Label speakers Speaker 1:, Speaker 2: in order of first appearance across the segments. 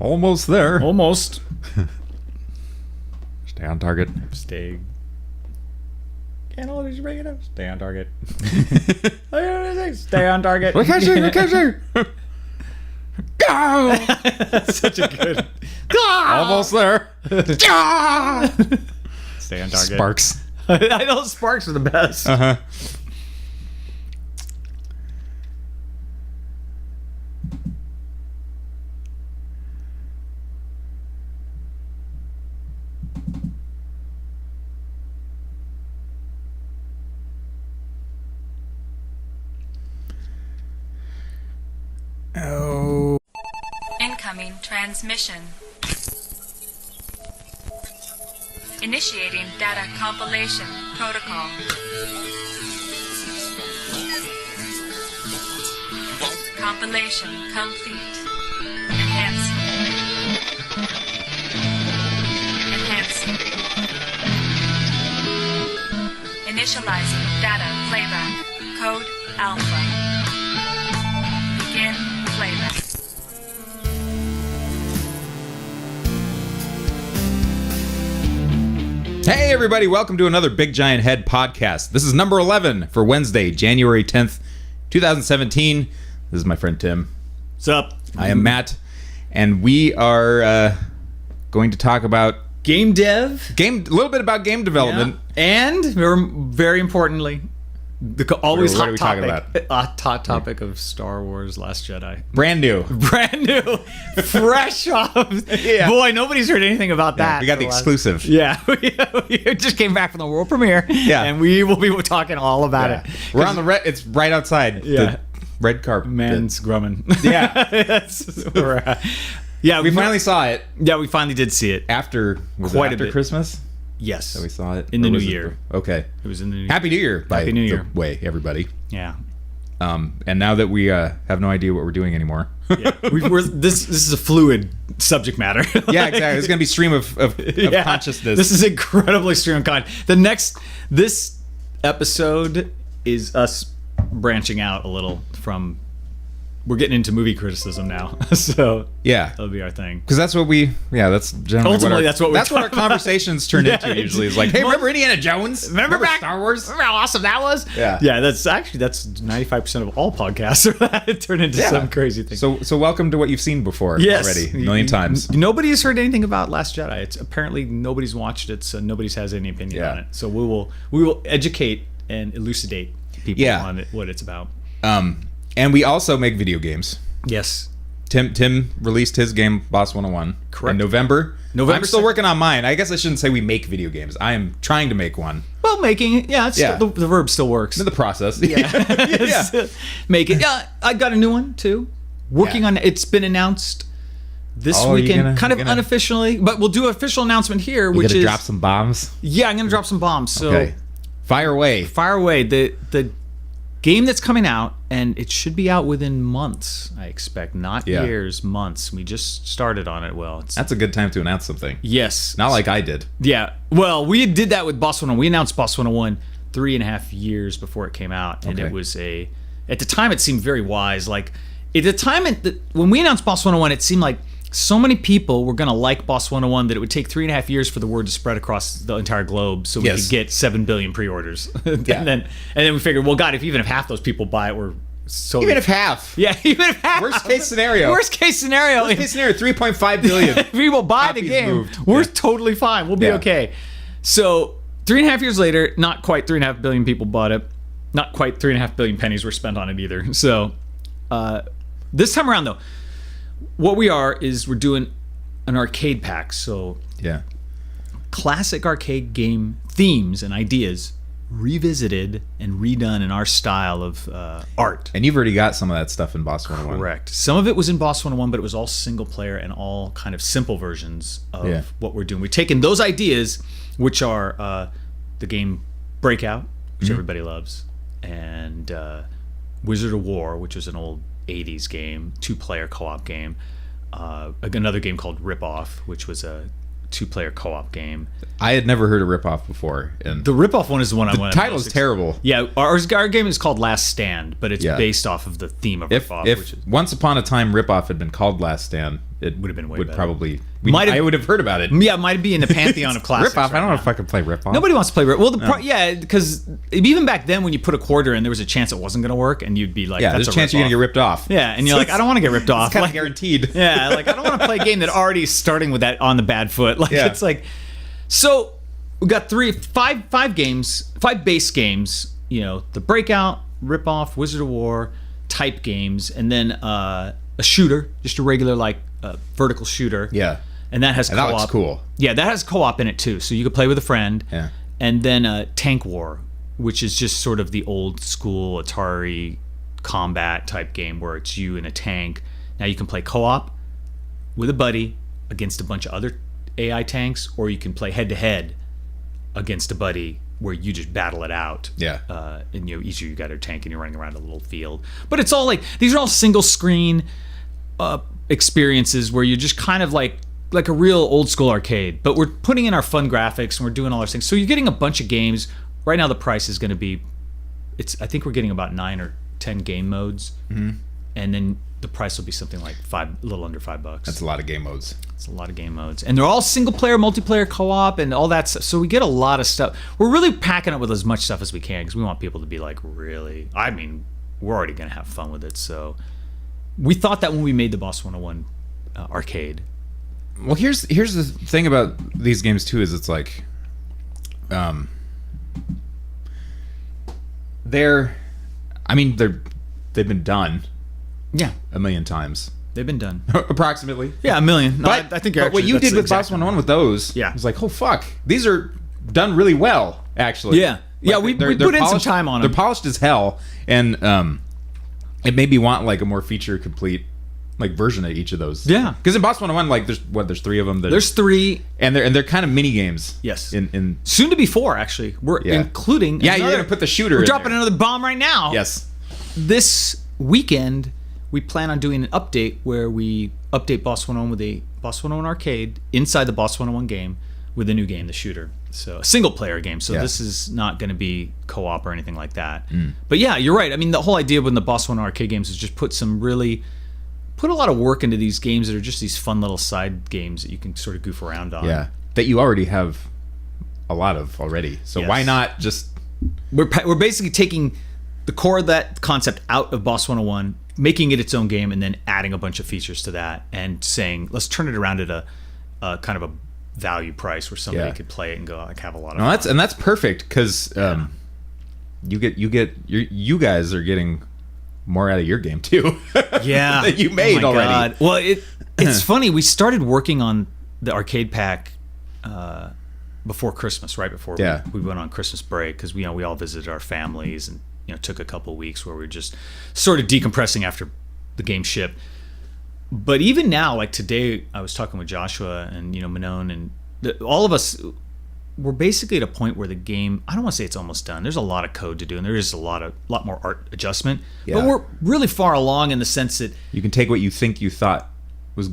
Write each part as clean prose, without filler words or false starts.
Speaker 1: Almost there.
Speaker 2: Almost.
Speaker 1: Stay on target.
Speaker 2: Stay. Can't hold it, bring it up. Stay on target. Stay on target.
Speaker 1: We catch you. Go!
Speaker 2: That's such a good.
Speaker 1: Almost there.
Speaker 2: Stay on target.
Speaker 1: Sparks.
Speaker 2: I know sparks are the best.
Speaker 1: Uh-huh. Oh.
Speaker 3: Incoming transmission. Initiating data compilation protocol. Compilation complete. Enhancing. Initializing data playback. Code alpha. Begin playback.
Speaker 1: Hey everybody, welcome to another Big Giant Head podcast. This is number 11 for Wednesday, January 10th, 2017. This is my friend Tim.
Speaker 2: What's up?
Speaker 1: I am Matt, and we are going to talk about
Speaker 2: Game dev.
Speaker 1: a little bit about game development.
Speaker 2: And very importantly, the always
Speaker 1: What are
Speaker 2: hot
Speaker 1: we talking
Speaker 2: topic. Hot topic of Star Wars Last Jedi.
Speaker 1: Brand new.
Speaker 2: Brand new, fresh off.
Speaker 1: Yeah.
Speaker 2: Boy, nobody's heard anything about that.
Speaker 1: We got the exclusive.
Speaker 2: Yeah, we just came back from the world premiere.
Speaker 1: Yeah.
Speaker 2: And we will be talking all about
Speaker 1: Yeah.
Speaker 2: it.
Speaker 1: We're on the red. It's right outside.
Speaker 2: Yeah.
Speaker 1: The red carpet.
Speaker 2: Man's grumming.
Speaker 1: Yeah.
Speaker 2: That's where we're at. Yeah,
Speaker 1: We finally saw it
Speaker 2: Yeah, we finally did see it.
Speaker 1: after
Speaker 2: Quite a
Speaker 1: after
Speaker 2: bit.
Speaker 1: Christmas.
Speaker 2: Yes.
Speaker 1: That we saw it
Speaker 2: In the
Speaker 1: Or
Speaker 2: new
Speaker 1: was it
Speaker 2: year.
Speaker 1: Okay.
Speaker 2: It was in the new
Speaker 1: Happy New Year, by
Speaker 2: Happy New Year.
Speaker 1: the way, everybody.
Speaker 2: Yeah.
Speaker 1: And now that we have no idea what we're doing anymore.
Speaker 2: Yeah. This is a fluid subject matter.
Speaker 1: Yeah, exactly. It's going to be stream of consciousness.
Speaker 2: This is incredibly stream of consciousness. This episode is us branching out a little from. We're getting into movie criticism now, so
Speaker 1: yeah.
Speaker 2: that'll be our thing.
Speaker 1: Because that's what that's generally
Speaker 2: Ultimately, that's what
Speaker 1: our
Speaker 2: about.
Speaker 1: conversations turn
Speaker 2: Yeah,
Speaker 1: into usually. Is like, hey, remember Indiana Jones?
Speaker 2: Remember back
Speaker 1: Star Wars?
Speaker 2: Remember how awesome that was?
Speaker 1: Yeah.
Speaker 2: Yeah. That's 95% of all podcasts are that turn into some crazy thing.
Speaker 1: So welcome to what you've seen before already a million times.
Speaker 2: Nobody's heard anything about Last Jedi. It's apparently nobody's watched it, so nobody's has any opinion on it. So we will educate and elucidate people on what it's about.
Speaker 1: And we also make video games.
Speaker 2: Yes.
Speaker 1: Tim released his game Boss 101
Speaker 2: Correct.
Speaker 1: in November. I'm still
Speaker 2: 2nd.
Speaker 1: working on mine. I guess I shouldn't say we make video games. I am trying to make one.
Speaker 2: Well, making it, yeah, the verb still works.
Speaker 1: In the process.
Speaker 2: Yeah. Make it. Yeah, I got a new one too. Working on it. It's been announced this weekend, kind of unofficially, but we'll do an official announcement here, which is
Speaker 1: drop some bombs.
Speaker 2: Yeah, I'm gonna drop some bombs. So
Speaker 1: Okay. Fire away.
Speaker 2: The game that's coming out, and it should be out within months, I expect, not years, months. We just started on it. Well,
Speaker 1: That's a good time to announce something.
Speaker 2: yes,
Speaker 1: Not like I did.
Speaker 2: yeah. Well, we did that with Boss 101. We announced Boss 101 3.5 years before it came out, and
Speaker 1: Okay.
Speaker 2: it was at the time it seemed very wise. Like at the time when we announced Boss 101, it seemed like so many people were going to like Boss 101 that it would take 3.5 years for the word to spread across the entire globe, so we could get 7 billion pre-orders. and then we figured, well, God, even if half those people buy it, we're so
Speaker 1: Even if half.
Speaker 2: yeah, even if half.
Speaker 1: Worst case scenario.
Speaker 2: Worst case scenario.
Speaker 1: Worst case scenario, 3.5 billion.
Speaker 2: If people buy the
Speaker 1: Copies
Speaker 2: game,
Speaker 1: moved.
Speaker 2: we're
Speaker 1: Yeah.
Speaker 2: totally fine. We'll be
Speaker 1: Yeah.
Speaker 2: okay. So 3.5 years later, not quite 3.5 billion people bought it. Not quite 3.5 billion pennies were spent on it either. So this time around, though, what we're doing an arcade pack. So
Speaker 1: Yeah.
Speaker 2: classic arcade game themes and ideas revisited and redone in our style of art.
Speaker 1: And you've already got some of that stuff in Boss 101.
Speaker 2: Correct. Some of it was in Boss 101, but it was all single player and all kind of simple versions of what we're doing. We've taken those ideas, which are the game Breakout, which everybody loves, and Wizard of War, which was an old 80s game, 2-player co-op game. Another game called Rip Off, which was a 2-player co-op game.
Speaker 1: I had never heard of Rip Off before. And
Speaker 2: The Rip Off one is the one I
Speaker 1: the
Speaker 2: want.
Speaker 1: title is terrible.
Speaker 2: Yeah, our game is called Last Stand, but it's based off of the theme of Rip Off.
Speaker 1: If once upon a time Rip Off had been called Last Stand, it
Speaker 2: Would have been way
Speaker 1: would
Speaker 2: better.
Speaker 1: probably.
Speaker 2: Might have-
Speaker 1: I would have heard about it.
Speaker 2: Yeah, it might be in the pantheon of classics.
Speaker 1: Rip-off. I don't know
Speaker 2: right
Speaker 1: if I can play Rip-off.
Speaker 2: now. Nobody wants to play Rip. Well, because even back then when you put a quarter in, there was a chance it wasn't going to work, and you'd be like,
Speaker 1: Yeah,
Speaker 2: that's
Speaker 1: there's a chance you're going to get ripped off.
Speaker 2: Yeah, and you're like, I don't want to get ripped off.
Speaker 1: It's kind of
Speaker 2: Like,
Speaker 1: guaranteed.
Speaker 2: yeah, like I don't want to play a game that already is starting with that on the bad foot. Like
Speaker 1: Yeah.
Speaker 2: it's like, so we got five games, 5 base games. You know, the Breakout, Rip-Off, Wizard of War type games, and then a shooter, just a regular like vertical shooter.
Speaker 1: Yeah.
Speaker 2: And that has
Speaker 1: And
Speaker 2: co-op.
Speaker 1: that looks cool.
Speaker 2: Yeah, that has co-op in it too, so you could play with a friend.
Speaker 1: Yeah.
Speaker 2: And then Tank War, which is just sort of the old school Atari combat type game where it's you in a tank. Now you can play co-op with a buddy against a bunch of other AI tanks, or you can play head-to-head against a buddy where you just battle it out.
Speaker 1: Yeah.
Speaker 2: And each of you got a tank and you're running around a little field. But it's all like, these are all single screen experiences where you're just kind of like a real old school arcade, but we're putting in our fun graphics and we're doing all our things. So you're getting a bunch of games. Right now the price is going to be, I think we're getting about 9 or 10 game modes, and then the price will be something like a little under $5.
Speaker 1: That's a lot of game modes.
Speaker 2: It's a lot of game modes, and they're all single player, multiplayer, co-op, and all that stuff. So we get a lot of stuff. We're really packing it with as much stuff as we can because we want people to be like, really. I mean, we're already going to have fun with it. So we thought that when we made the Boss 101 arcade.
Speaker 1: Well, here's the thing about these games too, is it's like, they've been done
Speaker 2: Yeah,
Speaker 1: a million times,
Speaker 2: they've been done.
Speaker 1: approximately.
Speaker 2: Yeah, a million. No,
Speaker 1: But
Speaker 2: I think
Speaker 1: but what you did with Boss 101 with those,
Speaker 2: Yeah.
Speaker 1: it was like, oh fuck, these are done really well, actually.
Speaker 2: Yeah. Yeah, we put in some
Speaker 1: polished-
Speaker 2: time on
Speaker 1: They're
Speaker 2: them.
Speaker 1: polished as hell, and it made me want like a more feature complete like version of each of those.
Speaker 2: Yeah.
Speaker 1: because in Boss 101, like there's 3 of them.
Speaker 2: There's 3.
Speaker 1: and they're kind of mini games.
Speaker 2: Yes.
Speaker 1: In
Speaker 2: Soon to be 4, actually. We're
Speaker 1: Yeah.
Speaker 2: including.
Speaker 1: Yeah, you're gonna put the shooter
Speaker 2: We're
Speaker 1: in
Speaker 2: dropping
Speaker 1: there.
Speaker 2: another bomb right now.
Speaker 1: yes.
Speaker 2: This weekend, we plan on doing an update where we update Boss 101 with a Boss 101 arcade inside the Boss 101 game with a new game, the shooter. So a single player game. So
Speaker 1: Yeah.
Speaker 2: this is not going to be co-op or anything like that. But yeah, you're right. I mean, the whole idea with the Boss 101 arcade games is just put a lot of work into these games that are just these fun little side games that you can sort of goof around on.
Speaker 1: Yeah, that you already have a lot of already. So
Speaker 2: Yes.
Speaker 1: why not just
Speaker 2: We're basically taking the core of that concept out of Boss 101, making it its own game, and then adding a bunch of features to that, and saying, let's turn it around at a kind of a value price where somebody
Speaker 1: Yeah.
Speaker 2: could play it and go, like, have a lot of
Speaker 1: No,
Speaker 2: fun.
Speaker 1: that's perfect because you guys are getting more out of your game too.
Speaker 2: Yeah,
Speaker 1: that you made
Speaker 2: my
Speaker 1: already.
Speaker 2: God. Well, it's funny. We started working on the arcade pack before Christmas, right before
Speaker 1: Yeah.
Speaker 2: we went on Christmas break, because we all visited our families and took a couple of weeks where we were just sort of decompressing after the game shipped. But even now, like today, I was talking with Joshua and Manon, and all of us. We're basically at a point where the game, I don't want to say it's almost done. There's a lot of code to do, and there is a lot more art adjustment.
Speaker 1: Yeah.
Speaker 2: But we're really far along in the sense that
Speaker 1: You can take what you think you thought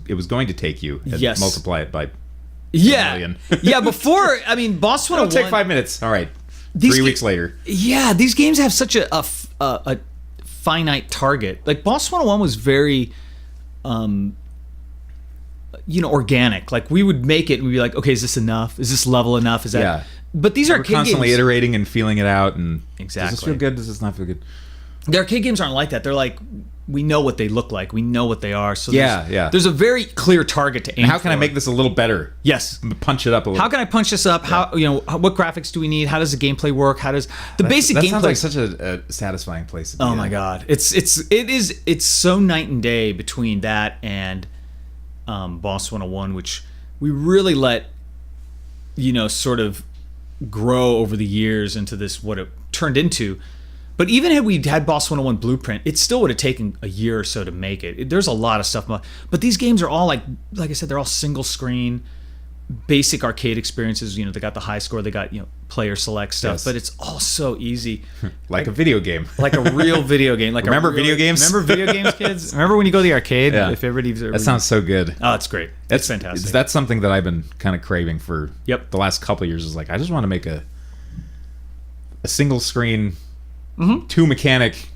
Speaker 1: it was going to take you and
Speaker 2: Yes.
Speaker 1: multiply it by
Speaker 2: yeah,
Speaker 1: million.
Speaker 2: yeah. Before, I mean, Boss
Speaker 1: It'll
Speaker 2: 101.
Speaker 1: take 5 minutes. All right.
Speaker 2: These
Speaker 1: 3
Speaker 2: ga-
Speaker 1: weeks later.
Speaker 2: Yeah, these games have such a finite target. Like Boss 101 was very, organic. Like we would make it and we'd be like, okay, is this enough? Is this level enough? Is that?
Speaker 1: Yeah.
Speaker 2: But these
Speaker 1: We're
Speaker 2: arcade
Speaker 1: constantly
Speaker 2: games,
Speaker 1: iterating and feeling it out. And does this
Speaker 2: Exactly.
Speaker 1: feel good? Does this not feel good?
Speaker 2: the arcade games aren't like that. They're like, we know what they look like. We know what they are. So
Speaker 1: Yeah, yeah.
Speaker 2: There's a very clear target to aim
Speaker 1: How can I
Speaker 2: for.
Speaker 1: make this a little better?
Speaker 2: Yes.
Speaker 1: Punch it up a little.
Speaker 2: How can I punch this up? How what graphics do we need? How does the gameplay work? How does the basic
Speaker 1: that
Speaker 2: gameplay?
Speaker 1: sounds like such a satisfying place to be
Speaker 2: Oh
Speaker 1: in.
Speaker 2: my god, it's so night and day between that and Boss 101, which we really let sort of grow over the years into this what it turned into. But even had we had Boss 101 Blueprint, it still would have taken a year or so to make it. There's a lot of stuff, but these games are all like I said, they're all single screen, basic arcade experiences. They got the high score, they got player select stuff,
Speaker 1: Yes.
Speaker 2: but it's all so easy.
Speaker 1: Like a video game.
Speaker 2: Like a real video game. Like
Speaker 1: Remember video games?
Speaker 2: Remember video games, kids? Remember when you go to the arcade?
Speaker 1: Yeah.
Speaker 2: If everybody's
Speaker 1: That sounds so good.
Speaker 2: Oh, it's great. It's fantastic.
Speaker 1: That's something that I've been kind of craving for
Speaker 2: Yep.
Speaker 1: the last couple of years. Is like I just want to make a single screen, 2 mechanic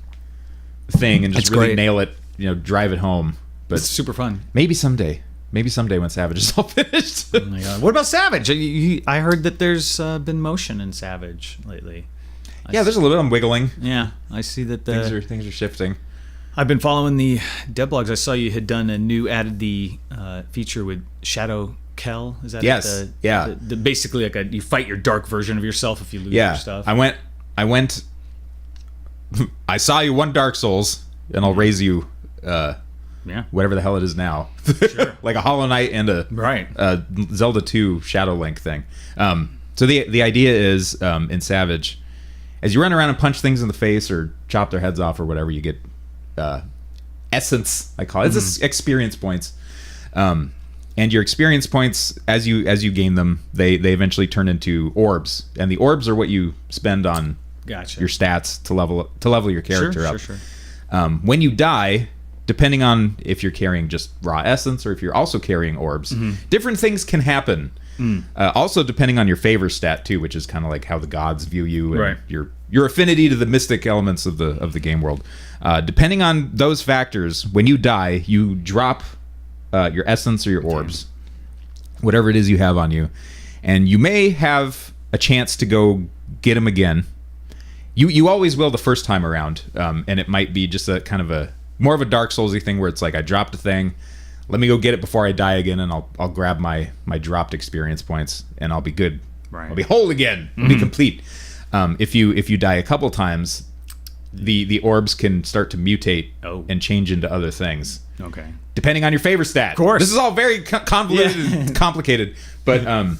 Speaker 1: thing and just
Speaker 2: It's
Speaker 1: really
Speaker 2: great.
Speaker 1: nail it. Drive it home. But
Speaker 2: It's super fun.
Speaker 1: maybe someday. Maybe someday when Savage is all finished.
Speaker 2: Oh my god! What about Savage? I heard that there's been motion in Savage lately.
Speaker 1: Yeah, there's a little bit of wiggling.
Speaker 2: Yeah, I see that
Speaker 1: Things are shifting.
Speaker 2: I've been following the devlogs. I saw you had added the feature with Shadow Kel. Is that
Speaker 1: yes?
Speaker 2: it?
Speaker 1: Yeah.
Speaker 2: Basically, like you fight your dark version of yourself if you lose your stuff.
Speaker 1: I went. I saw you one Dark Souls, and I'll raise you. Whatever the hell it is now.
Speaker 2: Sure.
Speaker 1: Like a Hollow Knight and a Zelda 2 Shadow Link thing. So the idea is in Savage, as you run around and punch things in the face or chop their heads off or whatever, you get essence, I call it. It's just experience points. And your experience points, as you gain them, they eventually turn into orbs. And the orbs are what you spend on your stats to level your character up.
Speaker 2: Sure.
Speaker 1: When you die, depending on if you're carrying just raw essence or if you're also carrying orbs, different things can happen. Also, depending on your favor stat too, which is kind of like how the gods view you and your affinity to the mystic elements of the game world. Depending on those factors, when you die, you drop your essence or your orbs, whatever it is you have on you, and you may have a chance to go get them again. You always will the first time around, and it might be just a kind of more of a Dark Soulsy thing where it's like I dropped a thing, let me go get it before I die again, and I'll grab my dropped experience points, and I'll be good.
Speaker 2: Right.
Speaker 1: I'll be whole again. I'll be complete. If you die a couple times, the orbs can start to mutate and change into other things.
Speaker 2: Okay.
Speaker 1: Depending on your favor stat.
Speaker 2: Of course.
Speaker 1: This is all very convoluted and complicated, but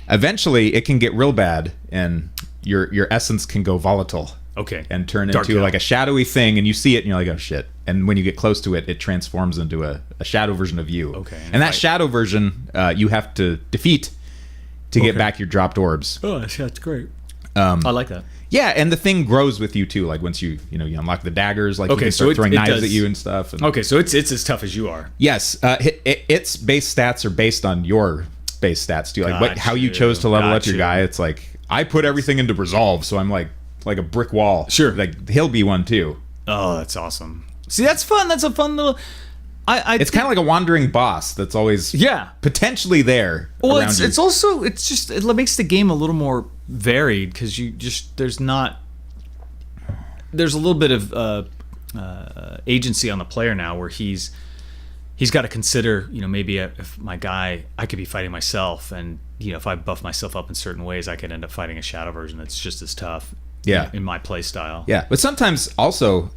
Speaker 1: eventually it can get real bad, and your essence can go volatile.
Speaker 2: Okay.
Speaker 1: And turn into like a shadowy thing, and you see it, and you're like, oh shit. And when you get close to it, it transforms into a shadow version of you.
Speaker 2: Okay.
Speaker 1: And that shadow version, you have to defeat to get back your dropped orbs.
Speaker 2: Oh, that's great. I like that.
Speaker 1: Yeah, and the thing grows with you too. Like once you unlock the daggers, like you can start throwing knives at you and stuff. And
Speaker 2: so it's as tough as you are.
Speaker 1: Yes, its base stats are based on your base stats too. Like how you chose to level up your guy. It's like I put everything into resolve, so I'm like a brick wall.
Speaker 2: Sure.
Speaker 1: Like he'll be one too.
Speaker 2: Oh, that's awesome. See, that's fun. That's a fun little.
Speaker 1: It's kind of like a wandering boss that's always potentially there.
Speaker 2: Well,
Speaker 1: around you.
Speaker 2: it makes the game a little more varied because there's a little bit of agency on the player now where he's got to consider, maybe if my guy, I could be fighting myself, and if I buff myself up in certain ways, I could end up fighting a shadow version that's just as tough. In my play style.
Speaker 1: Yeah, but sometimes also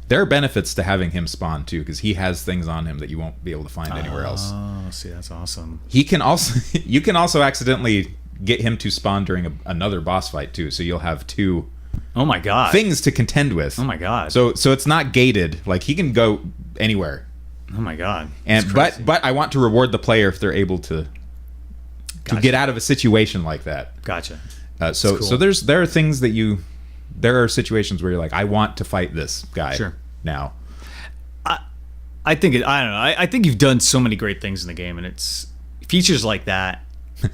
Speaker 1: there are benefits to having him spawn too, because he has things on him that you won't be able to find anywhere else.
Speaker 2: Oh, see, that's awesome.
Speaker 1: You can also accidentally get him to spawn during another boss fight too, so you'll have two.
Speaker 2: Oh my god.
Speaker 1: Things to contend with.
Speaker 2: Oh my god.
Speaker 1: So it's not gated. Like he can go anywhere.
Speaker 2: Oh my god.
Speaker 1: And but I want to reward the player if they're able to get out of a situation like that.
Speaker 2: Gotcha.
Speaker 1: So there are things that there are situations where you're like, I want to fight this guy now.
Speaker 2: I think I don't know. I think you've done so many great things in the game, and it's features like that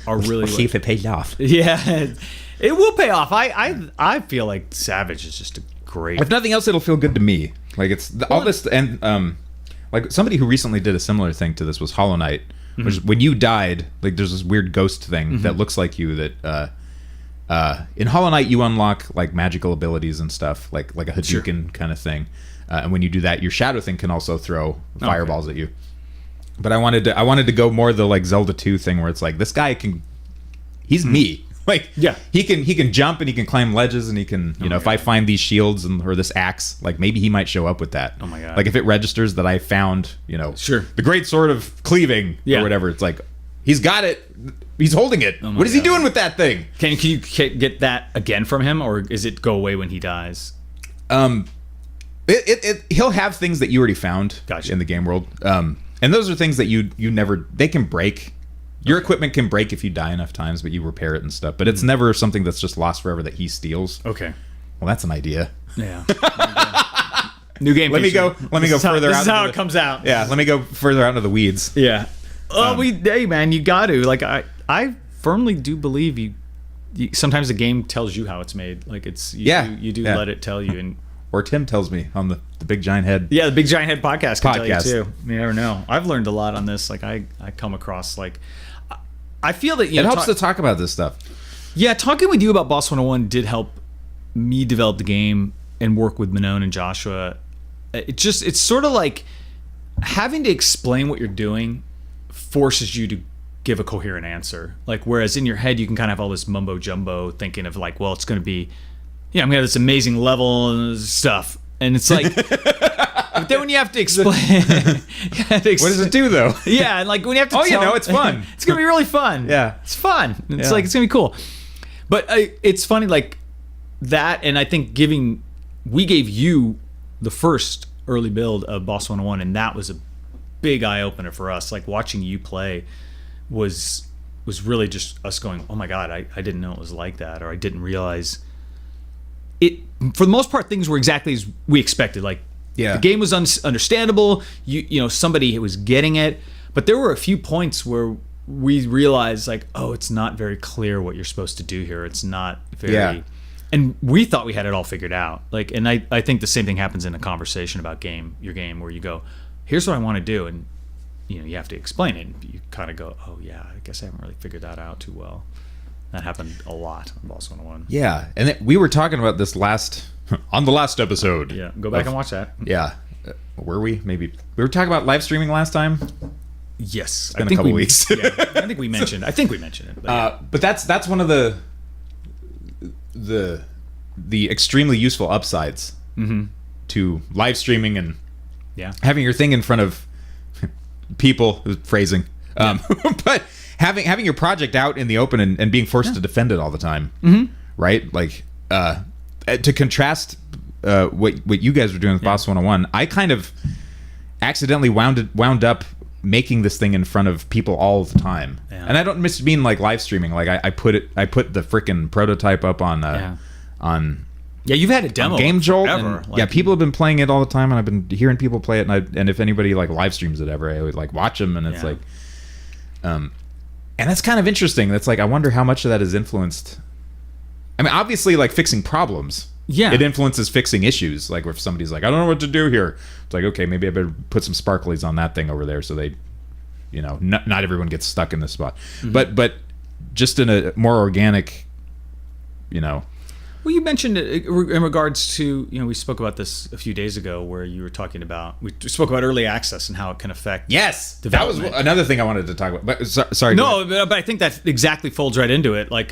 Speaker 2: are really.
Speaker 1: See if it pays off.
Speaker 2: Yeah, it will pay off. I feel like Savage is just a great.
Speaker 1: If nothing else, it'll feel good to me. Like it's all this, and like somebody who recently did a similar thing to this was Hollow Knight, which is when you died, like there's this weird ghost thing that looks like you that. In Hollow Knight, you unlock like magical abilities and stuff, like a Hadouken kind of thing. And when you do that, your shadow thing can also throw fireballs at you. But I wanted to go more the like Zelda 2 thing where it's like this guy he's me. Like he can jump and he can climb ledges and he can if I find these shields or this axe, like maybe he might show up with that.
Speaker 2: Oh my god!
Speaker 1: Like if it registers that I found the great sword of cleaving or whatever, it's like he's got it. He's holding it. What is he doing with that thing?
Speaker 2: Can you get that again from him, or is it go away when he dies?
Speaker 1: He'll have things that you already found in the game world, and those are things that you never. They can break. Your equipment can break if you die enough times, but you repair it and stuff. But it's never something that's just lost forever that he steals.
Speaker 2: Okay.
Speaker 1: Well, that's an idea.
Speaker 2: Yeah. New game.
Speaker 1: Let me go further out.
Speaker 2: This is how it comes out.
Speaker 1: Yeah. Let me go further out into the weeds.
Speaker 2: Yeah. Hey man, you got to I firmly do believe you. Sometimes the game tells you how it's made. Like it's you do let it tell you, and
Speaker 1: or Tim tells me on the Big Giant Head.
Speaker 2: Yeah, the Big Giant Head podcast can tell you
Speaker 1: Podcast.
Speaker 2: too. You never know. I've learned a lot on this. Like I come across like I feel that
Speaker 1: It helps to talk about this stuff.
Speaker 2: Yeah, talking with you about Boss 101 did help me develop the game and work with Manon and Joshua. It's sort of like having to explain what you're doing forces you to give a coherent answer. Like, whereas in your head, you can kind of have all this mumbo jumbo thinking of like, well, it's going to be, I'm going to have this amazing level and stuff. And it's like, but then when you have to explain,
Speaker 1: What does it do though?
Speaker 2: Yeah, and like when you have to
Speaker 1: it's fun.
Speaker 2: It's going to be really fun.
Speaker 1: Yeah.
Speaker 2: It's fun. It's
Speaker 1: Yeah.
Speaker 2: like, it's going to be cool. But it's funny, like that, and I think we gave you the first early build of Boss 101, and that was a big eye opener for us. Like watching you play was really just us going, oh my god, I didn't know it was like that, or I didn't realize it. For the most part, things were exactly as we expected. Like the game was understandable. You know, somebody was getting it, but there were a few points where we realized like, oh, it's not very clear what you're supposed to do here. It's not very. And we thought we had it all figured out. Like, and I think the same thing happens in a conversation about your game, where you go, here's what I want to do, and you have to explain it. And you kind of go, oh yeah, I guess I haven't really figured that out too well. That happened a lot on Boss 101.
Speaker 1: Yeah, and we were talking about this on the last episode.
Speaker 2: Yeah, go back and watch that.
Speaker 1: Yeah, were we? Maybe we were talking about live streaming last time.
Speaker 2: Yes,
Speaker 1: It's been a couple weeks.
Speaker 2: Yeah, I think we mentioned it.
Speaker 1: But that's one of the extremely useful upsides to live streaming and having your thing in front of people. Phrasing, but having your project out in the open and being forced to defend it all the time, right? Like to contrast what you guys were doing with Boss 101, I kind of accidentally wound up making this thing in front of people all the time. And I don't mean like live streaming. Like I put the freaking prototype up on
Speaker 2: you've had a demo
Speaker 1: Game Jolt.
Speaker 2: forever.
Speaker 1: And, people have been playing it all the time, and I've been hearing people play it. And if anybody like live streams it ever, I would like watch them, and it's like, and that's kind of interesting. That's like, I wonder how much of that is influenced. I mean, obviously, like fixing problems.
Speaker 2: Yeah,
Speaker 1: it influences fixing issues. Like if somebody's like, I don't know what to do here, it's like, okay, maybe I better put some sparklies on that thing over there, so they, not everyone gets stuck in this spot. But just in a more organic,
Speaker 2: Well, you mentioned it in regards to, we spoke about this a few days ago, where you were talking about, we spoke about early access and how it can affect.
Speaker 1: Yes, that was another thing I wanted to talk about. But sorry.
Speaker 2: No, but I think that exactly folds right into it. Like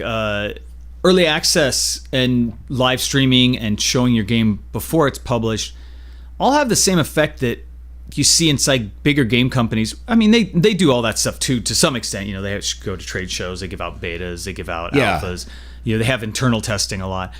Speaker 2: early access and live streaming and showing your game before it's published all have the same effect that you see inside bigger game companies. I mean, they do all that stuff too, to some extent. They go to trade shows, they give out betas, they give out alphas. They have internal testing a lot.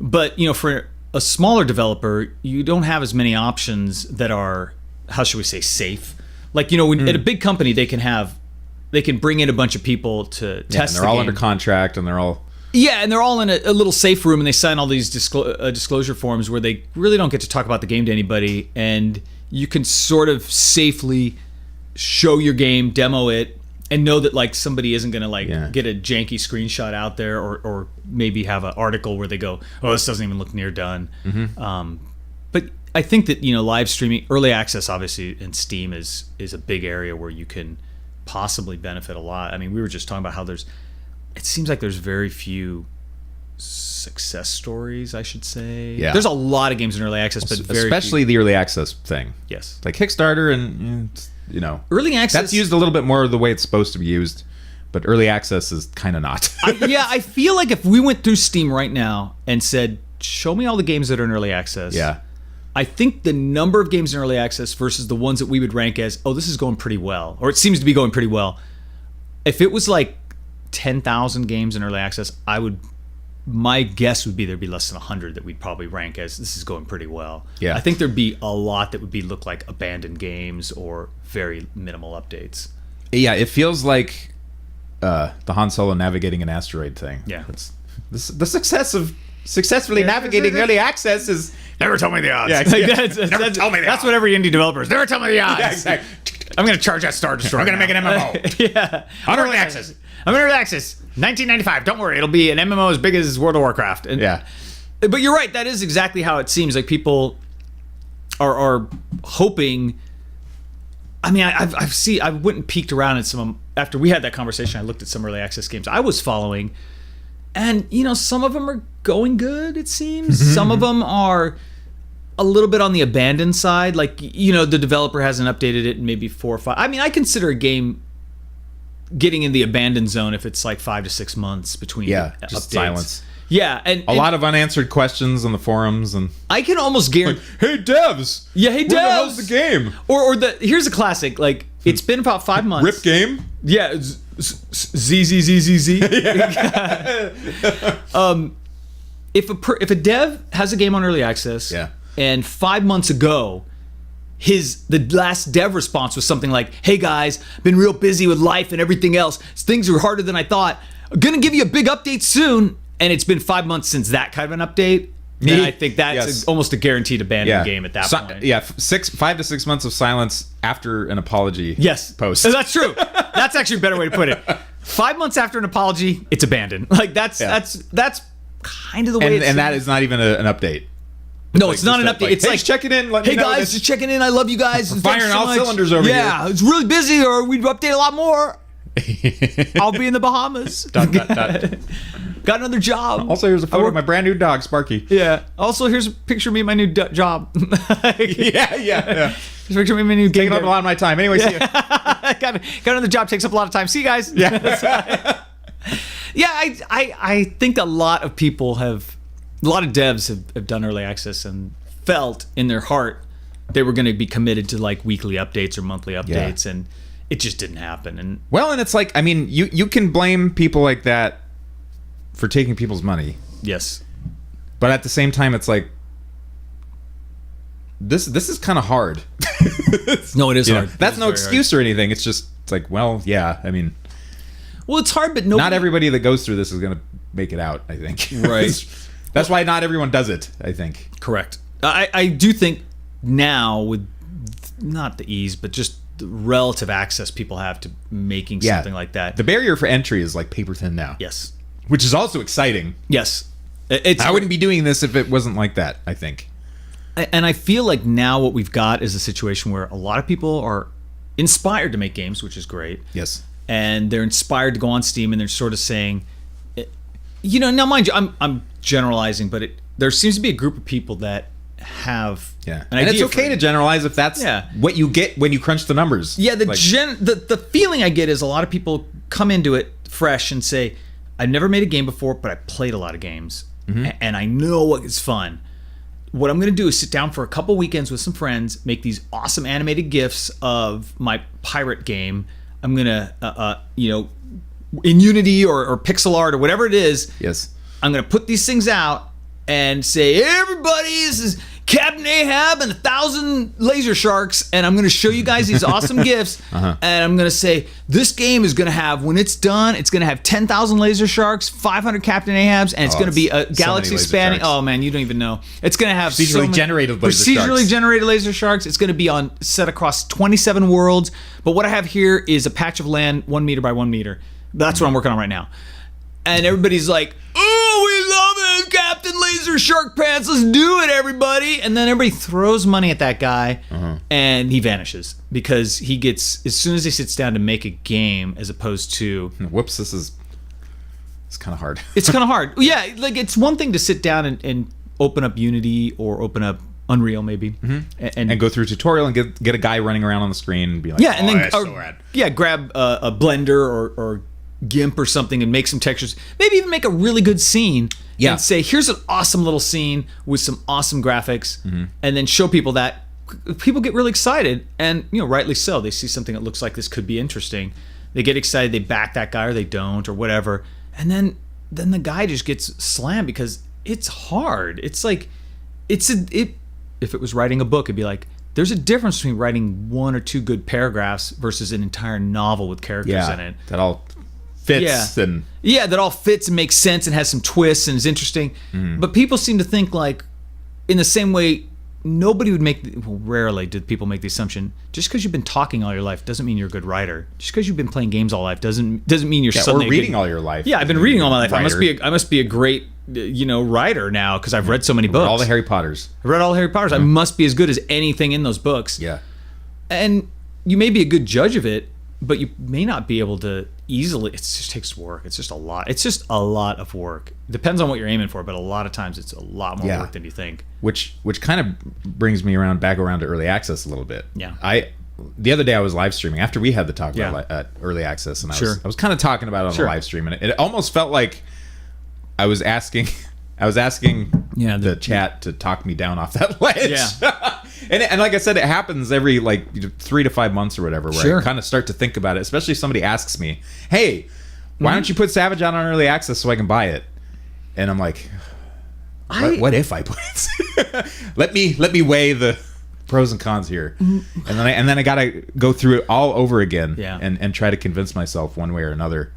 Speaker 2: But, for a smaller developer, you don't have as many options that are, how should we say, safe. Like, at a big company, they can bring in a bunch of people to test
Speaker 1: and they're all under contract, and they're all...
Speaker 2: Yeah, and they're all in a little safe room, and they sign all these disclosure forms where they really don't get to talk about the game to anybody, and you can sort of safely show your game, demo it, and know that like somebody isn't going to get a janky screenshot out there, or maybe have an article where they go, oh, this doesn't even look near done. But I think that live streaming, early access, obviously, in Steam is a big area where you can possibly benefit a lot. I mean, we were just talking about how it seems like there's very few success stories, I should say. Yeah. There's a lot of games in early access, but
Speaker 1: especially the early access thing.
Speaker 2: Yes.
Speaker 1: Like Kickstarter and
Speaker 2: early access,
Speaker 1: that's used a little bit more the way it's supposed to be used, but early access is kind of not.
Speaker 2: I feel like if we went through Steam right now and said, show me all the games that are in early access.
Speaker 1: Yeah.
Speaker 2: I think the number of games in early access versus the ones that we would rank as, oh, this is going pretty well, or it seems to be going pretty well. If it was like 10,000 games in early access, my guess would be there'd be less than 100 that we'd probably rank as this is going pretty well.
Speaker 1: Yeah.
Speaker 2: I think there'd be a lot that would look like abandoned games or very minimal updates.
Speaker 1: Yeah, it feels like the Han Solo navigating an asteroid thing.
Speaker 2: Yeah.
Speaker 1: The success of successfully navigating early access is...
Speaker 2: Never tell me the odds.
Speaker 1: Yeah,
Speaker 2: Never tell me the odds. That's what every indie developer is. Never tell me the odds.
Speaker 1: Yeah, exactly.
Speaker 2: I'm going to charge that Star Destroyer.
Speaker 1: I'm going to make an MMO.
Speaker 2: Yeah.
Speaker 1: On early access.
Speaker 2: I'm in early access. 1995. Don't worry. It'll be an MMO as big as World of Warcraft. And
Speaker 1: yeah.
Speaker 2: But you're right. That is exactly how it seems. Like people are hoping. I mean, I went and peeked around at some after we had that conversation. I looked at some early access games I was following, and some of them are going good. It seems some of them are a little bit on the abandoned side. Like the developer hasn't updated it in maybe 4 or 5. I mean, I consider a game getting in the abandoned zone if it's like 5 to 6 months between
Speaker 1: just
Speaker 2: updates.
Speaker 1: silence.
Speaker 2: Yeah, and
Speaker 1: a lot of unanswered questions on the forums, and
Speaker 2: I can almost guarantee.
Speaker 1: Hey devs,
Speaker 2: Yeah, hey devs.
Speaker 1: where the hell's the game?
Speaker 2: Or here's a classic. Like it's been about 5 months.
Speaker 1: Rip game.
Speaker 2: Yeah, Z. If a dev has a game on early access, and 5 months ago, the last dev response was something like, "Hey guys, been real busy with life and everything else. Things are harder than I thought. I'm gonna give you a big update soon." And it's been 5 months since that kind of an update. Then I think that's almost a guaranteed abandoned game at that point.
Speaker 1: Yeah, 5 to 6 months of silence after an apology.
Speaker 2: Yes,
Speaker 1: post.
Speaker 2: That's true. That's actually a better way to put it. 5 months after an apology, it's abandoned. Like that's kind of the way.
Speaker 1: And that is not even an update.
Speaker 2: No, it's not an update. It's
Speaker 1: hey,
Speaker 2: like
Speaker 1: checking in.
Speaker 2: Hey guys, just checking in. I love you guys.
Speaker 1: Firing all cylinders over here.
Speaker 2: Yeah, it's really busy, or we'd update a lot more. I'll be in the Bahamas. Got another job.
Speaker 1: Also, here's a photo of my brand new dog, Sparky.
Speaker 2: Yeah. Also, here's a picture of me and my new job.
Speaker 1: Yeah.
Speaker 2: Here's a picture of me and my new
Speaker 1: taking up a lot of my time. Anyway, see you.
Speaker 2: got another job. Takes up a lot of time. See you guys.
Speaker 1: Yeah.
Speaker 2: Yeah. I think a lot of devs have done early access and felt in their heart they were going to be committed to like weekly updates or monthly updates, and it just didn't happen. And
Speaker 1: it's like, I mean, you can blame people like that for taking people's money.
Speaker 2: Yes.
Speaker 1: But at the same time, it's like, this is kind of hard.
Speaker 2: No, it is hard.
Speaker 1: That's no excuse or anything. It's like, well, yeah, I mean.
Speaker 2: Well, it's hard, but
Speaker 1: not everybody that goes through this is going to make it out, I think.
Speaker 2: Right.
Speaker 1: That's why not everyone does it, I think.
Speaker 2: Correct. I do think now with not the ease, but just the relative access people have to making something like that.
Speaker 1: The barrier for entry is like paper thin now.
Speaker 2: Yes.
Speaker 1: Which is also exciting.
Speaker 2: Yes.
Speaker 1: I wouldn't be doing this if it wasn't like that, I think.
Speaker 2: And I feel like now what we've got is a situation where a lot of people are inspired to make games, which is great.
Speaker 1: Yes.
Speaker 2: And they're inspired to go on Steam, and they're sort of saying, now mind you, I'm generalizing, but there seems to be a group of people that have an idea.
Speaker 1: And it's okay to generalize if that's what you get when you crunch the numbers.
Speaker 2: Yeah, the feeling I get is a lot of people come into it fresh and say, I've never made a game before, but I played a lot of games, and I know what is fun. What I'm going to do is sit down for a couple weekends with some friends, make these awesome animated GIFs of my pirate game. I'm going to, in Unity or pixel art or whatever it is.
Speaker 1: Yes.
Speaker 2: I'm going to put these things out and say, hey, everybody, this is Captain Ahab and 1,000 laser sharks, and I'm going to show you guys these awesome GIFs, and I'm going to say, this game is going to have, when it's done, it's going to have 10,000 laser sharks, 500 Captain Ahabs, and it's going to be a galaxy spanning. Oh, man, you don't even know. It's going to have
Speaker 1: procedurally generated
Speaker 2: laser sharks. It's going to be set across 27 worlds, but what I have here is a patch of land 1 meter by 1 meter. That's what I'm working on right now. And everybody's like, oh, we love it, Captain Laser Shark Pants. Let's do it, everybody. And then everybody throws money at that guy, and he vanishes because he gets, as soon as he sits down to make a game, as opposed to...
Speaker 1: Whoops, it's kind of hard.
Speaker 2: It's kind of hard. Yeah, like it's one thing to sit down and open up Unity or open up Unreal maybe, and
Speaker 1: go through a tutorial and get a guy running around on the screen and be like,
Speaker 2: and then so rad. Grab a Blender or GIMP or something and make some textures, maybe even make a really good scene and say, here's an awesome little scene with some awesome graphics, and then show people that. People get really excited, and rightly so. They see something that looks like this could be interesting, they get excited, they back that guy or they don't or whatever, and then the guy just gets slammed because it's hard. It's like if it was writing a book, it'd be like, there's a difference between writing 1 or 2 good paragraphs versus an entire novel with characters in it
Speaker 1: that all fits
Speaker 2: that all fits and makes sense and has some twists and is interesting. But people seem to think like, in the same way nobody would rarely did people make the assumption just because you've been talking all your life doesn't mean you're a good writer. Just because you've been playing games all life doesn't mean you're suddenly
Speaker 1: or reading all your life.
Speaker 2: Yeah, I've been reading all my life. I must be a great writer now because I've read so many books.
Speaker 1: All the Harry Potters.
Speaker 2: I've read all the Harry Potters. I must be as good as anything in those books.
Speaker 1: Yeah.
Speaker 2: And you may be a good judge of it, but you may not be able to easily. It just takes work. It's just a lot. It's just a lot of work. Depends on what you're aiming for, but a lot of times it's a lot more work than you think.
Speaker 1: Which kind of brings me back around to early access a little bit.
Speaker 2: Yeah.
Speaker 1: The other day I was live streaming after we had the talk about early access, and I was kind of talking about it on the live stream, and it almost felt like I was asking the chat to talk me down off that ledge.
Speaker 2: Yeah.
Speaker 1: And like I said, it happens every 3 to 5 months or whatever, where I kind of start to think about it, especially if somebody asks me, hey, why don't you put Savage out on early access so I can buy it? And I'm like, what if I put it? let me weigh the pros and cons here. And then I gotta go through it all over again and try to convince myself one way or another.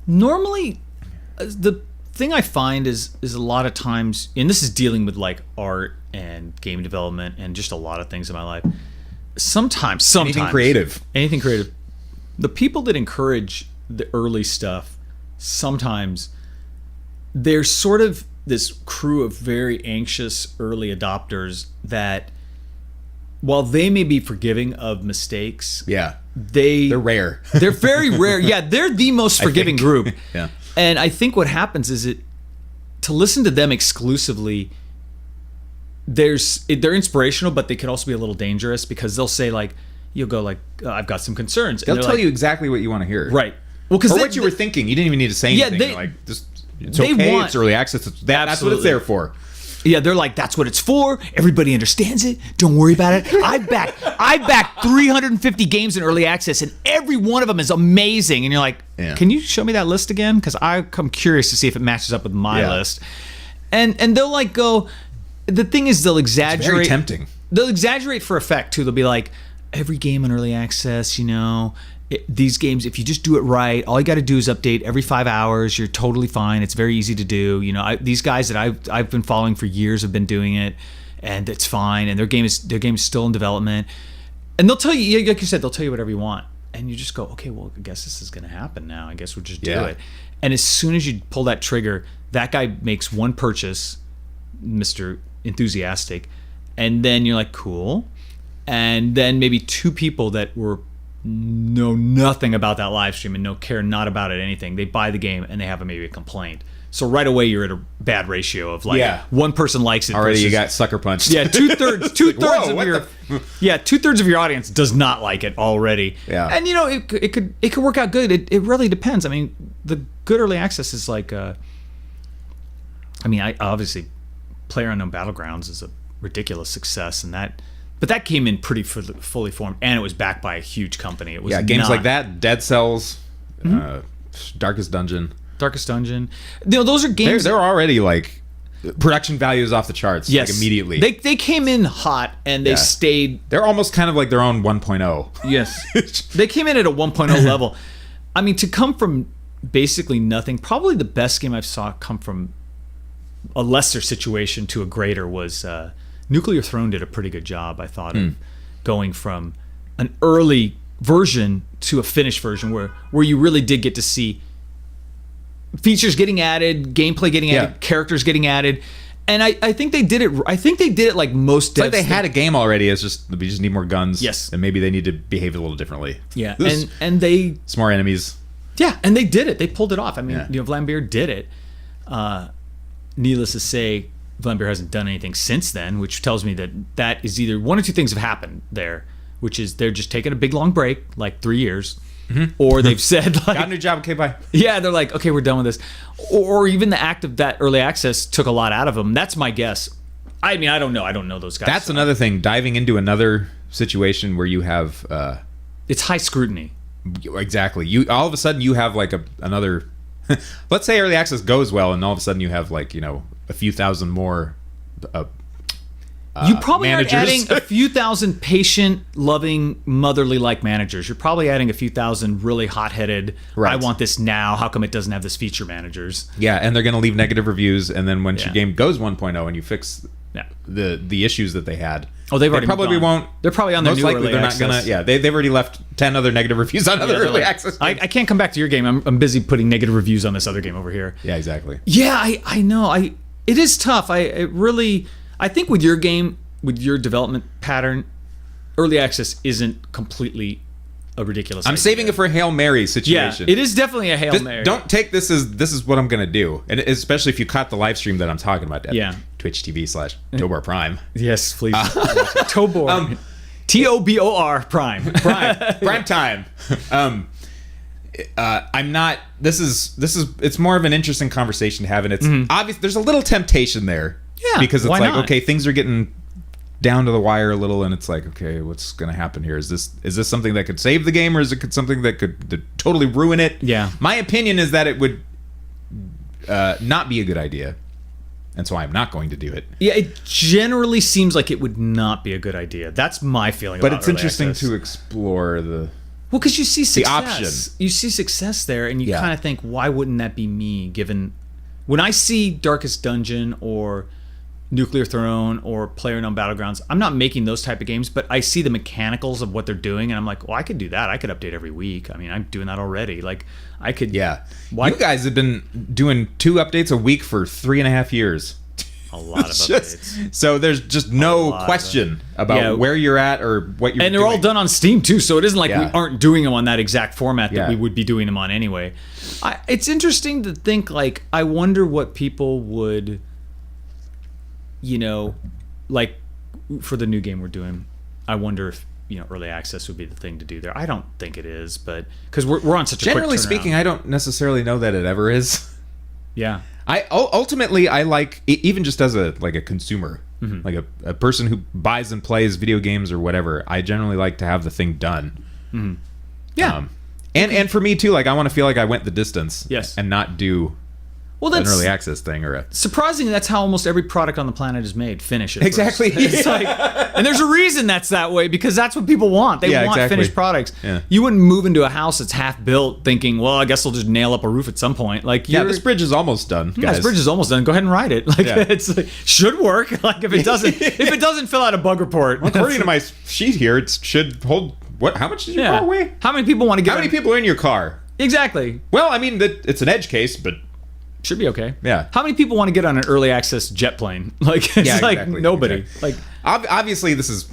Speaker 2: Normally, the thing I find is a lot of times, and this is dealing with art and game development and just a lot of things in my life. Sometimes
Speaker 1: anything creative,
Speaker 2: the people that encourage the early stuff, sometimes there's sort of this crew of very anxious early adopters that, while they may be forgiving of mistakes, they're rare. They're very rare. Yeah, they're the most forgiving group.
Speaker 1: Yeah.
Speaker 2: And I think what happens is to listen to them exclusively, they're inspirational, but they can also be a little dangerous because they'll say you'll go I've got some concerns.
Speaker 1: They'll tell you exactly what you want to hear.
Speaker 2: Right. Well, because
Speaker 1: what you were thinking. You didn't even need to say anything. It's okay. It's early access. That's what it's there for.
Speaker 2: Yeah, they're like, that's what it's for. Everybody understands it. Don't worry about it. I backed 350 games in early access, and every one of them is amazing. And you're like, can you show me that list again? Because I'm curious to see if it matches up with my list. And they'll go. The thing is, they'll exaggerate.
Speaker 1: It's very tempting.
Speaker 2: They'll exaggerate for effect too. They'll be like, every game in early access, these games, if you just do it right, all you got to do is update every 5 hours. You're totally fine. It's very easy to do. These guys that I've been following for years have been doing it, and it's fine. And their game is still in development. And they'll tell you, like you said, they'll tell you whatever you want, and you just go, okay, well, I guess this is going to happen now. I guess we'll just do it. And as soon as you pull that trigger, that guy makes one purchase, Mr. Enthusiastic, and then you're like, cool. And then maybe two people that know nothing about that live stream and care not about it anything, they buy the game and they have maybe a complaint. So right away you're at a bad ratio of one person likes it
Speaker 1: already
Speaker 2: versus,
Speaker 1: you got sucker punched.
Speaker 2: Yeah, two-thirds of your audience does not like it already.
Speaker 1: Yeah.
Speaker 2: And it could work out good. It really depends. I mean, the good early access is I obviously PlayerUnknown Battlegrounds is a ridiculous success, but that came in pretty fully formed, and it was backed by a huge company. It was
Speaker 1: games like that, Dead Cells, Darkest Dungeon.
Speaker 2: Those are games.
Speaker 1: They're already production values off the charts.
Speaker 2: Yes,
Speaker 1: immediately.
Speaker 2: They came in hot and they stayed.
Speaker 1: They're almost kind of like their own 1.0.
Speaker 2: Yes, they came in at a 1.0 level. I mean, to come from basically nothing, probably the best game I've saw come from a lesser situation to a greater was. Nuclear Throne did a pretty good job, I thought, of going from an early version to a finished version where you really did get to see features getting added, gameplay getting added, characters getting added. And I think they did it. I think they did it like most devs.
Speaker 1: It's like they had a game already. It's just we just need more guns.
Speaker 2: Yes,
Speaker 1: and maybe they need to behave a little differently.
Speaker 2: Yeah, and they
Speaker 1: some more enemies.
Speaker 2: Yeah, and they did it. They pulled it off. I mean, Vlambeer did it. Needless to say, Vlambeer hasn't done anything since then, which tells me that is either one or two things have happened there, which is they're just taking a big long break, like 3 years, or they've said
Speaker 1: got a new job, okay, bye.
Speaker 2: Yeah, they're like, okay, we're done with this, or even the act of that early access took a lot out of them. That's my guess. I mean, I don't know those guys.
Speaker 1: That's another thing. Diving into another situation where you have
Speaker 2: it's high scrutiny.
Speaker 1: Exactly. You all of a sudden you have another. Let's say early access goes well, and all of a sudden you have a few thousand more
Speaker 2: you probably
Speaker 1: managers.
Speaker 2: aren't adding a few thousand patient, loving, motherly-like managers. You're probably adding a few thousand really hot-headed, I want this now, how come it doesn't have this feature managers?
Speaker 1: Yeah, and they're going to leave negative reviews, and then once your game goes 1.0 and you fix the issues that they had.
Speaker 2: Oh, they've already
Speaker 1: probably
Speaker 2: moved on.
Speaker 1: won't.
Speaker 2: They're probably on their
Speaker 1: Most
Speaker 2: new
Speaker 1: likely
Speaker 2: early
Speaker 1: they're
Speaker 2: access.
Speaker 1: not gonna. Yeah, they've already left 10 other negative reviews on other
Speaker 2: Yeah, they're
Speaker 1: early
Speaker 2: like,
Speaker 1: access games.
Speaker 2: I can't come back to your game. I'm busy putting negative reviews on this other game over here.
Speaker 1: Yeah, exactly.
Speaker 2: Yeah, I know. It is tough. I think with your game, with your development pattern, early access isn't completely a ridiculous
Speaker 1: I'm
Speaker 2: idea.
Speaker 1: saving it for a Hail Mary
Speaker 2: Yeah,
Speaker 1: situation.
Speaker 2: it is definitely a Hail
Speaker 1: Just
Speaker 2: Mary.
Speaker 1: don't take this as this is what I'm gonna do, and especially if you caught the live stream that I'm talking about. At
Speaker 2: Yeah.
Speaker 1: Twitch TV/Tobor Prime.
Speaker 2: Yes, please. Tobor. Tobor Prime.
Speaker 1: Prime time. I'm not. This is. It's more of an interesting conversation to have, and it's obvious. There's a little temptation there.
Speaker 2: Yeah,
Speaker 1: because it's
Speaker 2: why
Speaker 1: like
Speaker 2: not?
Speaker 1: okay, things are getting down to the wire a little, and it's like okay, what's going to happen here? Is this something that could save the game, or is it something that could totally ruin it?
Speaker 2: Yeah.
Speaker 1: My opinion is that it would not be a good idea, and so I'm not going to do it.
Speaker 2: Yeah, it generally seems like it would not be a good idea. That's my feeling
Speaker 1: But
Speaker 2: about
Speaker 1: it's
Speaker 2: early
Speaker 1: interesting
Speaker 2: access.
Speaker 1: to explore the.
Speaker 2: Well, because you see success.
Speaker 1: option.
Speaker 2: You see success there, and you
Speaker 1: Yeah.
Speaker 2: kind of think, why wouldn't that be me? Given when I see Darkest Dungeon or Nuclear Throne or PlayerUnknown Battlegrounds, I'm not making those type of games, but I see the mechanicals of what they're doing, and I'm like, well, I could do that. I could update every week. I mean, I'm doing that already. Like, I could.
Speaker 1: Yeah.
Speaker 2: Why?
Speaker 1: You guys have been doing 2 updates a week for 3.5 years.
Speaker 2: A lot of
Speaker 1: It's
Speaker 2: updates.
Speaker 1: so there's just no
Speaker 2: lot of
Speaker 1: question about
Speaker 2: Yeah.
Speaker 1: where you're at or what you're
Speaker 2: And they're
Speaker 1: doing.
Speaker 2: all done on Steam too, so it isn't like we
Speaker 1: Yeah.
Speaker 2: aren't doing them on that exact format that
Speaker 1: Yeah.
Speaker 2: we would be doing them on anyway. It's interesting to think, like, I wonder what people would, like for the new game we're doing. I wonder if early access would be the thing to do there. I don't think it is, but because we're on such a
Speaker 1: Generally
Speaker 2: quick
Speaker 1: speaking,
Speaker 2: turnaround.
Speaker 1: I don't necessarily know that it ever is.
Speaker 2: Yeah.
Speaker 1: Ultimately I like even just as a consumer,
Speaker 2: Mm-hmm.
Speaker 1: like a person who buys and plays video games or whatever. I generally like to have the thing done.
Speaker 2: Yeah.
Speaker 1: And for me too, like I want to feel like I went the distance.
Speaker 2: Yes.
Speaker 1: And not do
Speaker 2: Well,
Speaker 1: an
Speaker 2: that's
Speaker 1: early access thing or a.
Speaker 2: surprisingly, that's how almost every product on the planet is made. Finish it.
Speaker 1: Exactly.
Speaker 2: First. It's like, and there's a reason that's that way, because that's what people want. They
Speaker 1: Yeah,
Speaker 2: want
Speaker 1: exactly.
Speaker 2: finished products.
Speaker 1: Yeah.
Speaker 2: You wouldn't move into a house that's half built thinking, well, I guess I'll just nail up a roof at some point. Like,
Speaker 1: Yeah, this bridge is almost done, guys.
Speaker 2: yeah, this bridge is almost done. Go ahead and ride it. Like,
Speaker 1: Yeah.
Speaker 2: it's like, should work. Like, if it doesn't fill out a bug report.
Speaker 1: According to my sheet here, it should hold. What? How much did your car weigh?
Speaker 2: How many people want to get?
Speaker 1: How many people are in your car?
Speaker 2: Exactly.
Speaker 1: Well, I mean, it's an edge case, but
Speaker 2: Should be okay.
Speaker 1: Yeah.
Speaker 2: How many people want to get on an early access jet plane? Like, it's
Speaker 1: Yeah,
Speaker 2: like
Speaker 1: exactly,
Speaker 2: nobody.
Speaker 1: exactly.
Speaker 2: Like,
Speaker 1: obviously this is,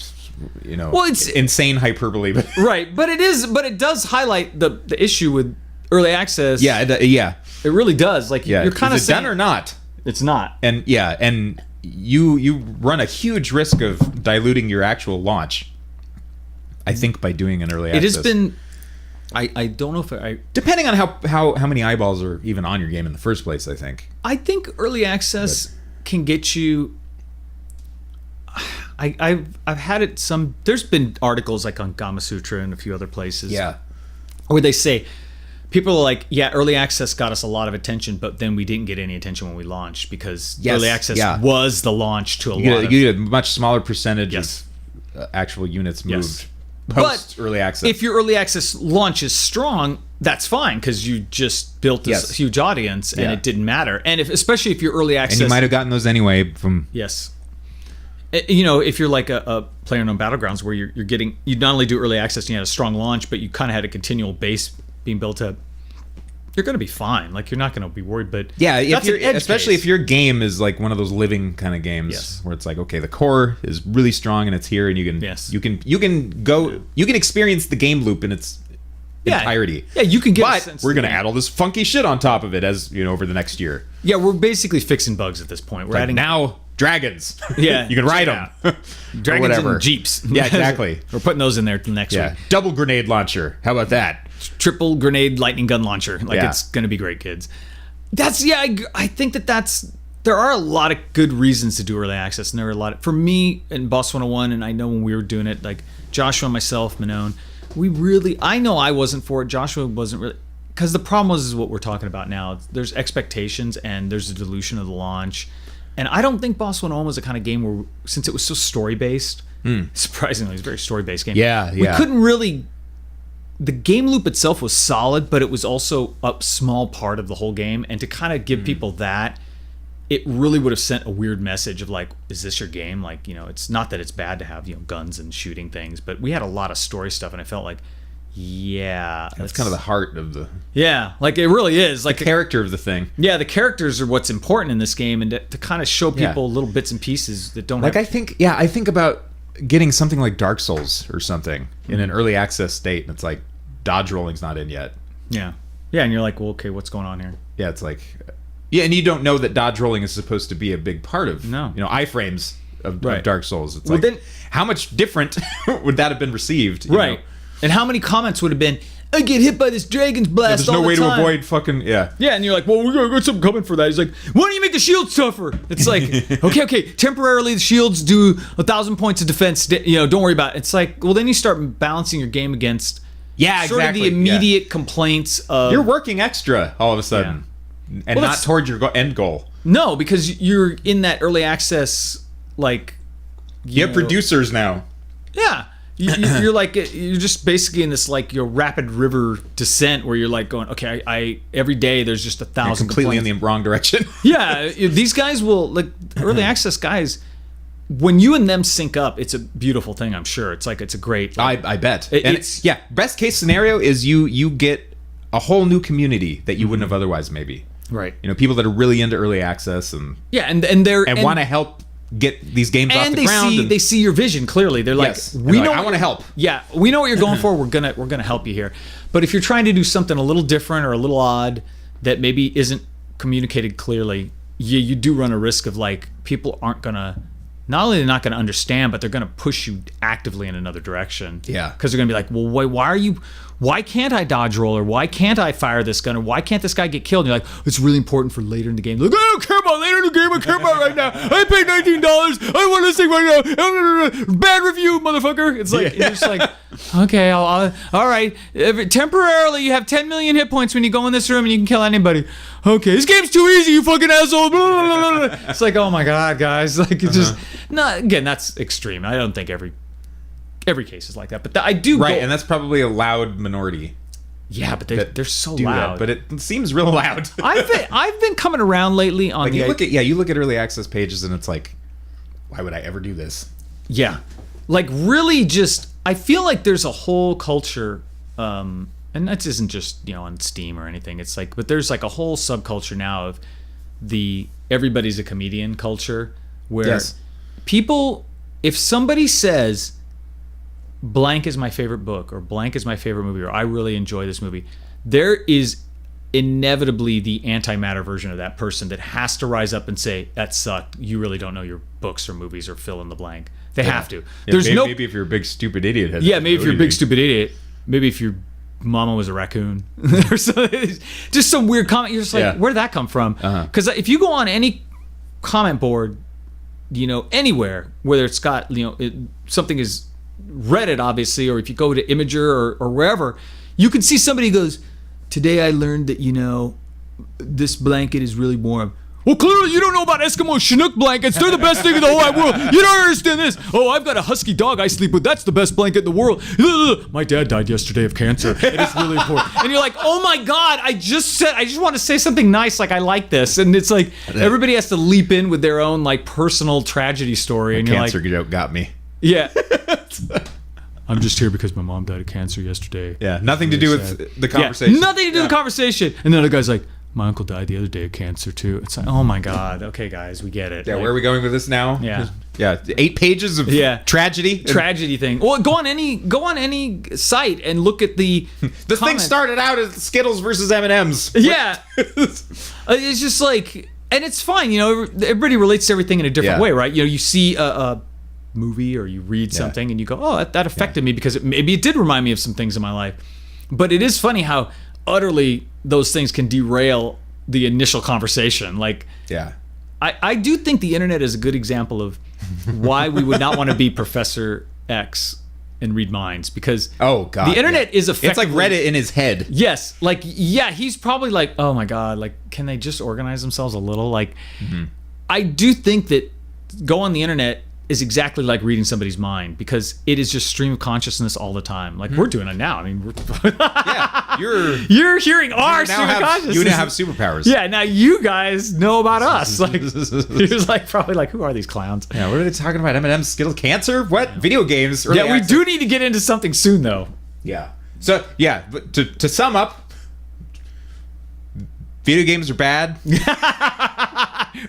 Speaker 2: Well, it's-
Speaker 1: insane hyperbole, but
Speaker 2: right, but it does highlight the issue with early access.
Speaker 1: yeah,
Speaker 2: It really does. Like,
Speaker 1: yeah.
Speaker 2: you're kind of
Speaker 1: is it done or not?
Speaker 2: it's not.
Speaker 1: And yeah, and you run a huge risk of diluting your actual launch. I think by doing an early
Speaker 2: It
Speaker 1: access.
Speaker 2: has been. I don't know if
Speaker 1: depending on how many eyeballs are even on your game in the first place. I think.
Speaker 2: I think early access can get you. I've had it some. There's been articles like on Gama Sutra and a few other places.
Speaker 1: Yeah.
Speaker 2: Where they say, people are like, yeah, early access got us a lot of attention, but then we didn't get any attention when we launched because
Speaker 1: Yes,
Speaker 2: early access
Speaker 1: yeah.
Speaker 2: was the launch to a
Speaker 1: You
Speaker 2: lot
Speaker 1: get,
Speaker 2: of.
Speaker 1: you get a much smaller percentage
Speaker 2: Yes.
Speaker 1: of actual units moved
Speaker 2: Yes.
Speaker 1: post early access.
Speaker 2: If your early access launch is strong, that's fine because you just built this
Speaker 1: Yes.
Speaker 2: huge audience and
Speaker 1: Yeah.
Speaker 2: it didn't matter. And especially if your early access,
Speaker 1: and you might have gotten those anyway from.
Speaker 2: yes, if you're like a PlayerUnknown Battlegrounds where you not only do early access and you had a strong launch, but you kind of had a continual base being built up. You're going to be fine. Like, you're not going to be worried. But
Speaker 1: Yeah, if
Speaker 2: that's
Speaker 1: you're,
Speaker 2: an edge
Speaker 1: especially
Speaker 2: case.
Speaker 1: if your game is like one of those living kind of games
Speaker 2: Yes.
Speaker 1: where it's like, okay, the core is really strong and it's here, and you can
Speaker 2: Yes.
Speaker 1: you can experience the game loop in its entirety.
Speaker 2: Yeah, you can get. a
Speaker 1: But
Speaker 2: sense
Speaker 1: we're
Speaker 2: of the
Speaker 1: gonna
Speaker 2: game.
Speaker 1: add all this funky shit on top of it as over the next year.
Speaker 2: Yeah, we're basically fixing bugs at this point. We're
Speaker 1: Like
Speaker 2: adding
Speaker 1: now dragons.
Speaker 2: Yeah,
Speaker 1: you can ride
Speaker 2: check
Speaker 1: them.
Speaker 2: dragons
Speaker 1: whatever.
Speaker 2: and jeeps.
Speaker 1: Yeah, exactly.
Speaker 2: We're putting those in there next
Speaker 1: Yeah,
Speaker 2: week.
Speaker 1: double grenade launcher. How about that?
Speaker 2: Triple grenade lightning gun launcher. Like,
Speaker 1: Yeah.
Speaker 2: it's gonna be great, kids. I think that's there are a lot of good reasons to do early access, and there are a lot for me in Boss 101, and I know when we were doing it, like Joshua and myself, Manone, I know I wasn't for it. Joshua wasn't really, because the problem is what we're talking about now. There's expectations and there's a dilution of the launch, and I don't think Boss 101 was the kind of game where, since it was so story based, surprisingly, it was a very story based game.
Speaker 1: Yeah,
Speaker 2: we
Speaker 1: yeah.
Speaker 2: couldn't really. The game loop itself was solid, but it was also a small part of the whole game. And to kind of give people that, it really would have sent a weird message of like, is this your game? Like, it's not that it's bad to have, guns and shooting things, but we had a lot of story stuff, and I felt like, yeah,
Speaker 1: that's kind of the heart of the
Speaker 2: like it really is like
Speaker 1: the character of the thing.
Speaker 2: Yeah, the characters are what's important in this game, and to kind of show people little bits and pieces that don't
Speaker 1: I think about getting something like Dark Souls or something in an early access state, and it's like dodge rolling's not in yet.
Speaker 2: Yeah, and you're like, well, okay, what's going on here?
Speaker 1: Yeah, it's like, and you don't know that dodge rolling is supposed to be a big part of iframes of Dark Souls. It's then how much different would that have been received? You know?
Speaker 2: And how many comments would have been, I get hit by this dragon's blast all the time.
Speaker 1: There's no way to avoid fucking, Yeah,
Speaker 2: and you're like, well, we're going to get something coming for that. He's like, why don't you make the shields tougher? It's like, okay, temporarily the shields do 1,000 points of defense, don't worry about it. It's like, well, then you start balancing your game against sort of the immediate complaints of...
Speaker 1: You're working extra all of a sudden, and not towards your end goal.
Speaker 2: No, because you're in that early access, like...
Speaker 1: You have producers now.
Speaker 2: Yeah. You're like, you're just basically in this like your rapid river descent where you're like going, okay, I every day there's just 1,000
Speaker 1: You're completely
Speaker 2: complaints.
Speaker 1: in the wrong direction.
Speaker 2: Yeah, these guys will, like early access guys, when you and them sync up, it's a beautiful thing. I'm sure it's a great.
Speaker 1: I bet. Best case scenario is you get a whole new community that you wouldn't have otherwise maybe.
Speaker 2: Right.
Speaker 1: People that are really into early access and
Speaker 2: and
Speaker 1: want to help get these games off the ground.
Speaker 2: And they see your vision clearly. They're like,
Speaker 1: I want to help.
Speaker 2: Yeah, we know what you're going for. We're gonna help you here. But if you're trying to do something a little different or a little odd that maybe isn't communicated clearly, you do run a risk of like people aren't gonna. Not only they're not going to understand, but they're going to push you actively in another direction. Yeah. Because they're going to be like, well, why can't I dodge roll, or why can't I fire this gun, or why can't this guy get killed? And you're like, it's really important for later in the game. Like, I don't care about later in the game. I care about right now. I paid $19. I want this thing right now. Bad review, motherfucker. It's like, you're just like, okay, all right. Temporarily, you have 10 million hit points when you go in this room and you can kill anybody. Okay, this game's too easy, you fucking asshole. It's like, oh my God, guys. Like, it's just, no, again, that's extreme. I don't think every case is like that, but I do.
Speaker 1: Right, and that's probably a loud minority.
Speaker 2: Yeah, but they're so loud.
Speaker 1: But it seems real loud.
Speaker 2: I've been coming around lately on
Speaker 1: you look at early access pages and it's like, why would I ever do this?
Speaker 2: Yeah, like really, just I feel like there's a whole culture, and that isn't just on Steam or anything. It's like, but there's like a whole subculture now of the everybody's a comedian culture, where people, if somebody says blank is my favorite book, or blank is my favorite movie, or I really enjoy this movie, there is inevitably the antimatter version of that person that has to rise up and say, that sucked, you really don't know your books or movies, or fill in the blank. They have to. There's
Speaker 1: maybe if you're a big stupid idiot.
Speaker 2: Maybe if you're a big stupid idiot. Maybe if your mama was a raccoon or something. Just some weird comment. You're just like, where did that come from? Because if you go on any comment board, anywhere, whether it's got something is Reddit, obviously, or if you go to Imager or wherever, you can see somebody goes, today I learned that this blanket is really warm. Well, clearly you don't know about Eskimo Chinook blankets. They're the best thing in the whole wide world. You don't understand this. Oh, I've got a husky dog I sleep with. That's the best blanket in the world. My dad died yesterday of cancer. It is really important. And you're like, oh my God, I just want to say something nice, like I like this. And it's like everybody has to leap in with their own like personal tragedy story. And
Speaker 1: cancer joke got me.
Speaker 2: Yeah. I'm just here because my mom died of cancer yesterday.
Speaker 1: Yeah, nothing to do with the conversation.
Speaker 2: Yeah, nothing to do with the conversation. And the other guy's like, my uncle died the other day of cancer too. It's like, oh my God. Okay, guys, we get it.
Speaker 1: Yeah, where are we going with this now? Yeah, 8 pages of tragedy
Speaker 2: thing. Well, go on any site and look at the
Speaker 1: thing started out as Skittles versus M&Ms.
Speaker 2: Yeah, it's just like, and it's fine. Everybody relates to everything in a different way, right? You see a movie or you read something and you go, oh, that affected me because maybe it did remind me of some things in my life. But it is funny how utterly those things can derail the initial conversation. Like, I do think the internet is a good example of why we would not want to be Professor X and read minds, because the internet is effectively,
Speaker 1: it's like Reddit in his head.
Speaker 2: Yes, like he's probably like, oh my God, like can they just organize themselves a little? Like, I do think that go on the internet is exactly like reading somebody's mind because it is just stream of consciousness all the time. Like we're doing it now. I mean, you're hearing our stream of consciousness.
Speaker 1: You now have superpowers.
Speaker 2: Yeah, now you guys know about us. Like he was like probably like, who are these clowns?
Speaker 1: Yeah, what are they talking about? M&M's skill cancer? What? Video games?
Speaker 2: Yeah, we do need to get into something soon though.
Speaker 1: Yeah. So yeah, but to sum up, video games are bad.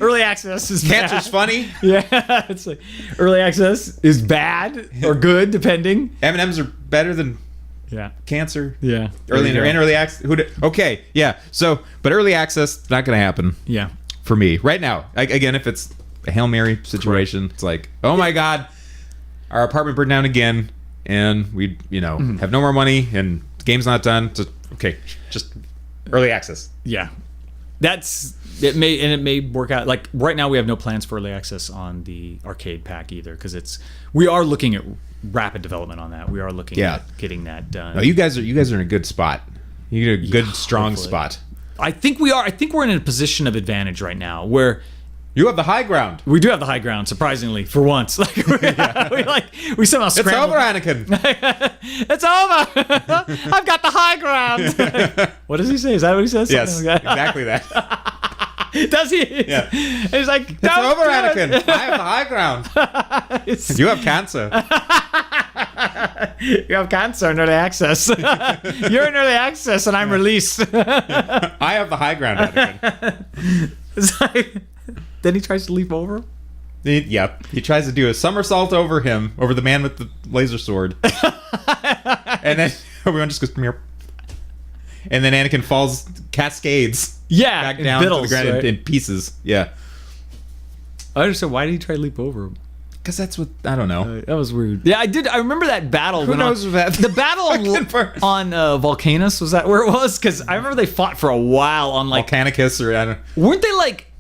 Speaker 2: Early access is
Speaker 1: Cancer's
Speaker 2: bad.
Speaker 1: Funny.
Speaker 2: Yeah, it's like early access is bad or good depending.
Speaker 1: M&M's are better than cancer.
Speaker 2: Yeah.
Speaker 1: Early access. Okay, yeah. So, but early access not going to happen.
Speaker 2: Yeah.
Speaker 1: For me right now. Again, if it's a Hail Mary situation, it's like, oh my God, our apartment burned down again, and we, have no more money, and the game's not done. So, okay, just early access.
Speaker 2: Yeah. It may work out. Like right now, we have no plans for early access on the arcade pack either, because we are looking at rapid development on that. We are looking at getting that done.
Speaker 1: No, you guys are in a good spot. You're in a good, strong
Speaker 2: hopefully.
Speaker 1: spot.
Speaker 2: I think we are. I think we're in a position of advantage right now where
Speaker 1: you have the high ground.
Speaker 2: we do have the high ground. Surprisingly, for once, like we somehow scrambled.
Speaker 1: It's over, Anakin.
Speaker 2: It's over. I've got the high ground. What does he say? Is that what he says?
Speaker 1: Yes,
Speaker 2: Something like that?
Speaker 1: exactly that.
Speaker 2: Does he?
Speaker 1: Yeah.
Speaker 2: He's like,
Speaker 1: It's over, Anakin. I have the high ground. You have cancer.
Speaker 2: You have cancer in early access. You're in early access, and I'm released.
Speaker 1: I have the high ground, Anakin.
Speaker 2: It's like, then he tries to leap over.
Speaker 1: He tries to do a somersault over the man with the laser sword, and then everyone just goes meow. And then Anakin falls cascades back down to the ground in pieces. Yeah.
Speaker 2: I understand. Why did he try to leap over him?
Speaker 1: Because that's what, I don't know.
Speaker 2: That was weird. Yeah, I did. I remember that battle.
Speaker 1: Who knows that?
Speaker 2: The battle on Volcanus, was that where it was? Because I remember they fought for a while on like
Speaker 1: Volcanicus, or I don't know.
Speaker 2: Weren't they like?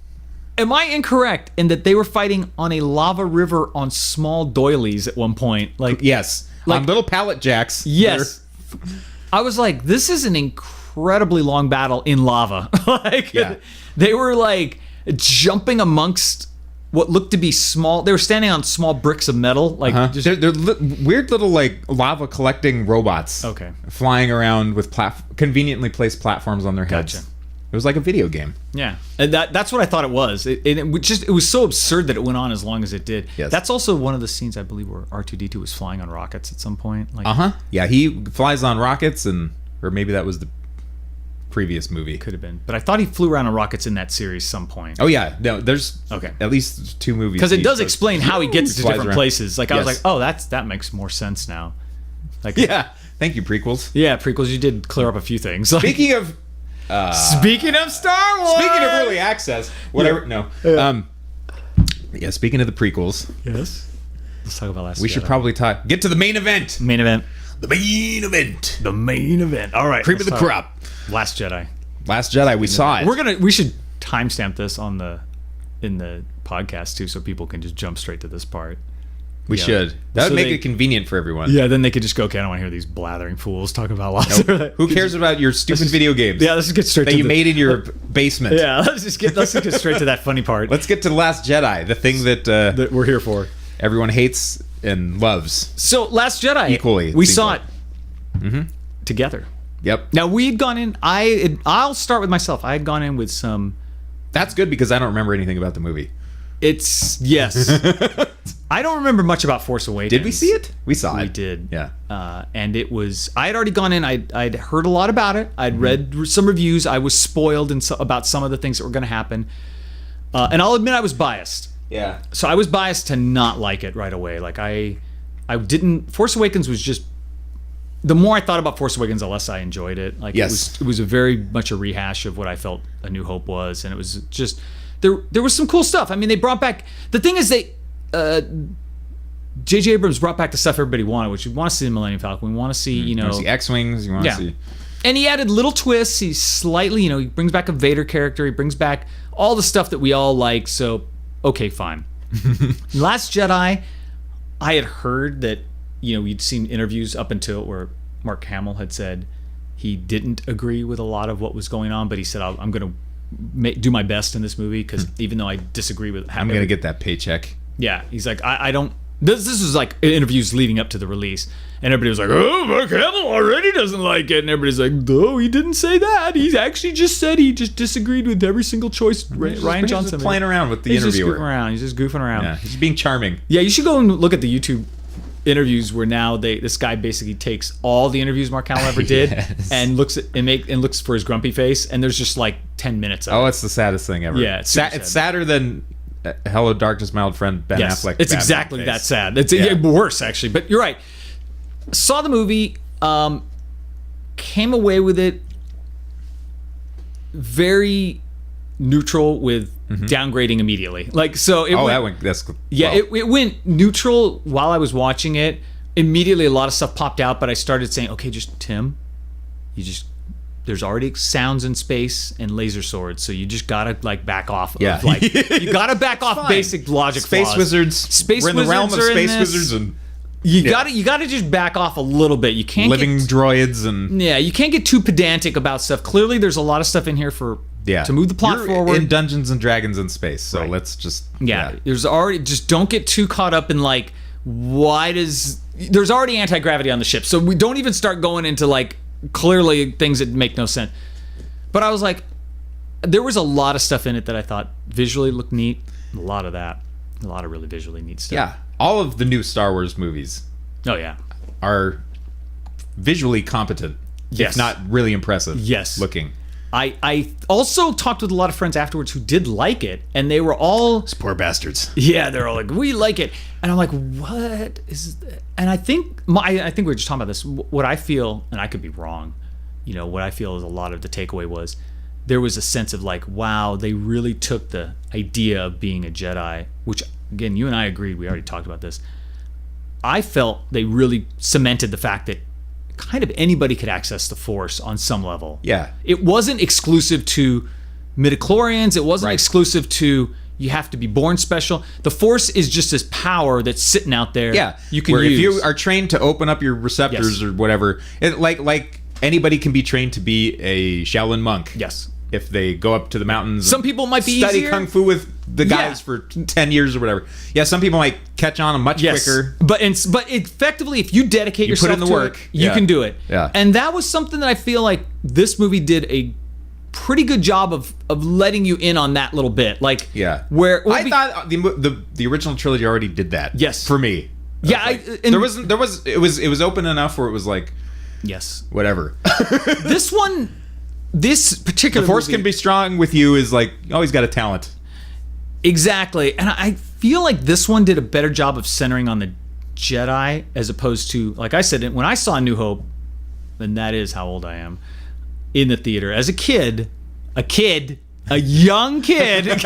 Speaker 2: Am I incorrect in that they were fighting on a lava river on small doilies at one point? Like
Speaker 1: yes,
Speaker 2: like
Speaker 1: on little pallet jacks.
Speaker 2: Yes. I was like, this is an incredibly long battle in lava. They were like jumping amongst what looked to be small. They were standing on small bricks of metal, like
Speaker 1: they're weird little like lava collecting robots.
Speaker 2: Okay,
Speaker 1: flying around with conveniently placed platforms on their heads.
Speaker 2: Gotcha.
Speaker 1: It was like a video game.
Speaker 2: Yeah, and that's what I thought it was. It was so absurd that it went on as long as it did.
Speaker 1: Yes.
Speaker 2: That's also one of the scenes I believe where R2-D2 was flying on rockets at some point. Like,
Speaker 1: Yeah, he flies on rockets, or maybe that was the previous movie.
Speaker 2: Could have been, but I thought he flew around on rockets in that series some point.
Speaker 1: Oh yeah, no, there's at least 2 movies
Speaker 2: because it does explain how he gets to different places. Like I was like, oh, that makes more sense now. Like
Speaker 1: thank you, prequels.
Speaker 2: Yeah, prequels. You did clear up a few things. Like,
Speaker 1: Speaking of
Speaker 2: Star Wars.
Speaker 1: Speaking of early access, whatever. No. Speaking of the prequels.
Speaker 2: Yes. Let's talk about Last Jedi.
Speaker 1: We should probably get to the main event.
Speaker 2: Main event.
Speaker 1: The main event.
Speaker 2: The main event. All right.
Speaker 1: Cream of the crop.
Speaker 2: Last Jedi.
Speaker 1: Last Jedi. We saw it.
Speaker 2: We should timestamp this in the podcast too, so people can just jump straight to this part.
Speaker 1: We should. That would make it convenient for everyone.
Speaker 2: Yeah, then they could just go, okay, I don't want to hear these blathering fools talk about Last Jedi.
Speaker 1: Who cares about your stupid video games?
Speaker 2: Yeah, let's just get straight to
Speaker 1: that you made in your basement.
Speaker 2: Yeah, let's just get straight to that funny part.
Speaker 1: Let's get to The Last Jedi, the thing that
Speaker 2: we're here for.
Speaker 1: Everyone hates and loves.
Speaker 2: So, Last Jedi.
Speaker 1: Equally.
Speaker 2: We saw it together.
Speaker 1: Yep.
Speaker 2: Now, we had gone in, I'll start with myself. I had gone in with some...
Speaker 1: That's good because I don't remember anything about the movie.
Speaker 2: Yes. I don't remember much about Force Awakens.
Speaker 1: Did we see it? We saw it.
Speaker 2: We did.
Speaker 1: Yeah.
Speaker 2: And it was... I had already gone in. I'd heard a lot about it. I'd read some reviews. I was spoiled about some of the things that were going to happen. And I'll admit I was biased.
Speaker 1: Yeah.
Speaker 2: So I was biased to not like it right away. Like I didn't... Force Awakens was just... The more I thought about Force Awakens, the less I enjoyed it. Like
Speaker 1: yes.
Speaker 2: It was a very much a rehash of what I felt A New Hope was. And it was just... There was some cool stuff. I mean, they brought back... The thing is, J.J. Abrams brought back the stuff everybody wanted, which we want to see the Millennium Falcon. We want to see,
Speaker 1: You want to see X-Wings. You want to see...
Speaker 2: And he added little twists. He's slightly, he brings back a Vader character. He brings back all the stuff that we all like. So, okay, fine. Last Jedi, I had heard that, we'd seen interviews up until where Mark Hamill had said he didn't agree with a lot of what was going on, but he said, I'm going to do my best in this movie because even though I disagree with...
Speaker 1: I'm going to get that paycheck.
Speaker 2: Yeah, he's like, I don't. This was like interviews leading up to the release, and everybody was like, "Oh, Mark Hamill already doesn't like it," and everybody's like, "No, he didn't say that. He actually just said he just disagreed with every single choice Ryan Johnson."
Speaker 1: Just playing around with the
Speaker 2: he's
Speaker 1: interviewer.
Speaker 2: He's just goofing around.
Speaker 1: Yeah, he's being charming.
Speaker 2: Yeah, you should go and look at the YouTube interviews where now this guy basically takes all the interviews Mark Hamill ever did
Speaker 1: Yes.
Speaker 2: and looks for his grumpy face, and there's just like 10 minutes of it.
Speaker 1: Oh, it's the saddest thing ever.
Speaker 2: Yeah, it's super
Speaker 1: it's
Speaker 2: sad.
Speaker 1: sadder than Hello Darkness, My Old Friend Ben
Speaker 2: Yes,
Speaker 1: Affleck.
Speaker 2: it's
Speaker 1: Batman
Speaker 2: exactly
Speaker 1: face.
Speaker 2: that sad. It's
Speaker 1: Yeah.
Speaker 2: worse actually, but you're right. Saw the movie, came away with it very neutral with downgrading immediately. Like so, it went,
Speaker 1: Yeah,
Speaker 2: it went neutral while I was watching it. Immediately, a lot of stuff popped out, but I started saying, "Okay, just Tim, there's already sounds in space and laser swords, so you just gotta like back off.
Speaker 1: Yeah.
Speaker 2: Of, like you gotta back off
Speaker 1: fine.
Speaker 2: basic logic.
Speaker 1: Space
Speaker 2: flaws.
Speaker 1: wizards.
Speaker 2: Space
Speaker 1: We're in the realm of
Speaker 2: wizards are in
Speaker 1: space
Speaker 2: this.
Speaker 1: wizards and
Speaker 2: You gotta just back off a little bit. You can't
Speaker 1: living droids and
Speaker 2: you can't get too pedantic about stuff. Clearly, there's a lot of stuff in here to move the plot
Speaker 1: You're
Speaker 2: forward.
Speaker 1: in Dungeons and Dragons in space, so
Speaker 2: Right.
Speaker 1: let's just
Speaker 2: There's already just don't get too caught up in like there's already anti-gravity on the ship, so we don't even start going into like clearly things that make no sense. But I was like, there was a lot of stuff in it that I thought visually looked neat. A lot of really visually neat stuff.
Speaker 1: Yeah, all of the new Star Wars movies
Speaker 2: Oh yeah.
Speaker 1: are visually competent,
Speaker 2: Yes.
Speaker 1: if not really impressive.
Speaker 2: Yes.
Speaker 1: Looking.
Speaker 2: I also talked with a lot of friends afterwards who did like it, and they were all
Speaker 1: Poor bastards.
Speaker 2: yeah, they're all like, we like it, and I'm like, what is? And I think I think we were just talking about this. What I feel, and I could be wrong, what I feel is a lot of the takeaway was there was a sense of like, wow, they really took the idea of being a Jedi, which again, you and I agreed. We already talked about this. I felt they really cemented the fact that kind of anybody could access the Force on some level.
Speaker 1: Yeah.
Speaker 2: It wasn't exclusive to midichlorians. It wasn't
Speaker 1: Right.
Speaker 2: exclusive to you have to be born special. The Force is just this power that's sitting out there.
Speaker 1: Yeah,
Speaker 2: you can
Speaker 1: where
Speaker 2: use.
Speaker 1: if you are trained to open up your receptors
Speaker 2: Yes.
Speaker 1: or whatever, like anybody can be trained to be a Shaolin monk.
Speaker 2: Yes.
Speaker 1: If they go up to the mountains,
Speaker 2: Some people might be
Speaker 1: study
Speaker 2: easier.
Speaker 1: kung fu with the guys
Speaker 2: Yeah.
Speaker 1: for 10 years or whatever. Yeah, some people might catch on much quicker.
Speaker 2: But effectively, if you dedicate yourself
Speaker 1: put in the
Speaker 2: to
Speaker 1: work.
Speaker 2: it, you
Speaker 1: Yeah.
Speaker 2: can do it.
Speaker 1: Yeah.
Speaker 2: And that was something that I feel like this movie did a pretty good job of letting you in on that little bit. Like
Speaker 1: Yeah,
Speaker 2: where
Speaker 1: I thought the original trilogy already did that.
Speaker 2: Yes.
Speaker 1: for me.
Speaker 2: Yeah,
Speaker 1: Like,
Speaker 2: and-
Speaker 1: it was open enough where it was like
Speaker 2: yes.
Speaker 1: whatever.
Speaker 2: This particular
Speaker 1: The Force
Speaker 2: movie,
Speaker 1: can be strong with you is like, oh, he's got a talent.
Speaker 2: exactly, and I feel like this one did a better job of centering on the Jedi as opposed to, like I said, when I saw A New Hope, and that is how old I am, in the theater as a young kid,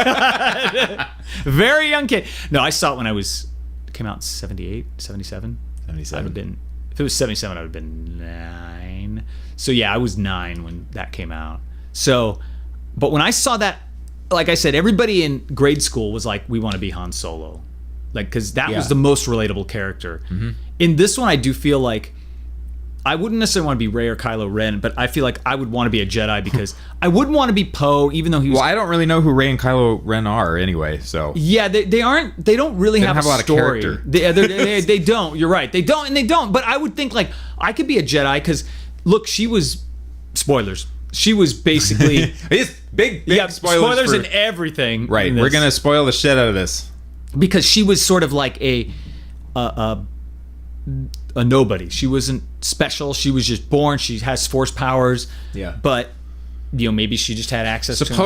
Speaker 2: very young kid. No, I saw it when it came out in 78, 77. I would have been, if it was 77, I would have been 9. So yeah, I was 9 when that came out. So, but when I saw that, like I said, everybody in grade school was like, we want to be Han Solo. Like, because that was the most relatable character.
Speaker 1: Mm-hmm.
Speaker 2: In this one, I do feel like I wouldn't necessarily want to be Rey or Kylo Ren, but I feel like I would want to be a Jedi because I wouldn't want to be Poe, even though he was.
Speaker 1: Well, I don't really know who Rey and Kylo Ren are anyway, so.
Speaker 2: Yeah, they aren't. They don't really have
Speaker 1: have a lot of
Speaker 2: story.
Speaker 1: character.
Speaker 2: They don't. You're right. They don't. But I would think like I could be a Jedi because look, she was spoilers. She was basically
Speaker 1: It's big spoilers
Speaker 2: and everything.
Speaker 1: Right,
Speaker 2: in
Speaker 1: we're
Speaker 2: this.
Speaker 1: gonna spoil the shit out of this.
Speaker 2: Because she was sort of like a nobody. She wasn't special. She was just born. She has Force powers.
Speaker 1: Yeah.
Speaker 2: But maybe she just had access to them.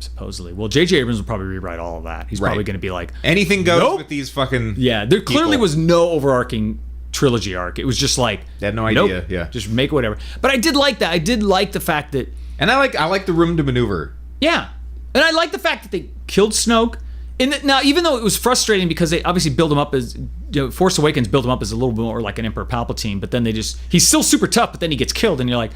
Speaker 1: Supposedly.
Speaker 2: Well, J.J. Abrams will probably rewrite all of that. He's
Speaker 1: Right.
Speaker 2: probably going to be like,
Speaker 1: Anything goes
Speaker 2: Nope.
Speaker 1: with these fucking.
Speaker 2: yeah, there clearly
Speaker 1: people.
Speaker 2: was no overarching trilogy arc. It was just like,
Speaker 1: They had no
Speaker 2: nope,
Speaker 1: idea, yeah.
Speaker 2: just make whatever. But I did like that. I did like the fact that,
Speaker 1: And I like the room to maneuver.
Speaker 2: yeah, and I like the fact that they killed Snoke. Now, even though it was frustrating because they obviously build him up as Force Awakens built him up as a little bit more like an Emperor Palpatine, but then he's still super tough, but then he gets killed, and you're like,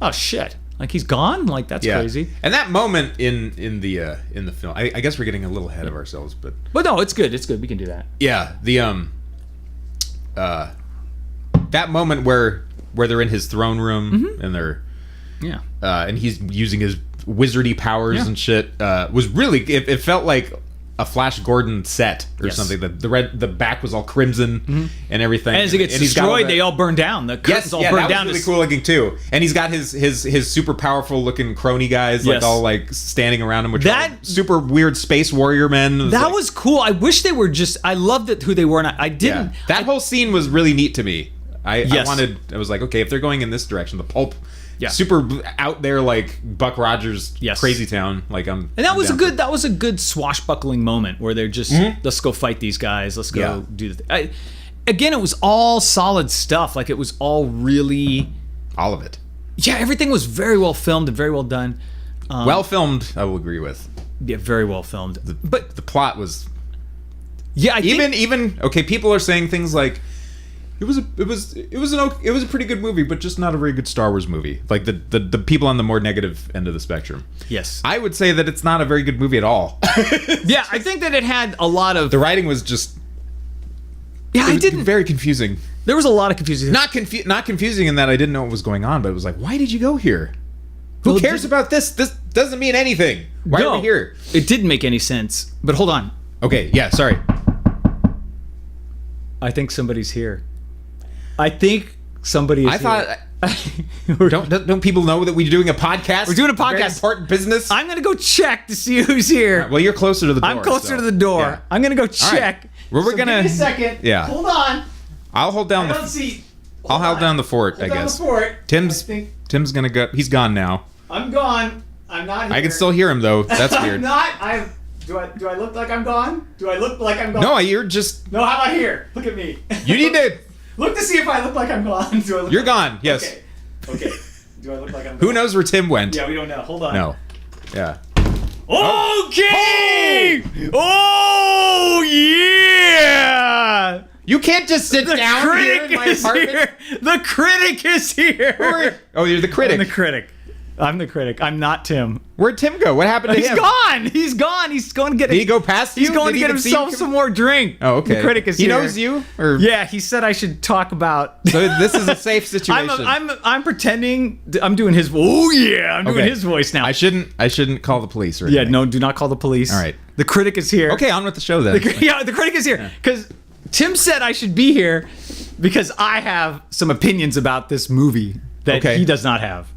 Speaker 2: oh shit, like he's gone, like that's crazy.
Speaker 1: And that moment in the film, I guess we're getting a little ahead of ourselves, but
Speaker 2: no, it's good. It's good. We can do that.
Speaker 1: yeah, that moment where they're in his throne room and they're
Speaker 2: Yeah.
Speaker 1: and he's using his wizardy powers
Speaker 2: Yeah.
Speaker 1: and shit was really it felt like a Flash Gordon set or something. The back was all crimson and everything.
Speaker 2: And as it gets destroyed, they all burn down. The curtains all burn down.
Speaker 1: That was really cool looking too. And he's got his super powerful looking crony guys like all like standing around him, which are super weird space warrior men.
Speaker 2: That was cool. I wish they were just. I loved it who they were, and I didn't.
Speaker 1: Yeah. That whole scene was really neat to me. I was like, okay, if they're going in this direction, the pulp. Yeah. Super out there like Buck Rogers Crazy Town. Like and that
Speaker 2: was a good swashbuckling moment where they're just let's go fight these guys. Let's go do the again, it was all solid stuff. Like it was all really
Speaker 1: all of it.
Speaker 2: Yeah, everything was very well filmed and very well done.
Speaker 1: Well filmed, I will agree with.
Speaker 2: Yeah, very well filmed.
Speaker 1: But the plot was
Speaker 2: even
Speaker 1: okay, people are saying things like It was a pretty good movie, but just not a very good Star Wars movie. Like the people on the more negative end of the spectrum.
Speaker 2: Yes,
Speaker 1: I would say that it's not a very good movie at all.
Speaker 2: Yeah, I think that it had a lot of
Speaker 1: the writing was just.
Speaker 2: Yeah, I didn't
Speaker 1: very confusing.
Speaker 2: There was a lot of confusing.
Speaker 1: Not confusing in that I didn't know what was going on, but it was like, why did you go here? Who cares about this? This doesn't mean anything. Why are we here?
Speaker 2: It didn't make any sense. But hold on.
Speaker 1: Okay, yeah, sorry.
Speaker 2: I think somebody's here. I think somebody is
Speaker 1: here. Don't people know that we're doing a podcast?
Speaker 2: We're doing a podcast.
Speaker 1: Very important business.
Speaker 2: I'm going to go check to see who's here.
Speaker 1: Right, well, you're closer to the door.
Speaker 2: I'm closer to the door. Yeah. I'm going to go check.
Speaker 1: Right. Well, we're going to...
Speaker 2: Give me a second.
Speaker 1: Yeah.
Speaker 2: Hold on.
Speaker 1: I'll hold down I'll hold down the fort, I guess. Tim's going to go... He's gone now.
Speaker 2: I'm gone. I'm not here.
Speaker 1: I can still hear him, though. That's weird.
Speaker 2: I'm not... Do I look like I'm gone? Do I look like I'm gone?
Speaker 1: No, you're just...
Speaker 2: No, how about here? Look at me.
Speaker 1: You need to...
Speaker 2: Look to see if I look like I'm gone.
Speaker 1: You're gone, yes.
Speaker 2: Okay. Do I look like I'm gone?
Speaker 1: Who knows where Tim went?
Speaker 2: Yeah, we don't know. Hold on.
Speaker 1: No. Yeah.
Speaker 2: Okay! Oh, yeah!
Speaker 1: You can't just sit down here in my apartment.
Speaker 2: The critic is here.
Speaker 1: Oh, you're the critic.
Speaker 2: I'm the critic. I'm not Tim.
Speaker 1: Where'd Tim go? What happened to him?
Speaker 2: He's gone. He's going to get...
Speaker 1: Did he go past you?
Speaker 2: He's going to get himself some more drink.
Speaker 1: Oh, okay.
Speaker 2: The critic is here.
Speaker 1: He knows you? Or?
Speaker 2: Yeah, he said I should talk about...
Speaker 1: So this is a safe situation.
Speaker 2: I'm pretending... I'm doing his... Oh, yeah. I'm doing his voice now.
Speaker 1: I shouldn't call the police or
Speaker 2: anything.
Speaker 1: anything.
Speaker 2: Yeah, no, do not call the police.
Speaker 1: All right.
Speaker 2: The critic is here.
Speaker 1: Okay, on with the show then.
Speaker 2: The critic is here. Because Tim said I should be here because I have some opinions about this movie that he does not have.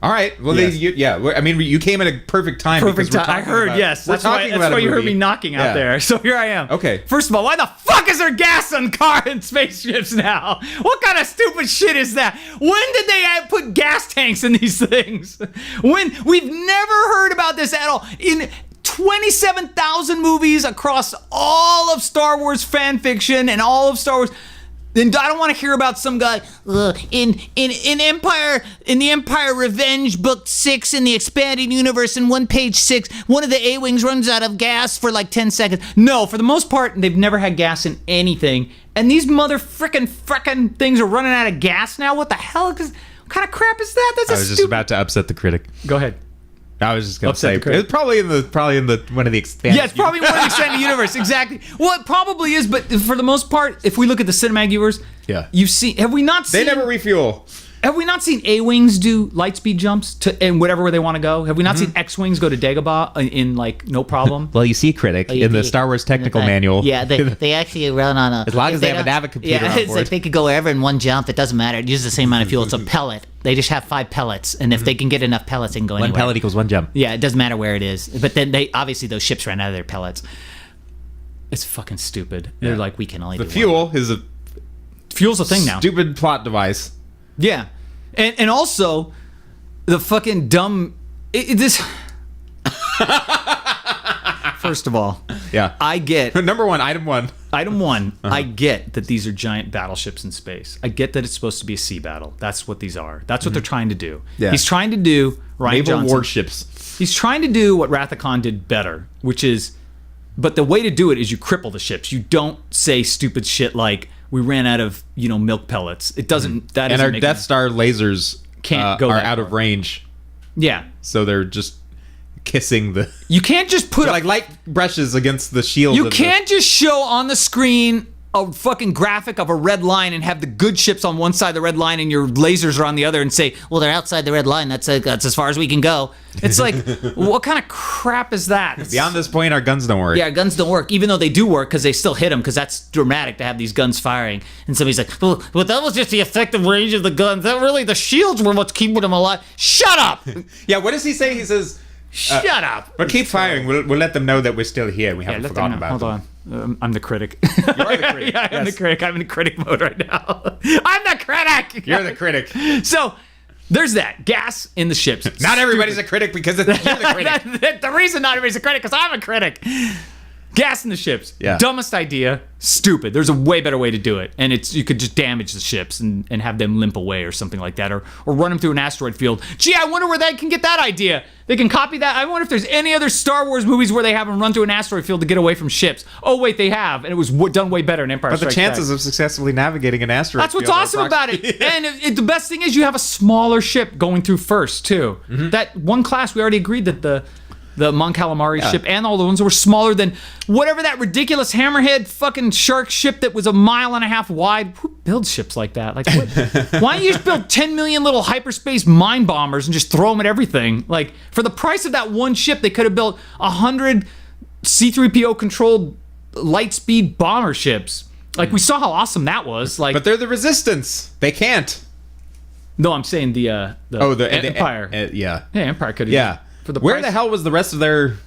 Speaker 1: All right. Well, I mean, you came at a perfect time.
Speaker 2: Perfect time. I heard. Yes. That's why you heard me knocking out there. So here I am.
Speaker 1: Okay.
Speaker 2: First of all, why the fuck is there gas on car and spaceships now? What kind of stupid shit is that? When did they put gas tanks in these things? When we've never heard about this at all in 27,000 movies across all of Star Wars fan fiction and all of Star Wars. And I don't want to hear about some guy in the Empire Revenge Book 6 in the Expanded Universe in page 6, one of the A-Wings runs out of gas for like 10 seconds. No, for the most part, they've never had gas in anything. And these mother frickin' things are running out of gas now? What the hell? What kind of crap is that?
Speaker 1: I was just about to upset the critic.
Speaker 2: Go ahead.
Speaker 1: I was just going to say it's probably in the one of the expanded.
Speaker 2: Yeah, it's probably one of the expanded universe. Exactly. Well, it probably is, but for the most part, if we look at the cinematic universe, have we not seen?
Speaker 1: They never refuel.
Speaker 2: Have we not seen A-Wings do lightspeed jumps in whatever they want to go? Have we not seen X-Wings go to Dagobah in like no problem?
Speaker 1: Well, you see, critic in the Star Wars technical manual.
Speaker 4: Yeah, they actually run on a.
Speaker 1: As long as they have a Navic computer on board.
Speaker 4: It's like they could go wherever in one jump. It doesn't matter. It uses the same amount of fuel. It's a pellet. They just have 5 pellets, and if they can get enough pellets, they can go anywhere.
Speaker 1: 1 pellet equals 1 jump.
Speaker 4: Yeah, it doesn't matter where it is. But then obviously those ships ran out of their pellets.
Speaker 2: It's fucking stupid. They're like, we can only do
Speaker 1: fuel is
Speaker 2: fuel's a thing now.
Speaker 1: Stupid plot device.
Speaker 2: Yeah. And also, the fucking dumb... this... First of all, I get...
Speaker 1: Number one, item one.
Speaker 2: Item one, I get that these are giant battleships in space. I get that it's supposed to be a sea battle. That's what these are. That's what they're trying to do. Yeah. He's trying to do... Rian Johnson,
Speaker 1: warships.
Speaker 2: He's trying to do what Wrath of Khan did better, which is... But the way to do it is you cripple the ships. You don't say stupid shit like... We ran out of, milk pellets. It doesn't. That
Speaker 1: and our Death Star lasers
Speaker 2: can't go
Speaker 1: are out of range.
Speaker 2: Yeah.
Speaker 1: So they're just kissing
Speaker 2: You can't just put
Speaker 1: like light brushes against the shield.
Speaker 2: You can't just show on the screen a fucking graphic of a red line and have the good ships on one side of the red line and your lasers are on the other and say, well, they're outside the red line. That's as far as we can go. It's like, what kind of crap is that?
Speaker 1: Beyond this point, our guns don't work.
Speaker 2: Yeah, guns don't work, even though they do work because they still hit them because that's dramatic to have these guns firing. And somebody's like, well, that was just the effective range of the guns. That really, the shields were what's keeping them alive. Shut up!
Speaker 1: Yeah, what does he say? He says,
Speaker 2: shut up!
Speaker 1: But keep firing. We'll let them know that we're still here. We haven't forgotten about them.
Speaker 2: Hold on. I'm the critic.
Speaker 1: You are the critic.
Speaker 2: Yeah, I'm the critic. I'm in critic mode right now. I'm the critic!
Speaker 1: You're the critic.
Speaker 2: So, there's that. Gas in the ships.
Speaker 1: Not everybody's a critic because you're the critic.
Speaker 2: The reason not everybody's a critic because I'm a critic. Gas in the ships.
Speaker 1: Yeah.
Speaker 2: Dumbest idea. Stupid. There's a way better way to do it. And you could just damage the ships and have them limp away or something like that. Or run them through an asteroid field. Gee, I wonder where they can get that idea. They can copy that. I wonder if there's any other Star Wars movies where they have them run through an asteroid field to get away from ships. Oh, wait, they have. And it was done way better in Empire
Speaker 1: But the
Speaker 2: Strikes Back.
Speaker 1: chances of successfully navigating an asteroid
Speaker 2: That's what's
Speaker 1: field are
Speaker 2: awesome about it.
Speaker 1: approximately-
Speaker 2: And the best thing is you have a smaller ship going through first, too.
Speaker 1: Mm-hmm.
Speaker 2: That one class, we already agreed that the Mon Calamari ship and all the ones that were smaller than whatever that ridiculous hammerhead fucking shark ship that was 1.5 miles wide. Who builds ships like that? Like, what? Why don't you just build 10 million little hyperspace mine bombers and just throw them at everything? Like, for the price of that one ship, they could have built 100 C-3PO controlled light speed bomber ships. Like, we saw how awesome that was. Like,
Speaker 1: But they're the Resistance. They can't.
Speaker 2: no, I'm saying the Empire.
Speaker 1: Yeah.
Speaker 2: Yeah, Empire could have.
Speaker 1: Yeah.
Speaker 2: For the
Speaker 1: Where
Speaker 2: price.
Speaker 1: the hell was the rest of their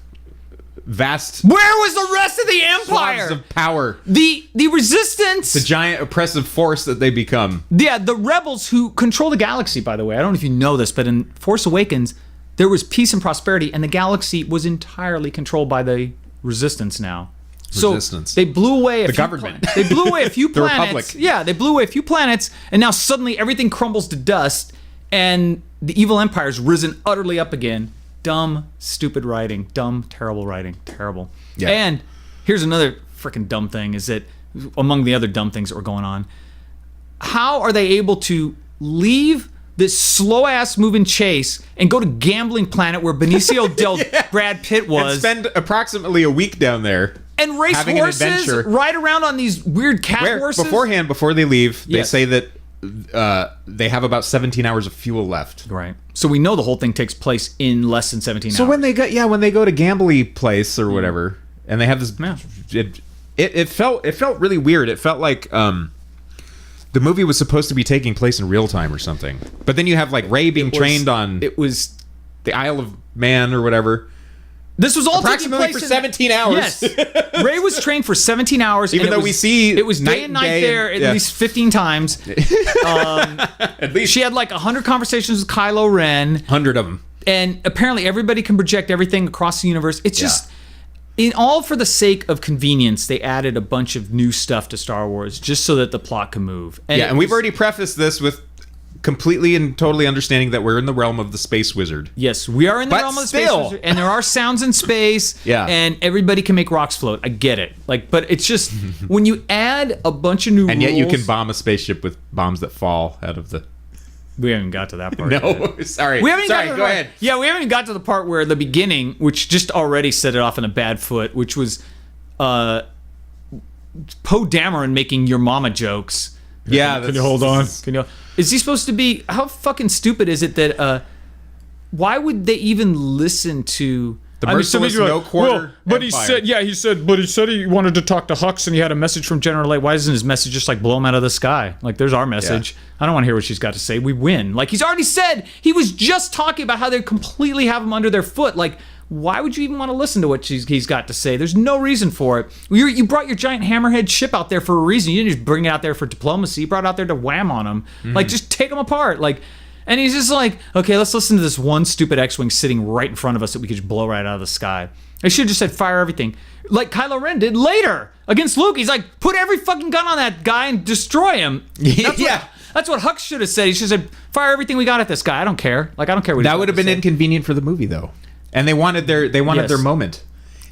Speaker 1: vast
Speaker 2: Where was the rest of the Empire?
Speaker 1: swaths of power?
Speaker 2: The Resistance.
Speaker 1: The giant oppressive force that they become.
Speaker 2: Yeah, the rebels who control the galaxy, by the way. I don't know if you know this, but in Force Awakens, there was peace and prosperity, and the galaxy was entirely controlled by the Resistance now. So
Speaker 1: Resistance.
Speaker 2: they blew away
Speaker 1: The government.
Speaker 2: They blew away a few
Speaker 1: The
Speaker 2: planets.
Speaker 1: Republic.
Speaker 2: Yeah, they blew away a few planets, and now suddenly everything crumbles to dust, and the evil empire's risen utterly up again. Dumb, stupid writing. Dumb, terrible writing. Terrible.
Speaker 1: Yeah.
Speaker 2: And here's another freaking dumb thing is that among the other dumb things that were going on, how are they able to leave this slow-ass moving chase and go to Gambling Planet where Benicio del Brad Pitt
Speaker 1: And
Speaker 2: was
Speaker 1: spend approximately a week down there.
Speaker 2: and race
Speaker 1: having an
Speaker 2: horses,
Speaker 1: adventure.
Speaker 2: ride around on these weird cat
Speaker 1: Where
Speaker 2: horses?
Speaker 1: beforehand, before they leave, they
Speaker 2: Yes.
Speaker 1: say that they have about 17 hours of fuel left.
Speaker 2: Right. So we know the whole thing takes place in less than 17
Speaker 1: So
Speaker 2: hours.
Speaker 1: when they go to Gambly Place or whatever, and they have this,
Speaker 2: Yeah.
Speaker 1: it felt really weird. It felt like the movie was supposed to be taking place in real time or something. But then you have like Rey being trained on
Speaker 2: It was...
Speaker 1: the Isle of Man or whatever.
Speaker 2: This was all
Speaker 1: Approximately
Speaker 2: taking place
Speaker 1: for 17 hours.
Speaker 2: Yes. Ray was trained for 17 hours.
Speaker 1: Even
Speaker 2: and it
Speaker 1: though
Speaker 2: was,
Speaker 1: we see
Speaker 2: it was
Speaker 1: night
Speaker 2: day and
Speaker 1: and
Speaker 2: night
Speaker 1: day
Speaker 2: there
Speaker 1: and-
Speaker 2: at
Speaker 1: yeah.
Speaker 2: least 15 times.
Speaker 1: At least
Speaker 2: She had like 100 conversations with Kylo Ren,
Speaker 1: 100 of them.
Speaker 2: and apparently everybody can project everything across the universe. It's just, in all for the sake of convenience, they added a bunch of new stuff to Star Wars just so that the plot can move.
Speaker 1: Yeah,
Speaker 2: it
Speaker 1: and we've
Speaker 2: was-
Speaker 1: already prefaced this with completely and totally understanding that we're in the realm of the space wizard.
Speaker 2: Yes, we are in the
Speaker 1: But
Speaker 2: realm of the space
Speaker 1: still.
Speaker 2: wizard, and there are sounds in space.
Speaker 1: Yeah.
Speaker 2: and everybody can make rocks float. I get it. Like, but it's just when you add a bunch of new
Speaker 1: And yet you can
Speaker 2: rules-
Speaker 1: bomb a spaceship with bombs that fall out of the...
Speaker 2: We haven't got to that part. yet.
Speaker 1: No, sorry.
Speaker 2: We haven't
Speaker 1: Sorry,
Speaker 2: got to the
Speaker 1: go
Speaker 2: part-
Speaker 1: ahead.
Speaker 2: Yeah, we haven't even got to the part where the beginning, which just already set it off on a bad foot, which was Poe Dameron making your mama jokes.
Speaker 1: Yeah,
Speaker 2: Can you hold on? Can you? Is he supposed to be? How fucking stupid is it that? Why would they even listen to?
Speaker 1: The merciless no-quarter
Speaker 2: but he
Speaker 1: empire.
Speaker 2: said he wanted to talk to Hux and he had a message from General Lay. Why doesn't his message just like blow him out of the sky? Like, there's our message. I don't want to hear what she's got to say. We win. Like, he's already said, he was just talking about how they completely have him under their foot. Like, why would you even want to listen to what he's got to say? There's no reason for it. You brought your giant hammerhead ship out there for a reason. You didn't just bring it out there for diplomacy. You brought it out there to wham on them. Like, just take them apart. Like, and he's just like, okay, let's listen to this one stupid X-Wing sitting right in front of us that we could just blow right out of the sky. They should have just said fire everything. Like Kylo Ren did later against Luke. He's like, put every fucking gun on that guy and destroy him. That's what Hux should have said. He should have said, fire everything we got at this guy. I don't care. Like, I don't care what
Speaker 1: That would have been inconvenient for the movie, though. And they wanted their
Speaker 2: Yes.
Speaker 1: moment.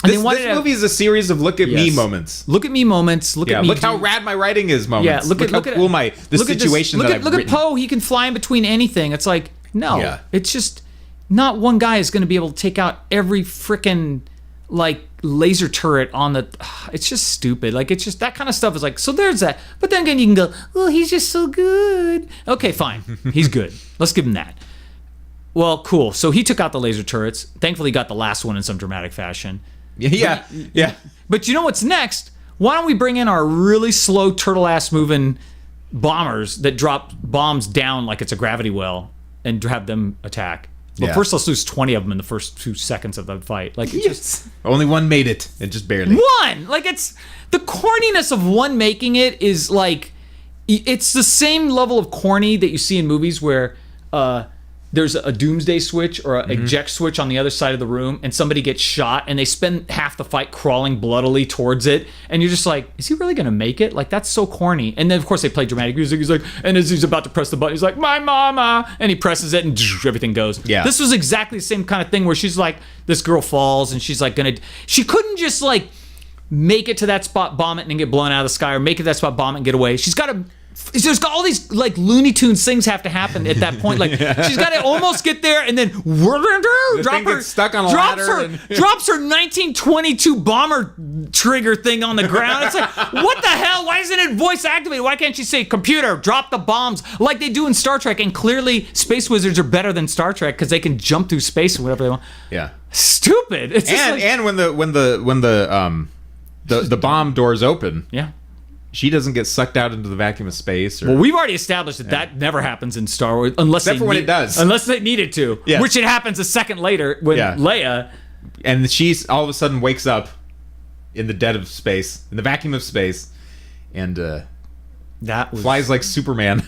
Speaker 2: And
Speaker 1: This,
Speaker 2: they wanted
Speaker 1: this
Speaker 2: to-
Speaker 1: movie is a series of look at me
Speaker 2: Yes.
Speaker 1: moments.
Speaker 2: Look at me moments. Look
Speaker 1: Yeah,
Speaker 2: at me.
Speaker 1: look how
Speaker 2: do-
Speaker 1: rad my writing is moments.
Speaker 2: Yeah, look
Speaker 1: how
Speaker 2: at
Speaker 1: cool the
Speaker 2: look at this-
Speaker 1: situation
Speaker 2: look
Speaker 1: that
Speaker 2: at,
Speaker 1: I've
Speaker 2: look
Speaker 1: written.
Speaker 2: at Poe. He can fly in between anything. It's like, no,
Speaker 1: Yeah.
Speaker 2: it's just not one guy is going to be able to take out every freaking like laser turret on the. It's just stupid. Like it's just that kind of stuff is like. So there's that. But then again, you can go, oh, he's just so good. Okay, fine, he's good. Let's give him that. Well, cool. So he took out the laser turrets. Thankfully, he got the last one in some dramatic fashion.
Speaker 1: Yeah.
Speaker 2: But you know what's next? Why don't we bring in our really slow turtle ass moving bombers that drop bombs down like it's a gravity well and have them attack? But first, let's lose 20 of them in the first 2 seconds of the fight. Like, it's just
Speaker 1: only one made it, and just barely.
Speaker 2: one. Like, it's the corniness of one making it is like it's the same level of corny that you see in movies where there's a doomsday switch or a eject switch on the other side of the room, and somebody gets shot, and they spend half the fight crawling bloodily towards it, and you're just like, is he really gonna make it? Like, that's so corny. And then of course they play dramatic music. He's like, and as he's about to press the button, he's like, my mama, and he presses it, and everything goes.
Speaker 1: Yeah.
Speaker 2: This was exactly the same kind of thing where she's like, this girl falls, and she's like she couldn't just like make it to that spot, bomb it, and get blown out of the sky, or make it to that spot, bomb it, and get away. She's got to. There's got all these like Looney Tunes things have to happen at that point. Like she's got to almost get there and then drop her
Speaker 1: stuck on a ladder
Speaker 2: drops her 1922 bomber trigger thing on the ground. It's like, what the hell? Why isn't it voice activated? Why can't she say, computer, drop the bombs like they do in Star Trek? And clearly, space wizards are better than Star Trek because they can jump through space or whatever they want.
Speaker 1: Yeah,
Speaker 2: stupid. It's just
Speaker 1: and when the bomb doors open,
Speaker 2: yeah.
Speaker 1: She doesn't get sucked out into the vacuum of space.
Speaker 2: Well, we've already established that never happens in Star Wars, unless
Speaker 1: when it does,
Speaker 2: unless they needed to.
Speaker 1: Yes.
Speaker 2: Which it happens a second later when Leia,
Speaker 1: and she's all of a sudden wakes up in the dead of space, in the vacuum of space, and flies like Superman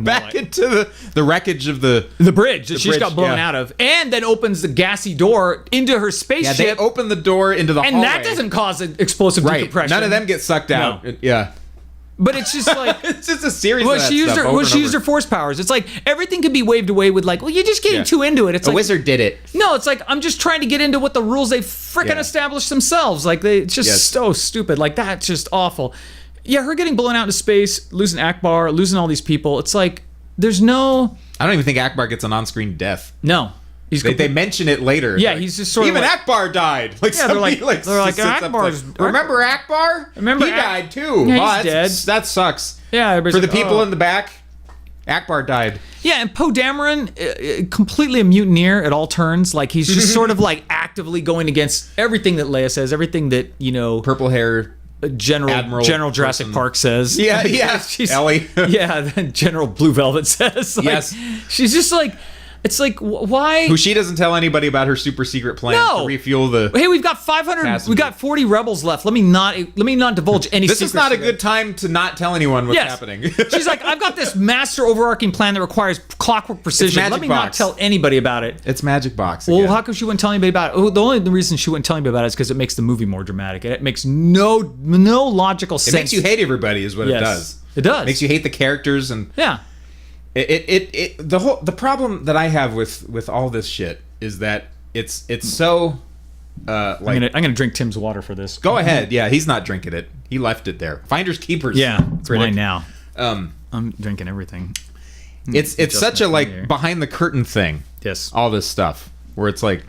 Speaker 1: back into the wreckage of the
Speaker 2: bridge that she's got blown out of, and then opens the gassy door into her spaceship.
Speaker 1: Yeah, they open the door into the hallway,
Speaker 2: and that doesn't cause an explosive decompression.
Speaker 1: None of them get sucked out.
Speaker 2: No.
Speaker 1: Yeah.
Speaker 2: But it's just like
Speaker 1: it's just a series.
Speaker 2: Well,
Speaker 1: of that
Speaker 2: she used
Speaker 1: stuff
Speaker 2: her force powers. It's like everything could be waved away with like, well, you're just getting too into it. It's
Speaker 1: a
Speaker 2: like,
Speaker 1: wizard did it.
Speaker 2: No, it's like I'm just trying to get into what the rules they frickin' established themselves. Like it's just so stupid. Like that's just awful. Yeah, her getting blown out into space, losing Akbar, losing all these people. It's like there's no.
Speaker 1: I don't even think Akbar gets an on-screen death.
Speaker 2: No.
Speaker 1: They mention it later.
Speaker 2: Yeah, he's just sort of
Speaker 1: even Akbar died. Like
Speaker 2: they're like Akbar's.
Speaker 1: Remember Akbar? He died too.
Speaker 2: Yeah, he's dead.
Speaker 1: That sucks.
Speaker 2: Yeah,
Speaker 1: for the people in the back, Akbar died.
Speaker 2: Yeah, and Poe Dameron, completely a mutineer at all turns. Like he's just sort of like actively going against everything that Leia says, everything that
Speaker 1: purple hair.
Speaker 2: General Jurassic Park says.
Speaker 1: Yeah, Ellie.
Speaker 2: Yeah, General Blue Velvet says. Like, yes. She's just like, it's like, why?
Speaker 1: Who she doesn't tell anybody about her super secret plan to refuel the.
Speaker 2: Hey, we've got 500. We got 40 rebels left. Let me not divulge any.
Speaker 1: This is not a good time to not tell anyone what's happening.
Speaker 2: She's like, I've got this master overarching plan that requires clockwork precision. Let me not tell anybody about it.
Speaker 1: It's Magic Box.
Speaker 2: Well, how come she wouldn't tell anybody about it? Oh, the only reason she wouldn't tell anybody about it is because it makes the movie more dramatic. It makes no logical sense.
Speaker 1: It makes you hate everybody, is what it does.
Speaker 2: It does.
Speaker 1: It makes you hate the characters and.
Speaker 2: Yeah.
Speaker 1: The problem that I have with all this shit is that it's so like
Speaker 2: I'm gonna drink Tim's water for this.
Speaker 1: Go ahead. Yeah, he's not drinking it. He left it there. Finders keepers.
Speaker 2: Yeah, it's mine now.
Speaker 1: I'm
Speaker 2: drinking everything.
Speaker 1: It's such a like behind the curtain thing.
Speaker 2: Yes.
Speaker 1: All this stuff where it's like,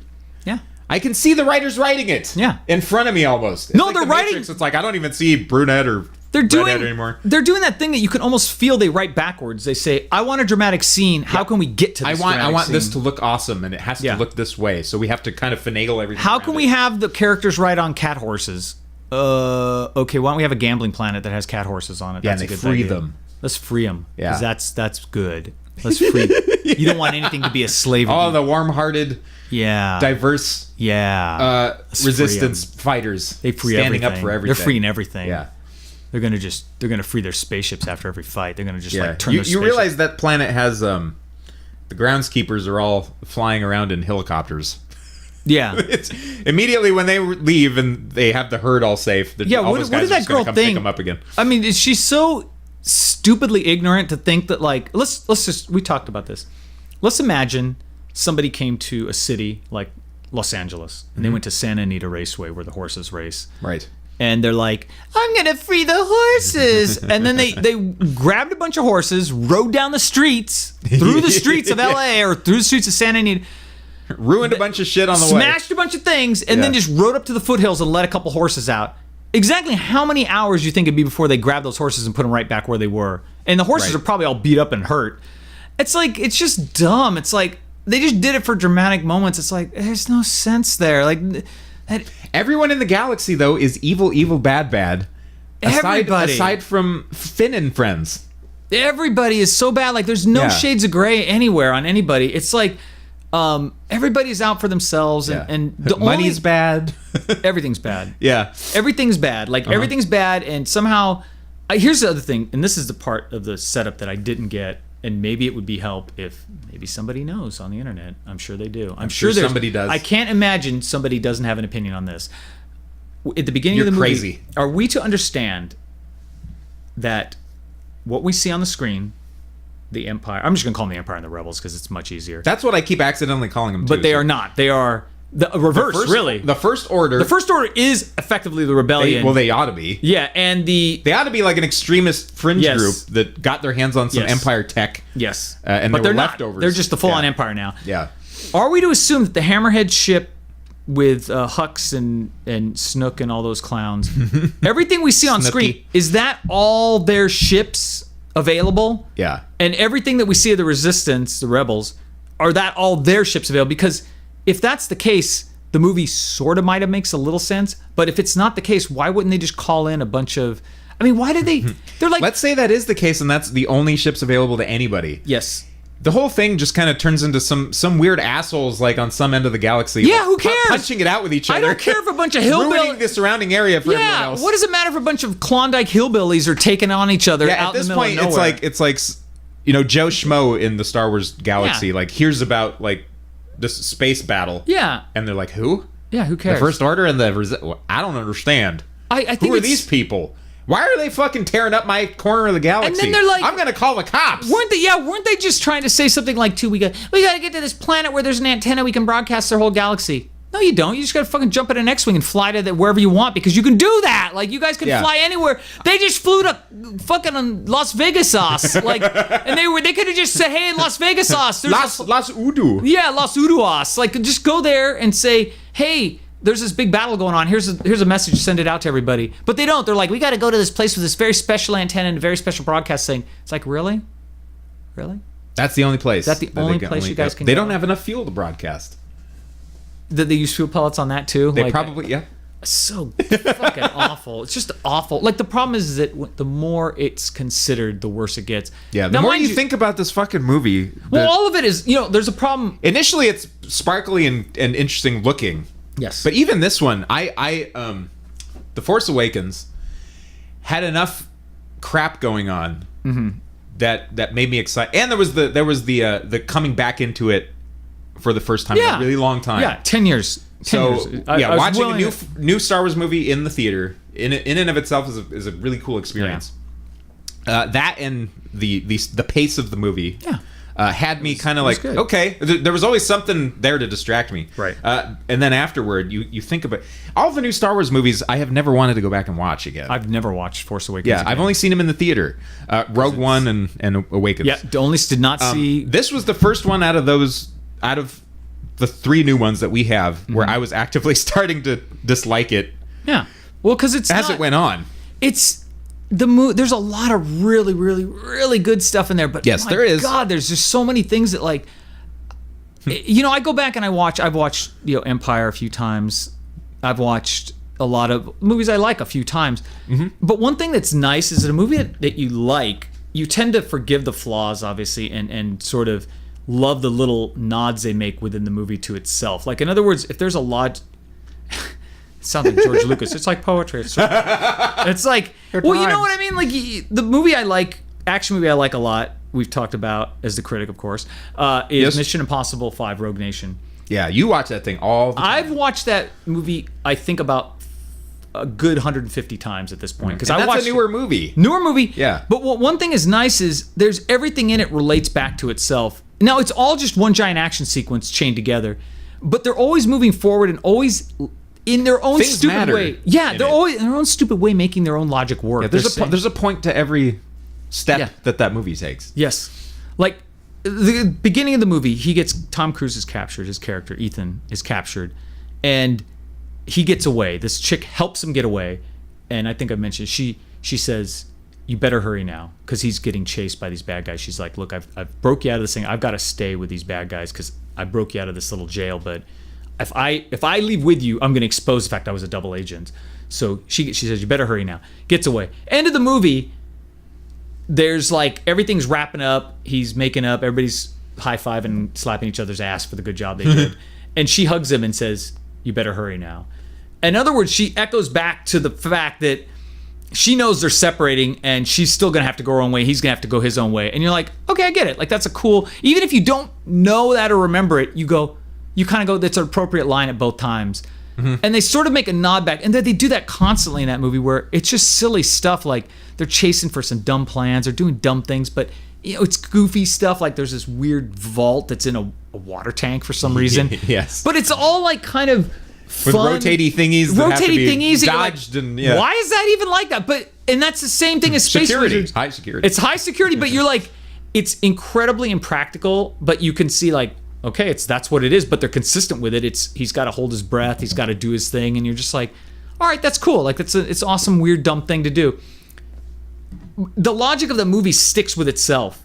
Speaker 2: yeah,
Speaker 1: I can see the writers writing it.
Speaker 2: Yeah.
Speaker 1: In front of me almost. It's
Speaker 2: no,
Speaker 1: like
Speaker 2: they're writing.
Speaker 1: Matrix. It's like I don't even see brunette or. They're doing
Speaker 2: that thing that you can almost feel they write backwards. They say, "I want a dramatic scene. How can we get to this?
Speaker 1: I want this to look awesome, and it has to look this way. So we have to kind of finagle everything.
Speaker 2: How can we have the characters ride on cat horses? Okay, why don't we have a gambling planet that has cat horses on it?
Speaker 1: Yeah,
Speaker 2: that's
Speaker 1: and
Speaker 2: a good
Speaker 1: free
Speaker 2: idea.
Speaker 1: them.
Speaker 2: Let's free them.
Speaker 1: Yeah,
Speaker 2: that's good. Let's free them. You don't want anything to be a slave.
Speaker 1: Oh, the warm-hearted, diverse, resistance fighters.
Speaker 2: They free
Speaker 1: standing
Speaker 2: everything.
Speaker 1: Up for everything.
Speaker 2: They're freeing everything.
Speaker 1: Yeah.
Speaker 2: They're gonna free their spapeships after every fight. They're gonna just like turn their spaceships.
Speaker 1: You realize that planet has the groundskeepers are all flying around in helicopters.
Speaker 2: Yeah.
Speaker 1: It's immediately when they leave and they have the herd all safe. All those guys
Speaker 2: what did that girl
Speaker 1: come
Speaker 2: think?
Speaker 1: Pick them up again.
Speaker 2: I mean, is she so stupidly ignorant to think that like let's just we talked about this. Let's imagine somebody came to a city like Los Angeles and they went to Santa Anita Raceway where the horses race.
Speaker 1: Right.
Speaker 2: And they're like, I'm going to free the horses. And then they grabbed a bunch of horses, rode down the streets, through the streets of LA or through the streets of Santa Anita.
Speaker 1: Ruined a bunch of shit on the way.
Speaker 2: Smashed a bunch of things, and then just rode up to the foothills and let a couple horses out. Exactly how many hours do you think it'd be before they grab those horses and put them right back where they were? And the horses are probably all beat up and hurt. It's like, it's just dumb. It's like, they just did it for dramatic moments. It's like, there's no sense there. Like,
Speaker 1: everyone in the galaxy, though, is evil, evil, bad, bad.
Speaker 2: Everybody.
Speaker 1: Aside from Finn and friends.
Speaker 2: Everybody is so bad. Like, there's no shades of gray anywhere on anybody. It's like, everybody's out for themselves, and the
Speaker 1: money's bad.
Speaker 2: Everything's bad.
Speaker 1: Yeah.
Speaker 2: Everything's bad. Like, everything's bad, and somehow... here's the other thing, and this is the part of the setup that I didn't get, and maybe it would be help if maybe somebody knows on the internet. I'm sure they do. I'm sure
Speaker 1: somebody does.
Speaker 2: I can't imagine somebody doesn't have an opinion on this. At the beginning of the movie,
Speaker 1: crazy.
Speaker 2: Are we to understand that what we see on the screen, the Empire... I'm just going to call them the Empire and the Rebels because it's much easier.
Speaker 1: That's what I keep accidentally calling them, too.
Speaker 2: But they are not. They are... The reverse, really.
Speaker 1: The First Order.
Speaker 2: The First Order is effectively the rebellion.
Speaker 1: They ought to be.
Speaker 2: Yeah, and
Speaker 1: they ought to be like an extremist fringe group that got their hands on some Empire tech.
Speaker 2: Yes.
Speaker 1: And
Speaker 2: but
Speaker 1: they're
Speaker 2: Not.
Speaker 1: leftovers.
Speaker 2: They're just the full-on Empire now.
Speaker 1: Yeah.
Speaker 2: Are we to assume that the Hammerhead ship with Hux and Snook and all those clowns, everything we see on screen, is that all their ships available?
Speaker 1: Yeah.
Speaker 2: And everything that we see of the Resistance, the Rebels, are that all their ships available? Because if that's the case, the movie sort of might have makes a little sense. But if it's not the case, why wouldn't they just call in a bunch of... I mean, why did they... They're like...
Speaker 1: Let's say that is the case and that's the only ships available to anybody.
Speaker 2: Yes.
Speaker 1: The whole thing just kind of turns into some weird assholes like on some end of the galaxy.
Speaker 2: Yeah,
Speaker 1: like,
Speaker 2: who cares?
Speaker 1: Punching it out with each other.
Speaker 2: I don't care if a bunch of hillbillies...
Speaker 1: Ruining the surrounding area for everyone else.
Speaker 2: Yeah, what does it matter if a bunch of Klondike hillbillies are taking on each other out in the middle of nowhere?
Speaker 1: At this point, it's like Joe Schmo in the Star Wars galaxy.
Speaker 2: Yeah.
Speaker 1: Like, here's about, like, this space battle.
Speaker 2: Yeah.
Speaker 1: And they're like, who?
Speaker 2: Yeah, who cares?
Speaker 1: The First Order and I don't understand.
Speaker 2: I think
Speaker 1: who are these people? Why are they fucking tearing up my corner of the galaxy?
Speaker 2: And then they're like,
Speaker 1: I'm gonna call the cops.
Speaker 2: Weren't they just trying to say something like, we got to get to this planet where there's an antenna we can broadcast their whole galaxy? No, you don't. You just got to fucking jump in an X-wing and fly to wherever you want because you can do that. Like, you guys can fly anywhere. They just flew to fucking Las Vegas, like, and they could have just said, hey, Las Vegas,
Speaker 1: Las Udu.
Speaker 2: Yeah, Las Uduas. Like, just go there and say, hey, there's this big battle going on. Here's a message. Send it out to everybody. But they don't. They're like, we got to go to this place with this very special antenna and a very special broadcast thing. It's like, really? Really?
Speaker 1: That's the only place.
Speaker 2: That's the only place you guys can
Speaker 1: They
Speaker 2: go?
Speaker 1: don't have enough fuel to broadcast.
Speaker 2: Did they use fuel pellets on that too?
Speaker 1: They probably, yeah.
Speaker 2: So fucking awful. It's just awful. Like, the problem is that the more it's considered, the worse it gets.
Speaker 1: Yeah, the more you think about this fucking movie...
Speaker 2: Well, all of it is, there's a problem.
Speaker 1: Initially, it's sparkly and interesting looking.
Speaker 2: Yes.
Speaker 1: But even this one, The Force Awakens had enough crap going on that made me excited. And there was the coming back into it for the first time in a really long time.
Speaker 2: Yeah, 10 years.
Speaker 1: Watching a new Star Wars movie in the theater in and of itself is a really cool experience. Yeah. That and the pace of the movie had me kind of like, okay, there was always something there to distract me.
Speaker 2: Right.
Speaker 1: And then afterward, you think about all the new Star Wars movies. I have never wanted to go back and watch again.
Speaker 2: I've never watched Force Awakens.
Speaker 1: Yeah,
Speaker 2: again.
Speaker 1: I've only seen them in the theater. Rogue One and Awakens.
Speaker 2: Yeah, only did not see.
Speaker 1: This was the first one out of the three new ones that we have where I was actively starting to dislike it.
Speaker 2: Yeah. Well, because
Speaker 1: it went on.
Speaker 2: It's there's a lot of really, really, really good stuff in there, but
Speaker 1: yes, there is.
Speaker 2: God, there's just so many things that, like, I go back and I've watched Empire a few times. I've watched a lot of movies I like a few times. Mm-hmm. But one thing that's nice is that a movie that you like, you tend to forgive the flaws, obviously, and sort of love the little nods they make within the movie to itself. Like, in other words, if there's a lot... It sounds like George Lucas. It's like poetry. It's like... Well, you know what I mean? Like, the movie I like, action movie I like a lot, we've talked about as the critic, of course, is Mission Impossible 5 Rogue Nation.
Speaker 1: Yeah, you watch that thing all the time.
Speaker 2: I've watched that movie, I think, about a good 150 times at this point. Because
Speaker 1: that's a newer movie.
Speaker 2: Newer movie.
Speaker 1: Yeah.
Speaker 2: But one thing is nice is there's everything in it relates back to itself. Now, it's all just one giant action sequence chained together, but they're always moving forward and always in their own stupid way. Yeah, they're always in their own stupid way making their own logic work.
Speaker 1: Yeah, there's a point to every step that movie takes.
Speaker 2: Yes. Like, the beginning of the movie, Tom Cruise is captured. His character Ethan is captured, and he gets away. This chick helps him get away, and I think I mentioned she says, "You better hurry now," because he's getting chased by these bad guys. She's like, "Look, I've broke you out of this thing. I've got to stay with these bad guys because I broke you out of this little jail. But if I leave with you, I'm going to expose the fact I was a double agent." So she says, "You better hurry now." Gets away. End of the movie. There's like everything's wrapping up. He's making up. Everybody's high-fiving, slapping each other's ass for the good job they did. And she hugs him and says, "You better hurry now." In other words, she echoes back to the fact that she knows they're separating and she's still going to have to go her own way. He's going to have to go his own way. And you're like, okay, I get it. Like, that's a cool, even if you don't know that or remember it, you kind of go, that's an appropriate line at both times. Mm-hmm. And they sort of make a nod back. And then they do that constantly in that movie where it's just silly stuff. Like, they're chasing for some dumb plans. They're doing dumb things. But, it's goofy stuff. Like, there's this weird vault that's in a water tank for some reason.
Speaker 1: Yes.
Speaker 2: But it's all, like, kind of
Speaker 1: with
Speaker 2: fun.
Speaker 1: rotating thingies that have to be dodged.
Speaker 2: Like,
Speaker 1: and yeah.
Speaker 2: Why is that even like that? And that's the same thing as Space Wizards.
Speaker 1: High security.
Speaker 2: It's high security, but you're like, it's incredibly impractical, but you can see like, okay, that's what it is, but they're consistent with it. He's got to hold his breath, he's got to do his thing, and you're just like, all right, that's cool. Like, it's an awesome, weird, dumb thing to do. The logic of the movie sticks with itself.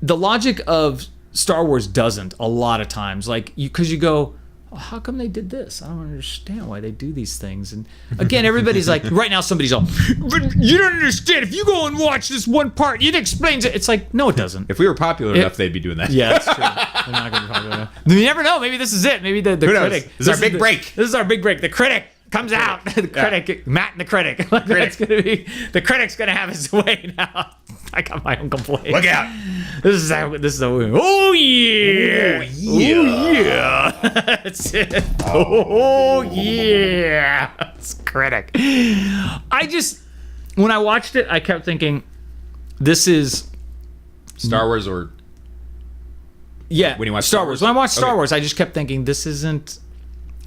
Speaker 2: The logic of Star Wars doesn't a lot of times. Like, because you go, oh, how come they did this? I don't understand why they do these things. And again, everybody's like, right now somebody's all, but you don't understand. If you go and watch this one part, it explains it. It's like, no, it doesn't.
Speaker 1: If we were popular enough, they'd be doing that.
Speaker 2: Yeah, that's true. They're not going to be popular enough. You never know. Maybe this is it. Maybe the critic.
Speaker 1: This is our big break.
Speaker 2: This is our big break. The critic comes out. The critic, Matt and the critic. That's gonna be, the critic's going to have his way now. I got my own complaints.
Speaker 1: Look out.
Speaker 2: This is oh yeah. Oh yeah. That's it. Oh yeah. It's critic. When I watched it, I kept thinking, this is
Speaker 1: Star Wars or
Speaker 2: when
Speaker 1: you watch
Speaker 2: Star Wars. When I watched Star
Speaker 1: Okay.
Speaker 2: Wars, I just kept thinking, this isn't.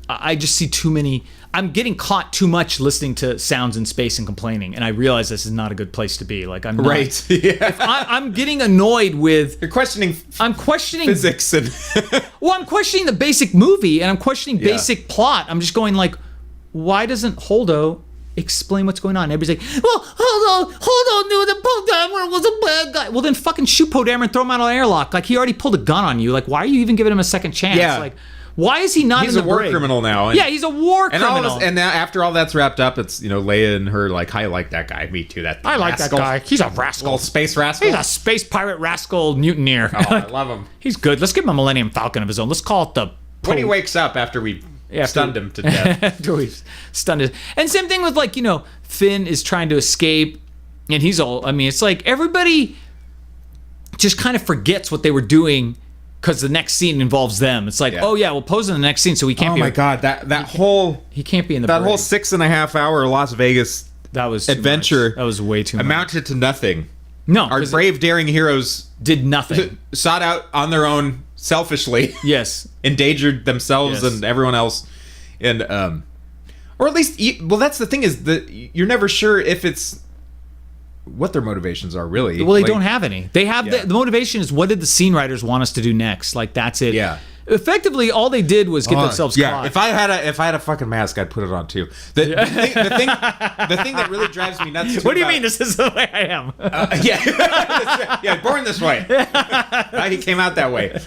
Speaker 2: I just see too many. I'm getting caught too much listening to sounds in space and complaining, and I realize this is not a good place to be. Like, I'm not,
Speaker 1: right. Yeah.
Speaker 2: I'm getting annoyed with.
Speaker 1: You're questioning.
Speaker 2: I'm questioning
Speaker 1: physics and.
Speaker 2: Well, I'm questioning the basic movie, and I'm questioning basic plot. I'm just going like, why doesn't Holdo explain what's going on? Everybody's like, well, Holdo knew that Poe Dameron was a bad guy. Well, then fucking shoot Poe Dameron and throw him out of an airlock. Like, he already pulled a gun on you. Like, why are you even giving him a second chance?
Speaker 1: Yeah.
Speaker 2: Like, why is he not
Speaker 1: He's
Speaker 2: in the
Speaker 1: a war
Speaker 2: brig?
Speaker 1: criminal now.
Speaker 2: Yeah, he's a war criminal.
Speaker 1: And now after all that's wrapped up, it's, Leia and her like, I like that guy. Me too.
Speaker 2: I like that guy. He's a rascal.
Speaker 1: Little space rascal.
Speaker 2: He's a space pirate rascal mutineer.
Speaker 1: Oh, I love him.
Speaker 2: He's good. Let's give him a Millennium Falcon of his own. Let's call it the
Speaker 1: When he wakes up after we stunned him to death.
Speaker 2: After we've stunned him. And same thing with like, Finn is trying to escape and he's all, it's like everybody just kind of forgets what they were doing because the next scene involves them. It's like, oh yeah, we'll pose in the next scene so we can't be.
Speaker 1: Oh my god, that whole
Speaker 2: he can't be in the
Speaker 1: that
Speaker 2: brig.
Speaker 1: whole 6.5 hour Las Vegas
Speaker 2: that was
Speaker 1: adventure.
Speaker 2: That was way too much.
Speaker 1: Amounted to nothing.
Speaker 2: No,
Speaker 1: our brave, daring heroes
Speaker 2: did nothing.
Speaker 1: Sought out on their own selfishly.
Speaker 2: Yes,
Speaker 1: endangered themselves and everyone else, and or at least, well, that's the thing is that you're never sure if it's what their motivations are really.
Speaker 2: Well, they don't have any. They have the motivation is what did the scene writers want us to do next? Like, that's it.
Speaker 1: Yeah.
Speaker 2: Effectively, all they did was get themselves caught.
Speaker 1: If I had a fucking mask, I'd put it on too. The thing that really drives me nuts.
Speaker 2: What do you mean? This is the way I am.
Speaker 1: Yeah, born this way. He came out that way.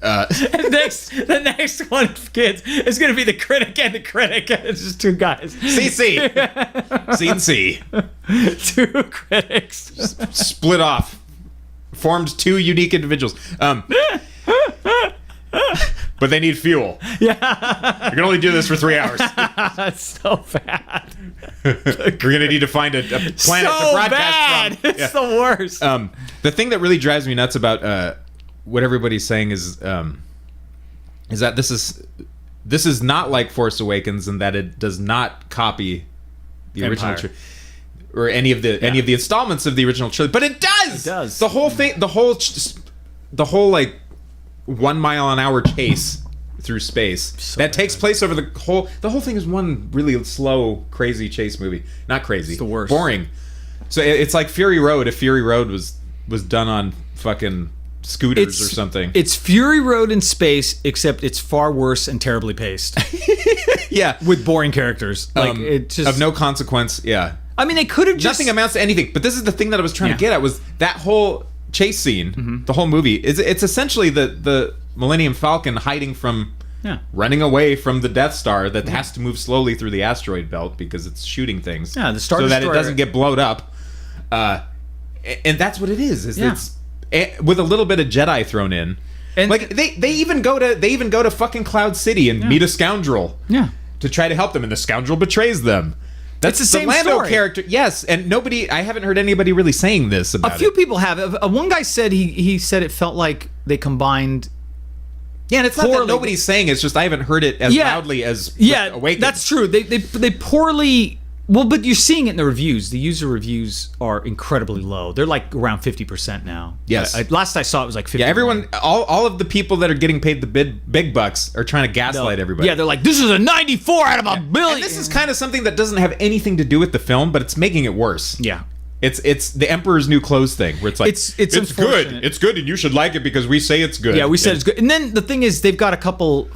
Speaker 2: The next one, kids, is going to be the critic and the critic. It's just two guys.
Speaker 1: CC. Scene C.
Speaker 2: Two critics.
Speaker 1: Split off. Formed two unique individuals. But they need fuel.
Speaker 2: Yeah.
Speaker 1: You can only do this for 3 hours.
Speaker 2: That's so bad.
Speaker 1: We're going to need to find a planet
Speaker 2: so
Speaker 1: to broadcast
Speaker 2: bad.
Speaker 1: from.
Speaker 2: It's the worst.
Speaker 1: The thing that really drives me nuts about what everybody's saying is that this is not like Force Awakens in that it does not copy the original trilogy or any of the installments of the original trilogy, but it does.
Speaker 2: It does.
Speaker 1: The whole thing, the whole like 1 mile an hour chase through space that takes place over the whole thing is one really slow, crazy chase movie. Not crazy.
Speaker 2: It's the worst.
Speaker 1: Boring. So it's like Fury Road. If Fury Road was done on fucking scooters or something.
Speaker 2: It's Fury Road in space, except it's far worse and terribly paced.
Speaker 1: Yeah,
Speaker 2: with boring characters. Like it just
Speaker 1: of no consequence. Yeah,
Speaker 2: I mean, they could have just
Speaker 1: nothing amounts to anything. But this is the thing that I was trying to get at was that whole chase scene. The whole movie it's essentially the Millennium Falcon hiding from.
Speaker 2: Yeah.
Speaker 1: Running away from the Death Star that has to move slowly through the asteroid belt because it's shooting things.
Speaker 2: Yeah, the Star
Speaker 1: so that
Speaker 2: Destroyer.
Speaker 1: it doesn't get blown up. And that's what it is. It's with a little bit of Jedi thrown in.
Speaker 2: And
Speaker 1: like they even go to fucking Cloud City and meet a scoundrel.
Speaker 2: Yeah.
Speaker 1: To try to help them, and the scoundrel betrays them. That's
Speaker 2: It's the same
Speaker 1: Lando
Speaker 2: story.
Speaker 1: character. Yes, and I haven't heard anybody really saying this about
Speaker 2: A few
Speaker 1: it.
Speaker 2: people have. One guy said he said it felt like they combined.
Speaker 1: Yeah, and it's not that
Speaker 2: poorly.
Speaker 1: nobody's saying it, it's just I haven't heard it as loudly as Awakened.
Speaker 2: That's true. They poorly. Well, but you're seeing it in the reviews. The user reviews are incredibly low. They're like around 50% now.
Speaker 1: Yes.
Speaker 2: Last I saw it was like 50.
Speaker 1: Yeah, everyone, all of the people that are getting paid the big bucks are trying to gaslight everybody.
Speaker 2: Yeah, they're like, this is a 94 out of a billion.
Speaker 1: And this is kind of something that doesn't have anything to do with the film, but it's making it worse.
Speaker 2: Yeah.
Speaker 1: It's the Emperor's New Clothes thing, where it's like
Speaker 2: It's
Speaker 1: good,
Speaker 2: unfortunate.
Speaker 1: it's good, and you should like it because we say it's good.
Speaker 2: Yeah, we said it's good. And then the thing is, they've got a couple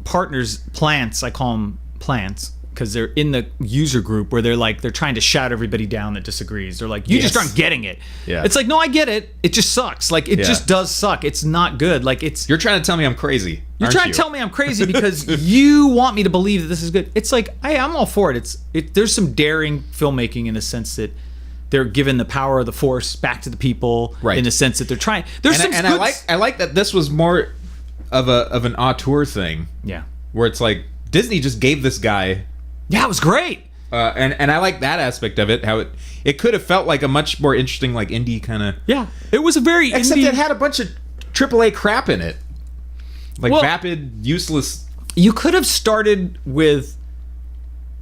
Speaker 2: partners, plants. I call them plants because they're in the user group where they're trying to shout everybody down that disagrees. They're like, you just aren't getting it.
Speaker 1: Yeah.
Speaker 2: It's like, no, I get it. It just sucks. Like, it just does suck. It's not good. Like, it's.
Speaker 1: You're trying to tell me I'm crazy.
Speaker 2: You're trying to tell me I'm crazy because you want me to believe that this is good. It's like, I'm all for it. There's some daring filmmaking in the sense that they're giving the power of the Force back to the people,
Speaker 1: right?
Speaker 2: In the sense that they're trying. There's some.
Speaker 1: I like that this was more of an auteur thing.
Speaker 2: Yeah.
Speaker 1: Where it's like Disney just gave this guy.
Speaker 2: Yeah, it was great.
Speaker 1: And I like that aspect of it. How it could have felt like a much more interesting, like indie kind of.
Speaker 2: Yeah, it was a very.
Speaker 1: Except
Speaker 2: indie...
Speaker 1: it had a bunch of AAA crap in it, like vapid, useless.
Speaker 2: You could have started with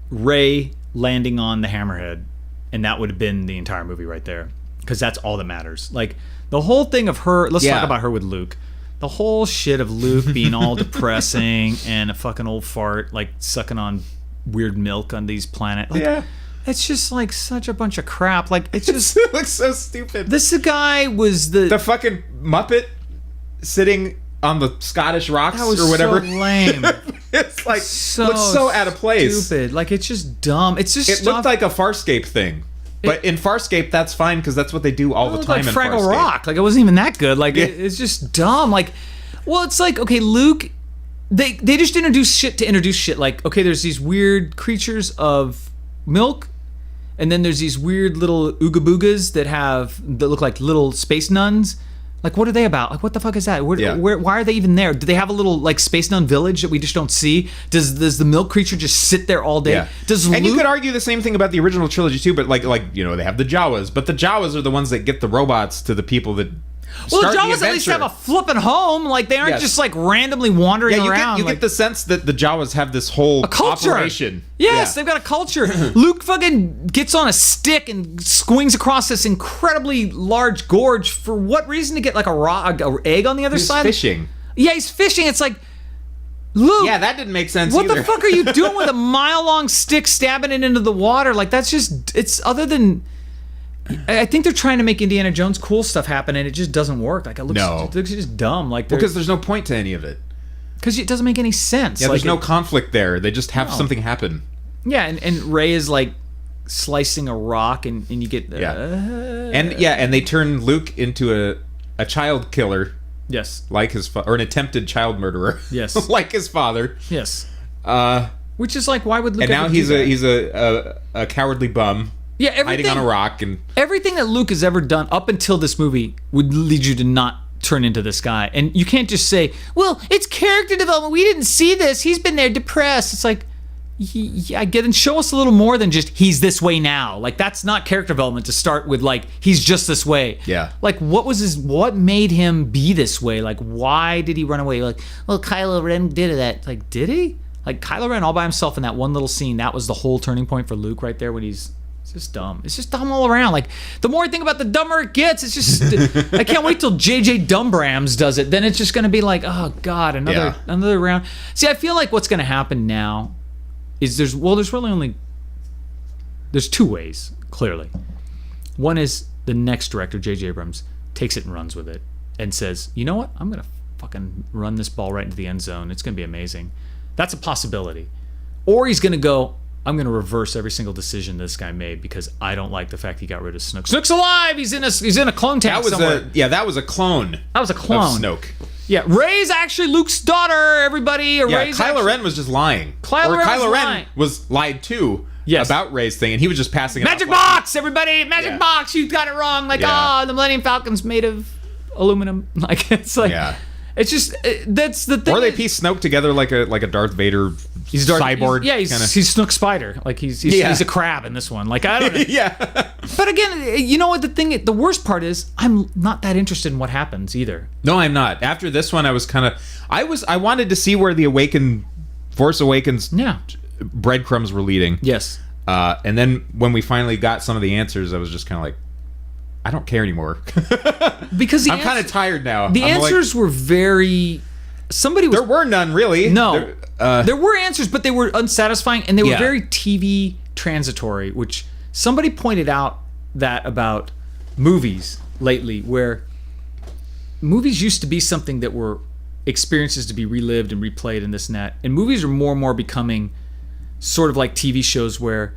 Speaker 2: Rey landing on the Hammerhead, and that would have been the entire movie right there, because that's all that matters. Like the whole thing of her. Let's talk about her with Luke. The whole shit of Luke being all depressing and a fucking old fart, like sucking on weird milk on these planets. Like, it's just like such a bunch of crap. Like it's just
Speaker 1: it looks so stupid.
Speaker 2: This guy was the
Speaker 1: fucking Muppet sitting on the Scottish rocks
Speaker 2: that was
Speaker 1: or whatever.
Speaker 2: So lame.
Speaker 1: It's like looks so out of place.
Speaker 2: Stupid. Like it's just dumb. It's just
Speaker 1: looked like a Farscape thing. But in Farscape, that's fine because that's what they do all the time.
Speaker 2: Like
Speaker 1: in
Speaker 2: Fraggle
Speaker 1: Farscape.
Speaker 2: Rock. Like it wasn't even that good. Like it's just dumb. Like, well, it's like okay, Luke. They just introduce shit to introduce shit. Like okay, there's these weird creatures of milk, and then there's these weird little ooga boogas that look like little space nuns. Like what are they about? Like what the fuck is that? Why are they even there? Do they have a little like space nun village that we just don't see? Does the milk creature just sit there all day?
Speaker 1: Yeah. And you could argue the same thing about the original trilogy too, but like they have the Jawas, but the Jawas are the ones that get the robots to the people that.
Speaker 2: Well, the
Speaker 1: start
Speaker 2: Jawas at least have a flipping home. Like they aren't just like randomly wandering around.
Speaker 1: You get the sense that the Jawas have this whole
Speaker 2: culture.
Speaker 1: operation.
Speaker 2: Yes, they've got a culture. Luke fucking gets on a stick and swings across this incredibly large gorge. For what reason? To get like a egg on the other side?
Speaker 1: He's fishing.
Speaker 2: Yeah, he's fishing. It's like, Luke.
Speaker 1: Yeah, that didn't make sense
Speaker 2: What
Speaker 1: either.
Speaker 2: the fuck are you doing with a mile-long stick stabbing it into the water? Like that's just, it's other than... I think they're trying to make Indiana Jones cool stuff happen, and it just doesn't work. Like it looks just dumb. Like
Speaker 1: because there's no point to any of it.
Speaker 2: Because it doesn't make any sense.
Speaker 1: Yeah,
Speaker 2: like
Speaker 1: there's no conflict there. They just have something happen.
Speaker 2: Yeah, and Rey is like slicing a rock, and you get
Speaker 1: and they turn Luke into a child killer.
Speaker 2: Yes,
Speaker 1: like his or an attempted child murderer.
Speaker 2: Yes,
Speaker 1: like his father.
Speaker 2: Yes, which is like why would Luke?
Speaker 1: And now he's a cowardly bum.
Speaker 2: Yeah, everything,
Speaker 1: hiding on a rock and
Speaker 2: everything that Luke has ever done up until this movie would lead you to not turn into this guy. And you can't just say, "Well, it's character development. We didn't see this. He's been there depressed." It's like, I get and show us a little more than just he's this way now. Like that's not character development to start with. Like he's just this way.
Speaker 1: Yeah.
Speaker 2: Like what made him be this way? Like why did he run away? Like well, Kylo Ren did that. Like did he? Like Kylo Ren all by himself in that one little scene. That was the whole turning point for Luke right there when he's. It's just dumb. It's just dumb all around. Like the more I think about it, the dumber it gets. It's just I can't wait till JJ Dumbrams does it. Then it's just gonna be like, oh god, another round. See, I feel like what's gonna happen now is there's two ways, clearly. One is the next director, J.J. Abrams, takes it and runs with it. and says, you know what, I'm gonna fucking run this ball right into the end zone. It's gonna be amazing. That's a possibility. Or he's gonna go, I'm gonna reverse every single decision this guy made because I don't like the fact he got rid of Snoke. Snoke's alive. He's in a clone tank somewhere.
Speaker 1: That was a clone.
Speaker 2: That was a clone.
Speaker 1: Of Snoke.
Speaker 2: Yeah, Rey's actually Luke's daughter. Everybody.
Speaker 1: Yeah,
Speaker 2: Rey's
Speaker 1: Kylo
Speaker 2: actually,
Speaker 1: Ren was just lying.
Speaker 2: Kylo Ren
Speaker 1: was lied to
Speaker 2: Yes.
Speaker 1: about Rey's thing, and he was just passing it
Speaker 2: Magic
Speaker 1: off like-
Speaker 2: box, everybody! Magic box! You got it wrong. Like,
Speaker 1: Yeah.
Speaker 2: the Millennium Falcon's made of aluminum. Like, it's like,
Speaker 1: Yeah.
Speaker 2: it's just that's the thing.
Speaker 1: Or they
Speaker 2: is-
Speaker 1: piece Snoke together like a Darth Vader cyborg.
Speaker 2: He's
Speaker 1: kinda.
Speaker 2: he's Snook Spider. Like he's a crab in this one. Like I don't know.
Speaker 1: Yeah.
Speaker 2: But again, you know what the worst part is? I'm not that interested in what happens either.
Speaker 1: No, I'm not. After this one, I was kind of I wanted to see where the Force Awakens
Speaker 2: Yeah.
Speaker 1: breadcrumbs were leading.
Speaker 2: Yes.
Speaker 1: And then when we finally got some of the answers, I was just kind of like, I don't care anymore.
Speaker 2: Because
Speaker 1: I'm kind of tired now.
Speaker 2: The
Speaker 1: I'm
Speaker 2: answers were very. Somebody was.
Speaker 1: there were none really.
Speaker 2: No. There were answers, but they were unsatisfying, and they were
Speaker 1: Yeah.
Speaker 2: very TV transitory, which somebody pointed out that about movies lately, where movies used to be something that were experiences to be relived and replayed and this and that, and movies are more and more becoming sort of like TV shows where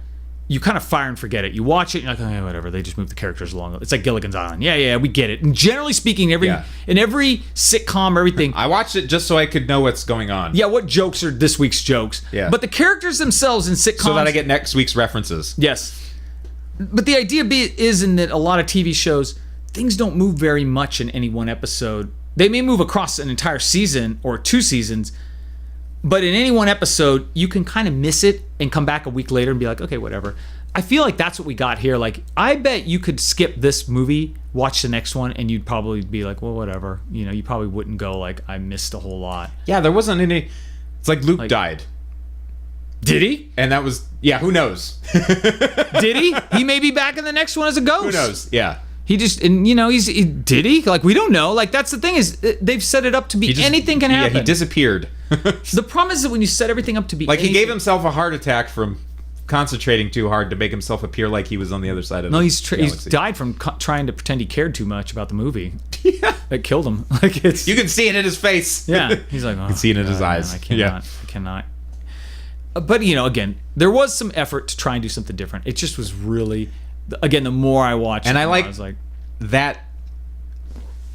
Speaker 2: you kind of fire and forget it. You watch it, and you're like, oh, yeah, whatever. They just move the characters along. It's like Gilligan's Island. Yeah, we get it. And generally speaking, in every sitcom, everything.
Speaker 1: I watched it just so I could know what's going on.
Speaker 2: Yeah, what jokes are this week's jokes?
Speaker 1: Yeah.
Speaker 2: But the characters themselves in sitcoms.
Speaker 1: So that I get next week's references.
Speaker 2: Yes. But the idea is in that a lot of TV shows, things don't move very much in any one episode. They may move across an entire season or 2 seasons, but in any one episode, you can kind of miss it and come back a week later and be like, okay, whatever. I feel like that's what we got here. Like, I bet you could skip this movie, watch the next one, and you'd probably be like, well, whatever. You know, you probably wouldn't go like, I missed a whole lot.
Speaker 1: Yeah, there wasn't any. It's like Luke died.
Speaker 2: Did he?
Speaker 1: And that was, who knows?
Speaker 2: Did he? He may be back in the next one as a ghost.
Speaker 1: Who knows? Yeah.
Speaker 2: He just, and you know, did he? Like, we don't know. Like, that's the thing is, they've set it up to be anything can happen.
Speaker 1: Yeah, he disappeared.
Speaker 2: The problem is that when you set everything up to be
Speaker 1: Like, he gave himself a heart attack from concentrating too hard to make himself appear like he was on the other side of the
Speaker 2: he's
Speaker 1: galaxy.
Speaker 2: died from trying to pretend he cared too much about the movie. Yeah. That killed him. Like, it's...
Speaker 1: You can see it in his face.
Speaker 2: Yeah. He's like, oh,
Speaker 1: you can see it in his
Speaker 2: God,
Speaker 1: eyes.
Speaker 2: Man, I cannot. But, you know, again, there was some effort to try and do something different. It just was really, again, the more I watched,
Speaker 1: And I
Speaker 2: was like,
Speaker 1: that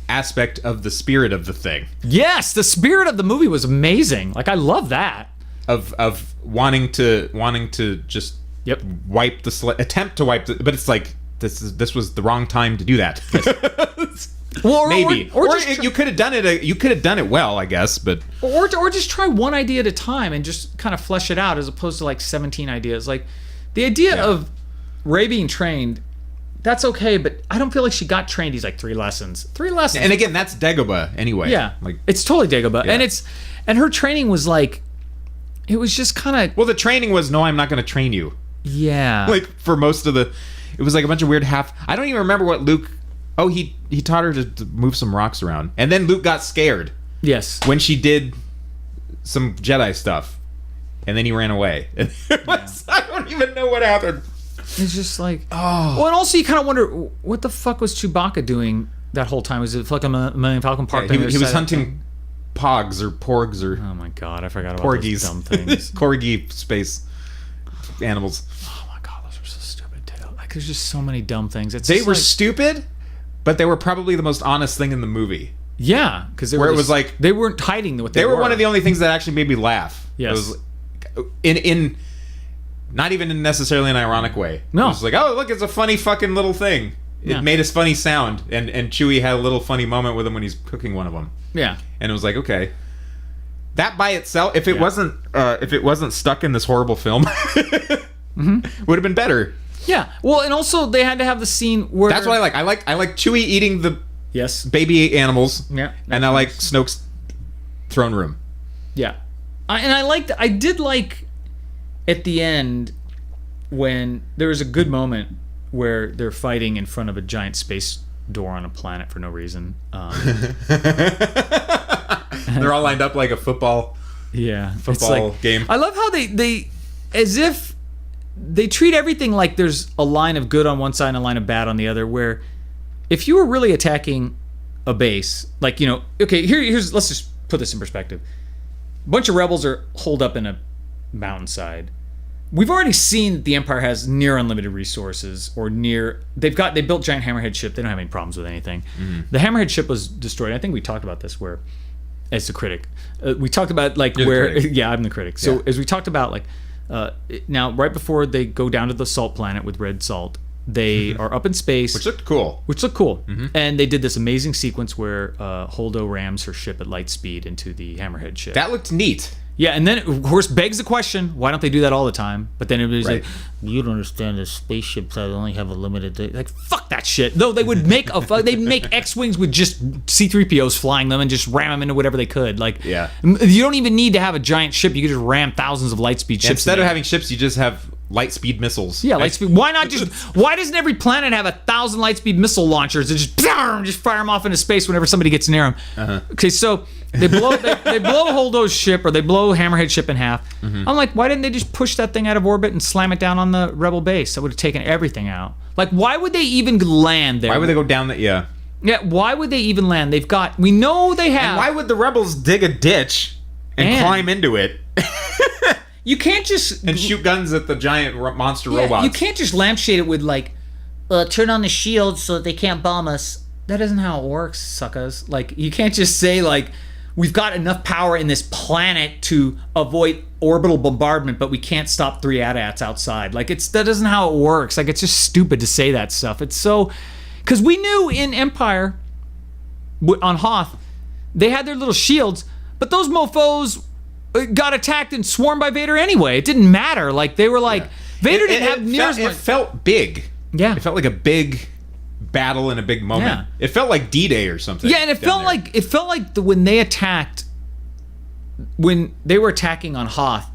Speaker 1: aspect of the spirit of the thing.
Speaker 2: yes, the spirit of the movie was amazing. Like, I love that.
Speaker 1: Of wanting to just wipe the attempt to wipe the, but it's like this was the wrong time to do that.
Speaker 2: Well,
Speaker 1: maybe
Speaker 2: or
Speaker 1: just you could have done it. You could have done it well, I guess, but
Speaker 2: or just try one idea at a time and just kind of flesh it out, as opposed to like 17 ideas. Like the idea of Rey being trained, that's okay, but I don't feel like she got trained. He's like 3 lessons.
Speaker 1: And again, that's Dagobah anyway.
Speaker 2: Yeah,
Speaker 1: like
Speaker 2: it's totally Dagobah, and her training was like, it was just kind of.
Speaker 1: Well, the training was no, I'm not going to train you.
Speaker 2: Yeah.
Speaker 1: Like for most of it was like a bunch of weird I don't even remember what Luke. Oh, he taught her to move some rocks around, and then Luke got scared.
Speaker 2: Yes.
Speaker 1: When she did some Jedi stuff, and then he ran away. I don't even know what happened.
Speaker 2: It's just like, Well, and also you kind of wonder what the fuck was Chewbacca doing that whole time? Was it like a Millennium Falcon Park?
Speaker 1: Yeah, he was hunting pogs or porgs or.
Speaker 2: Oh my god, I forgot about
Speaker 1: porgies.
Speaker 2: those dumb things.
Speaker 1: Corgi space animals.
Speaker 2: Oh my god, those were so stupid too. Like, there's just so many dumb things.
Speaker 1: They were stupid, but they were probably the most honest thing in the movie.
Speaker 2: Yeah, because
Speaker 1: it was like
Speaker 2: they weren't hiding what they were.
Speaker 1: They were one of the only things that actually made me laugh.
Speaker 2: Yes.
Speaker 1: It was in not even in necessarily an ironic way.
Speaker 2: No.
Speaker 1: It was like, oh look, it's a funny fucking little thing. It made a funny sound, and Chewie had a little funny moment with him when he's cooking one of them.
Speaker 2: Yeah.
Speaker 1: And it was like, okay. That by itself, if it wasn't stuck in this horrible film, would have been better.
Speaker 2: Yeah. Well, and also they had to have the scene where
Speaker 1: that's what I like. I like Chewie eating the baby animals.
Speaker 2: Yeah.
Speaker 1: And I like Snoke's throne room.
Speaker 2: Yeah. I did like at the end when there was a good moment where they're fighting in front of a giant space door on a planet for no reason.
Speaker 1: They're all lined up like a football game.
Speaker 2: I love how they as if they treat everything like there's a line of good on one side and a line of bad on the other, where if you were really attacking a base, like, you know, okay, here's let's just put this in perspective. A bunch of rebels are holed up in a mountainside. We've already seen that the Empire has near unlimited resources, or they built giant hammerhead ship. They don't have any problems with anything. The hammerhead ship was destroyed. I think we talked about this where, as the critic, we talked about like where, yeah, I'm the critic. So as we talked about like, now right before they go down to the salt planet with red salt, they are up in space,
Speaker 1: which looked cool.
Speaker 2: And they did this amazing sequence where Holdo rams her ship at light speed into the hammerhead ship.
Speaker 1: That looked neat.
Speaker 2: Yeah, and then of course begs the question, why don't they do that all the time? But then everybody's
Speaker 1: Right.
Speaker 2: like, you don't understand, the spaceships only have a limited like, fuck that shit. No, they would make they'd make X-wings with just C-3POs flying them and just ram them into whatever they could. Like,
Speaker 1: Yeah.
Speaker 2: You don't even need to have a giant ship. You could just ram thousands of lightspeed ships.
Speaker 1: Instead
Speaker 2: in
Speaker 1: of
Speaker 2: there.
Speaker 1: having ships, you just have lightspeed missiles.
Speaker 2: Yeah, lightspeed. Why not just? Why doesn't every planet have 1,000 lightspeed missile launchers that just fire them off into space whenever somebody gets near them? Okay, so they blow Holdo's ship, or they blow Hammerhead ship in half. I'm like, why didn't they just push that thing out of orbit and slam it down on the rebel base? That would have taken everything out. Like, why would they even land there?
Speaker 1: Why would they go down the? Yeah.
Speaker 2: Yeah, why would they even land? We know they have.
Speaker 1: And why would the rebels dig a ditch and climb into it
Speaker 2: You can't just
Speaker 1: and shoot guns at the giant monster robots?
Speaker 2: You can't just lampshade it with like, turn on the shields so that they can't bomb us. That isn't how it works, suckers. Like, you can't just say like, we've got enough power in this planet to avoid orbital bombardment, but we can't stop 3 AT-ATs outside. Like, that isn't how it works. Like, it's just stupid to say that stuff. It's so, because we knew in Empire on Hoth, they had their little shields, but those mofos got attacked and swarmed by Vader anyway. It didn't matter. Like, they were like, Vader didn't have near as much.
Speaker 1: It felt big.
Speaker 2: Yeah.
Speaker 1: It felt like a big battle in a big moment.
Speaker 2: Yeah.
Speaker 1: It felt like D-Day or something.
Speaker 2: Yeah, and it felt like when they were attacking on Hoth,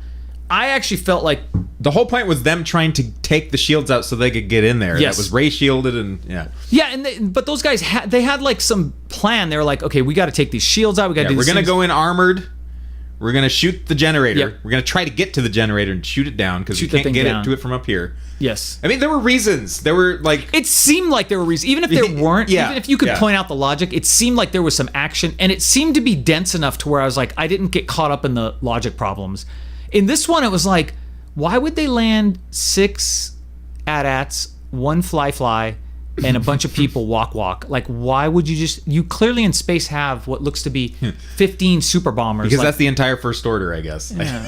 Speaker 2: I actually felt like
Speaker 1: the whole point was them trying to take the shields out so they could get in there.
Speaker 2: Yes.
Speaker 1: That was ray shielded and
Speaker 2: but those guys had like some plan. They were like, okay, we got to take these shields out. We got to do.
Speaker 1: We're gonna go in armored. We're gonna shoot the generator.
Speaker 2: Yep.
Speaker 1: We're gonna try to get to the generator and shoot it down because we
Speaker 2: Shoot the
Speaker 1: can't
Speaker 2: thing
Speaker 1: get
Speaker 2: down.
Speaker 1: it to it from up here.
Speaker 2: Yes.
Speaker 1: I mean, there were reasons. There were like
Speaker 2: It seemed like there were reasons, even if there weren't.
Speaker 1: Yeah,
Speaker 2: Even if you could
Speaker 1: yeah.
Speaker 2: point out the logic, it seemed like there was some action, and it seemed to be dense enough to where I was like, I didn't get caught up in the logic problems. In this one, it was like, why would they land 6 AT-ATs, 1 fly, and a bunch of people walk? Like, why would you clearly in space have what looks to be 15 super bombers?
Speaker 1: because
Speaker 2: like,
Speaker 1: that's the entire First Order, I guess.
Speaker 2: Yeah.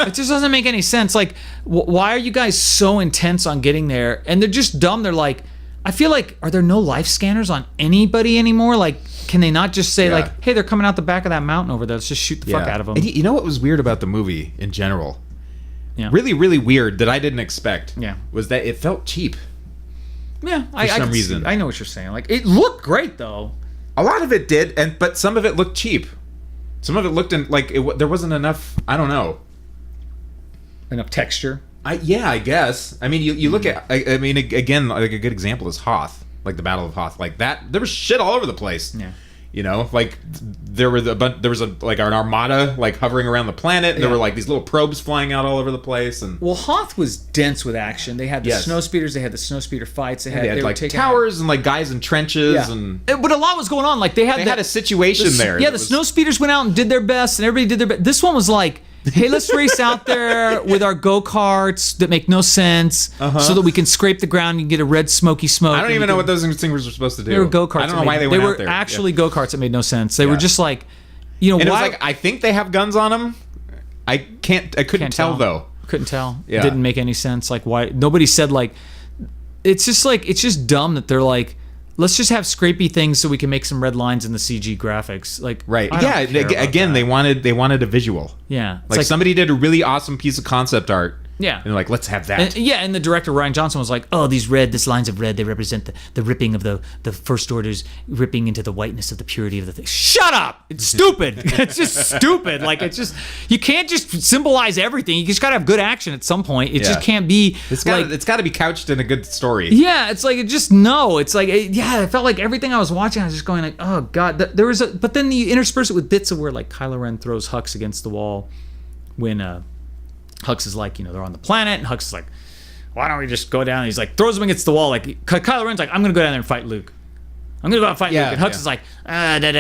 Speaker 2: It just doesn't make any sense. Like, why are you guys so intense on getting there? And they're just dumb. They're like, I feel like, are there no life scanners on anybody anymore? Like, can they not just say like, hey, they're coming out the back of that mountain over there. Let's just shoot the fuck out of them.
Speaker 1: And you know what was weird about the movie in general?
Speaker 2: Yeah.
Speaker 1: Really, really weird that I didn't expect.
Speaker 2: Yeah.
Speaker 1: Was that it felt cheap.
Speaker 2: Yeah,
Speaker 1: For some
Speaker 2: can
Speaker 1: reason.
Speaker 2: see. I know what you're saying. Like, it looked great though.
Speaker 1: A lot of it did, but some of it looked cheap. Some of it looked there wasn't enough. I don't know.
Speaker 2: Enough texture.
Speaker 1: I guess. I mean, you look at. I mean, again, like a good example is Hoth, like the Battle of Hoth, like that. There was shit all over the place.
Speaker 2: Yeah.
Speaker 1: You know, like there was like an armada like hovering around the planet. And there were like these little probes flying out all over the place, and
Speaker 2: Well, Hoth was dense with action. They had the
Speaker 1: Yes.
Speaker 2: snow speeders. They had the snow speeder fights. They
Speaker 1: had
Speaker 2: were
Speaker 1: like
Speaker 2: taking
Speaker 1: towers and like guys in trenches,
Speaker 2: Yeah.
Speaker 1: and
Speaker 2: But a lot was going on. Like, they had
Speaker 1: a situation there.
Speaker 2: Yeah,
Speaker 1: that
Speaker 2: the
Speaker 1: was-
Speaker 2: snow speeders went out and did their best, and everybody did their best. This one was like, hey, let's race out there with our go-karts that make no sense, so that we can scrape the ground and get a red smoky smoke.
Speaker 1: I don't even know what those things were supposed to do.
Speaker 2: They were go-karts.
Speaker 1: I don't know why they went out there.
Speaker 2: They were actually go-karts that made no sense. They were
Speaker 1: Yeah.
Speaker 2: just like, you know,
Speaker 1: And
Speaker 2: why?
Speaker 1: it was like, I think they have guns on them. I couldn't
Speaker 2: Can't
Speaker 1: tell though.
Speaker 2: Couldn't tell.
Speaker 1: Yeah.
Speaker 2: It didn't make any sense. Like, why? Nobody said like. It's just dumb that they're like, let's just have scrapey things so we can make some red lines in the CG graphics. Like,
Speaker 1: Right.
Speaker 2: I don't
Speaker 1: Yeah.
Speaker 2: care about
Speaker 1: Again,
Speaker 2: that.
Speaker 1: they wanted a visual.
Speaker 2: Yeah. It's
Speaker 1: Like somebody did a really awesome piece of concept art.
Speaker 2: Yeah.
Speaker 1: And they're like, let's have that.
Speaker 2: And the director Ryan Johnson was like, "Oh, these lines of red, they represent the ripping of the First Orders ripping into the whiteness of the purity of the thing." Shut up! It's stupid. It's just stupid. Like, it's just, you can't just symbolize everything. You just gotta have good action at some point. It just can't be
Speaker 1: It's
Speaker 2: like.
Speaker 1: got to be couched in a good story.
Speaker 2: Yeah, it's like, it's like, I felt like everything I was watching, I was just going like, oh god, but then you intersperse it with bits of where like Kylo Ren throws Hux against the wall when Hux is like, they're on the planet, and Hux is like, why don't we just go down? And he's like, throws him against the wall, like Kylo Ren's like, I'm gonna go down there and fight Luke. I'm gonna go out and fight
Speaker 1: Yeah,
Speaker 2: Luke. And Hux
Speaker 1: yeah.
Speaker 2: is like,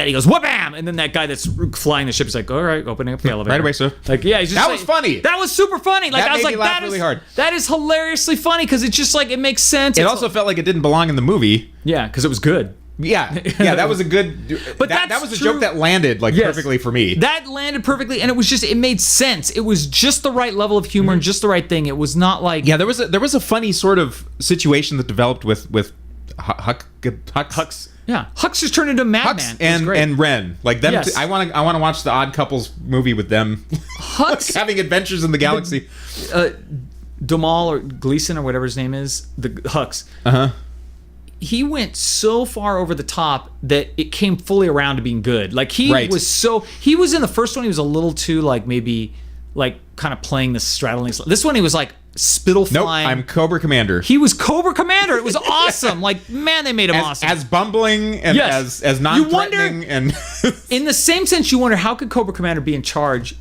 Speaker 2: he goes, wha-bam! And then that guy that's flying the ship is like, all right, opening up the elevator.
Speaker 1: Right away, sir.
Speaker 2: Like, yeah, he's just
Speaker 1: That
Speaker 2: like-
Speaker 1: was funny.
Speaker 2: That was super funny. Like,
Speaker 1: That
Speaker 2: I was
Speaker 1: made
Speaker 2: like,
Speaker 1: me laugh
Speaker 2: that
Speaker 1: really
Speaker 2: is
Speaker 1: hard.
Speaker 2: that is hilariously funny because it's just like it makes sense.
Speaker 1: It
Speaker 2: It's
Speaker 1: also felt like it didn't belong in the movie.
Speaker 2: yeah, because it was good.
Speaker 1: Yeah, that was a good.
Speaker 2: But
Speaker 1: that
Speaker 2: that's
Speaker 1: was a
Speaker 2: true.
Speaker 1: joke that landed like
Speaker 2: Yes.
Speaker 1: perfectly for me.
Speaker 2: That landed perfectly, and it was just it made sense. It was just the right level of humor and just the right thing. It was not like
Speaker 1: Yeah, there was a funny sort of situation that developed with Hux.
Speaker 2: Yeah, Hux just turned into a madman.
Speaker 1: Hux and Ren, like them.
Speaker 2: Yes.
Speaker 1: I want to watch the Odd Couples movie with them,
Speaker 2: Hux,
Speaker 1: having adventures in the galaxy.
Speaker 2: Domal or Gleason or whatever his name is, the Hux. He went so far over the top that it came fully around to being good. Like he
Speaker 1: Right.
Speaker 2: he was in the first one. He was a little too like maybe like kind of playing the straddling. This one he was like spittle
Speaker 1: Nope,
Speaker 2: flying.
Speaker 1: I'm Cobra Commander.
Speaker 2: He was Cobra Commander. It was awesome. Like man, they made him awesome.
Speaker 1: As bumbling and
Speaker 2: Yes.
Speaker 1: as non-threatening
Speaker 2: You
Speaker 1: and
Speaker 2: In the same sense, you wonder how could Cobra Commander be in charge?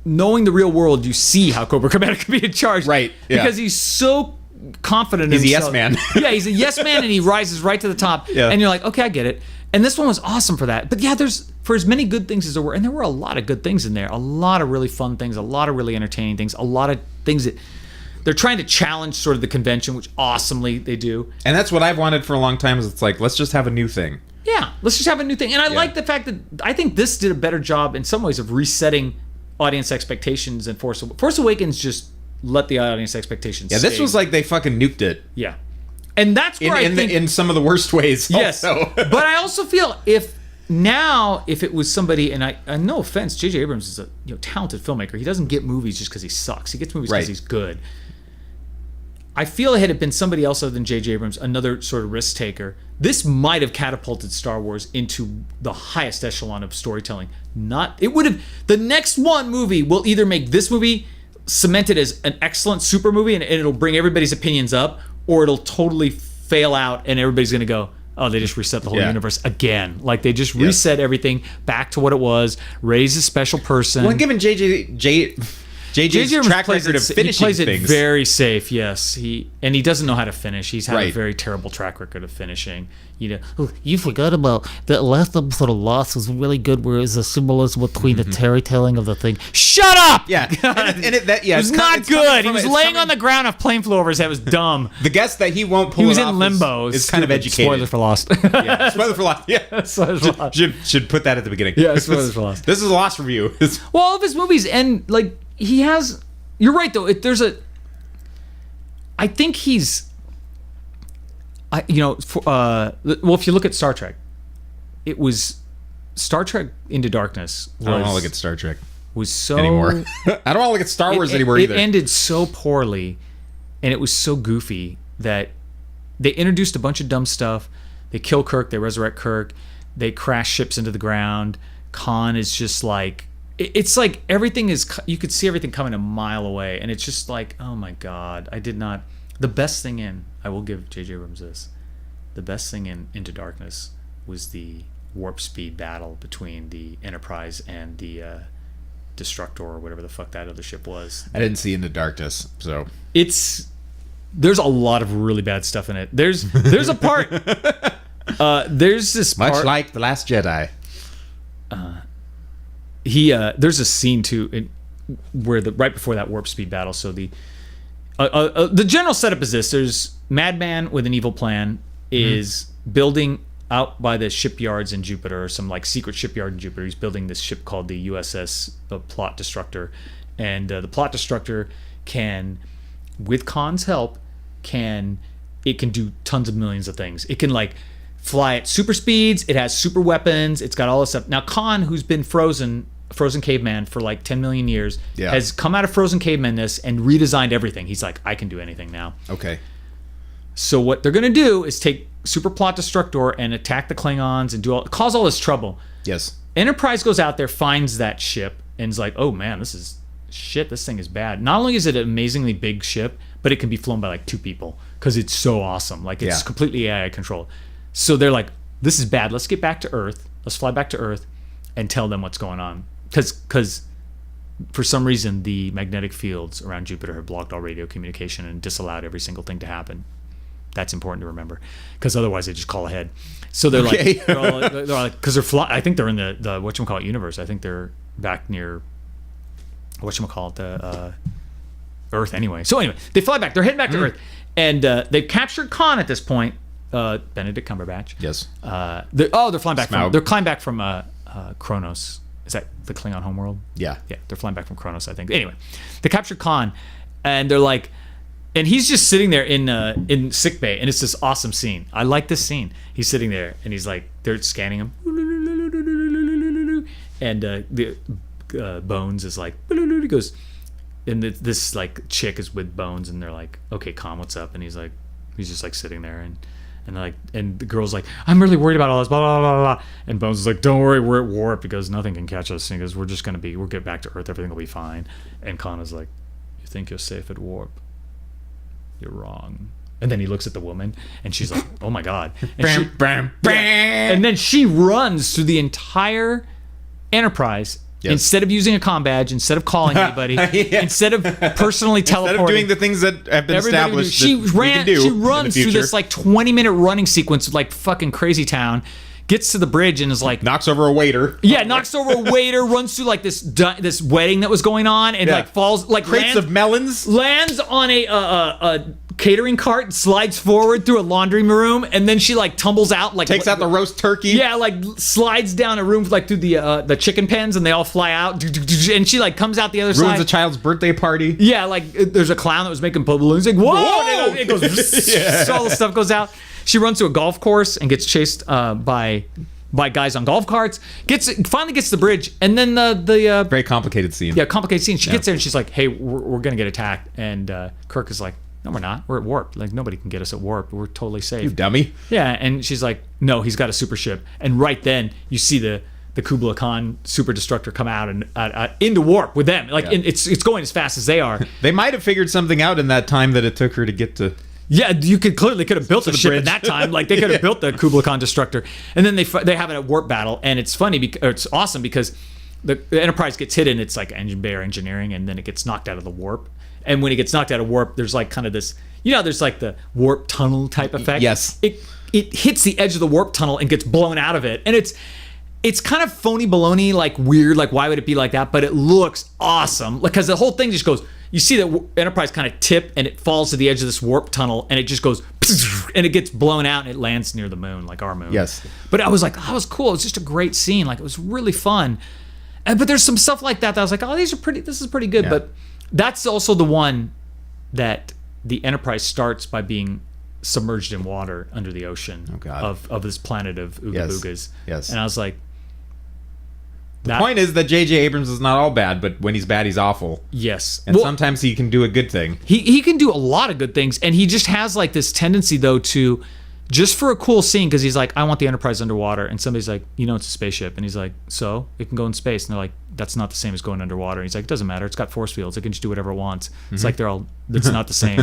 Speaker 2: Knowing the real world, you see how Cobra Commander can be in charge,
Speaker 1: Right, yeah.
Speaker 2: Because he's so confident.
Speaker 1: He's
Speaker 2: in
Speaker 1: a yes
Speaker 2: himself.
Speaker 1: man.
Speaker 2: Yeah, he's a yes man, and he rises right to the top.
Speaker 1: Yeah.
Speaker 2: And you're like, okay, I get it. And this one was awesome for that. But yeah, there's for as many good things as there were, and there were a lot of good things in there, a lot of really fun things, a lot of really entertaining things, a lot of things that they're trying to challenge sort of the convention, which awesomely they do.
Speaker 1: and that's what I've wanted for a long time. Is it's like let's just have a new thing.
Speaker 2: Yeah, let's just have a new thing. And I
Speaker 1: Yeah.
Speaker 2: like the fact that I think this did a better job in some ways of resetting audience expectations than Force Awakens just let the audience expectations
Speaker 1: Yeah, this
Speaker 2: stay.
Speaker 1: was like they fucking nuked it
Speaker 2: Yeah. And that's where I think
Speaker 1: in some of the worst ways.
Speaker 2: yes.
Speaker 1: Also.
Speaker 2: But I also feel if it was somebody, and no offense, J.J. Abrams is a talented filmmaker. He doesn't get movies just because he sucks. He gets movies because
Speaker 1: Right.
Speaker 2: he's good. I feel had it been somebody else other than J.J. Abrams, another sort of risk taker, this might have catapulted Star Wars into the highest echelon of storytelling. The next one movie will either make this movie cemented as an excellent super movie and it'll bring everybody's opinions up, or it'll totally fail out and everybody's going to go, oh, they just reset the whole
Speaker 1: Yeah.
Speaker 2: universe again. Like they just reset everything back to what it was, raise a special person.
Speaker 1: Well, given JJ's
Speaker 2: Abrams
Speaker 1: track
Speaker 2: plays
Speaker 1: record of finishing
Speaker 2: he plays
Speaker 1: things.
Speaker 2: it very safe. Yes, he doesn't know how to finish. He's had a
Speaker 1: Right.
Speaker 2: very terrible track record of finishing.
Speaker 4: You forgot about the last episode of Lost was really good, where it's a symbolism between the storytelling of the thing.
Speaker 2: Shut up!
Speaker 1: Yeah,
Speaker 2: It was not good. He was laying on the ground of plane flew over his head. It was dumb.
Speaker 1: The guess that he won't pull
Speaker 2: He was
Speaker 1: it
Speaker 2: in
Speaker 1: off
Speaker 2: limbo.
Speaker 1: is kind of
Speaker 2: Stupid.
Speaker 1: educated.
Speaker 2: Spoilers for Lost.
Speaker 1: Yeah, spoiler for Lost. Yeah,
Speaker 2: Spoilers for Lost.
Speaker 1: should put that at the beginning.
Speaker 2: Yeah, spoilers for Lost.
Speaker 1: This is a Lost review.
Speaker 2: Well, all of his movies end like he has. You're right though. I think he's. Well, if you look at Star Trek, it was Star Trek Into Darkness.
Speaker 1: I don't want to look at Star Trek
Speaker 2: Was so
Speaker 1: anymore. I don't want to look at Star Wars anymore either.
Speaker 2: It ended so poorly, and it was so goofy that they introduced a bunch of dumb stuff. They kill Kirk. They resurrect Kirk. They crash ships into the ground. Khan is just like. It's like everything is. You could see everything coming a mile away, and it's just like, oh my god, I did not. The best thing I will give J.J. Abrams this. The best thing in Into Darkness was the warp speed battle between the Enterprise and the Destructor or whatever the fuck that other ship was.
Speaker 1: I didn't see Into Darkness, so
Speaker 2: There's a lot of really bad stuff in it. There's a part. There's this
Speaker 1: much
Speaker 2: part,
Speaker 1: like the Last Jedi.
Speaker 2: there's a scene too where right before that warp speed battle. So the general setup is this: there's Madman with an evil plan is building out by the shipyards in Jupiter, some like secret shipyard in Jupiter. He's building this ship called the USS Plot Destructor, and the Plot Destructor can, with Khan's help, can do tons of millions of things. It can like fly at super speeds. It has super weapons. It's got all this stuff. Now Khan, who's been frozen caveman for like 10 million years, has come out of frozen caveman-ness and redesigned everything. He's like, I can do anything now.
Speaker 1: Okay.
Speaker 2: So what they're gonna do is take Super Plot Destructor and attack the Klingons and cause all this trouble.
Speaker 1: Yes.
Speaker 2: Enterprise goes out there, finds that ship, and is like, oh man, this is shit. This thing is bad. Not only is it an amazingly big ship, but it can be flown by like 2 people because it's so awesome. Like it's completely AI controlled. So they're like, this is bad. Let's get back to Earth. Let's fly back to Earth and tell them what's going on. Because for some reason, the magnetic fields around Jupiter have blocked all radio communication and disallowed every single thing to happen. That's important to remember, because otherwise they just call ahead. So they're
Speaker 1: Okay.
Speaker 2: they're like, because they're flying. I think they're in the whatchamacallit universe. I think they're back near whatchamacallit, the Earth anyway. So anyway, they fly back. They're heading back to Earth, and they've captured Khan at this point. Benedict Cumberbatch.
Speaker 1: Yes.
Speaker 2: They're flying back
Speaker 1: Smaug.
Speaker 2: from. They're flying back from Kronos. Is that the Klingon homeworld?
Speaker 1: Yeah.
Speaker 2: Yeah, they're flying back from Kronos, I think. Anyway, they capture Khan, and they're like, and he's just sitting there in sickbay, and it's this awesome scene. I like this scene. He's sitting there, and he's like, they're scanning him, and the Bones is like, he goes, and this like chick is with Bones, and they're like, okay, Khan, what's up? And he's just like sitting there, and they're like, and the girl's like, I'm really worried about all this, blah blah blah blah. And Bones is like, don't worry, we're at warp, because nothing can catch us. And he goes, we'll get back to Earth, everything will be fine. And Khan is like, you think you're safe at warp? You're wrong. And then he looks at the woman, and she's like, oh my god. And, and then she runs through the entire Enterprise.
Speaker 1: Yes.
Speaker 2: Instead of using a comm badge, instead of calling anybody,
Speaker 1: Yeah.
Speaker 2: instead of personally teleporting,
Speaker 1: Instead of doing the things that have been established,
Speaker 2: she
Speaker 1: that we can do
Speaker 2: She
Speaker 1: in
Speaker 2: runs
Speaker 1: the
Speaker 2: through
Speaker 1: future.
Speaker 2: this like 20-minute running sequence of like fucking Crazy Town, gets to the bridge and is like,
Speaker 1: knocks over a waiter.
Speaker 2: yeah, knocks over a waiter, runs through like this wedding that was going on, and
Speaker 1: Yeah.
Speaker 2: like falls, like
Speaker 1: Crates of melons.
Speaker 2: lands on a catering cart, slides forward through a laundry room, and then she like tumbles out, like
Speaker 1: Takes out the roast turkey.
Speaker 2: yeah, like slides down a room like through the chicken pens, and they all fly out, and she like comes out the other
Speaker 1: Ruins
Speaker 2: side.
Speaker 1: a child's birthday party.
Speaker 2: Yeah, like there's a clown that was making balloons. Like whoa,
Speaker 1: Whoa!
Speaker 2: And it goes.
Speaker 1: Yeah.
Speaker 2: All the stuff goes out. She runs to a golf course and gets chased by guys on golf carts. Finally gets to the bridge, and then the
Speaker 1: Very complicated scene.
Speaker 2: yeah, complicated scene. She gets there and she's like, "Hey, we're gonna get attacked." And Kirk is like, "No, we're not. We're at warp. Like nobody can get us at warp. We're totally safe."
Speaker 1: You dummy.
Speaker 2: Yeah, and she's like, "No, he's got a super ship." And right then, you see the Kubla Khan super destructor come out and into warp with them. Like it's going as fast as they are.
Speaker 1: They might have figured something out in that time that it took her to get to.
Speaker 2: Yeah, you could have built a
Speaker 1: the
Speaker 2: ship in
Speaker 1: bridge.
Speaker 2: that time. Like they could have built the Kubla Khan destructor, and then they have it at warp battle, and it's funny because it's awesome because the Enterprise gets hit and it's like engine bay or engineering, and then it gets knocked out of the warp. And when it gets knocked out of warp, there's like kind of this, there's like the warp tunnel type effect.
Speaker 1: Yes.
Speaker 2: It hits the edge of the warp tunnel and gets blown out of it, and it's kind of phony baloney, like weird, like why would it be like that? But it looks awesome because the whole thing just goes. You see the Enterprise kind of tip, and it falls to the edge of this warp tunnel, and it just goes, and it gets blown out, and it lands near the moon, like our moon.
Speaker 1: Yes.
Speaker 2: But I was like, that was cool. It was just a great scene. Like it was really fun. But there's some stuff like that I was like, oh, this is pretty good.
Speaker 1: Yeah.
Speaker 2: But that's also the one that the Enterprise starts by being submerged in water under the ocean of this planet of Ooga Boogas.
Speaker 1: Yes.
Speaker 2: And I was like,
Speaker 1: The point is that J.J. Abrams is not all bad, but when he's bad, he's awful.
Speaker 2: Yes.
Speaker 1: And sometimes he can do a good thing.
Speaker 2: He can do a lot of good things, and he just has like this tendency though to, just for a cool scene, because he's like, I want the Enterprise underwater, and somebody's like, it's a spaceship, and he's like, so it can go in space, and they're like, that's not the same as going underwater. And he's like, it doesn't matter, it's got force fields, it can just do whatever it wants. It's like it's not the same.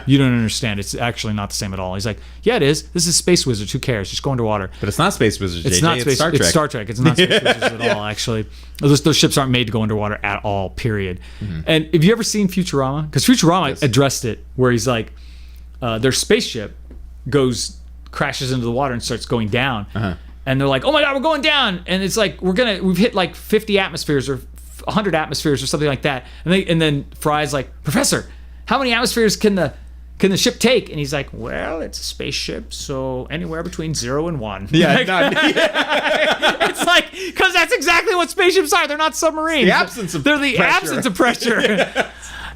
Speaker 2: You don't understand, it's actually not the same at all. He's like, yeah, it is. This is Space Wizards. Who cares? Just go underwater.
Speaker 1: But it's not Space Wizards.
Speaker 2: It's
Speaker 1: JJ.
Speaker 2: not Space.
Speaker 1: Star Trek.
Speaker 2: It's Star Trek. It's not Space Wizards at all. Actually, those ships aren't made to go underwater at all. Period. And have you ever seen Futurama? Because Futurama addressed it, where he's like, their spaceship crashes into the water and starts going down, and they're like, "Oh my god, we're going down!" And it's like we've hit like 50 atmospheres or 100 atmospheres or something like that. And then Fry's like, "Professor, how many atmospheres can the ship take?" And he's like, "Well, it's a spaceship, so anywhere between 0 and 1."
Speaker 1: Yeah,
Speaker 2: It's like, because that's exactly what spaceships are. They're not submarines.
Speaker 1: The absence of
Speaker 2: They're the
Speaker 1: pressure.
Speaker 2: absence of pressure.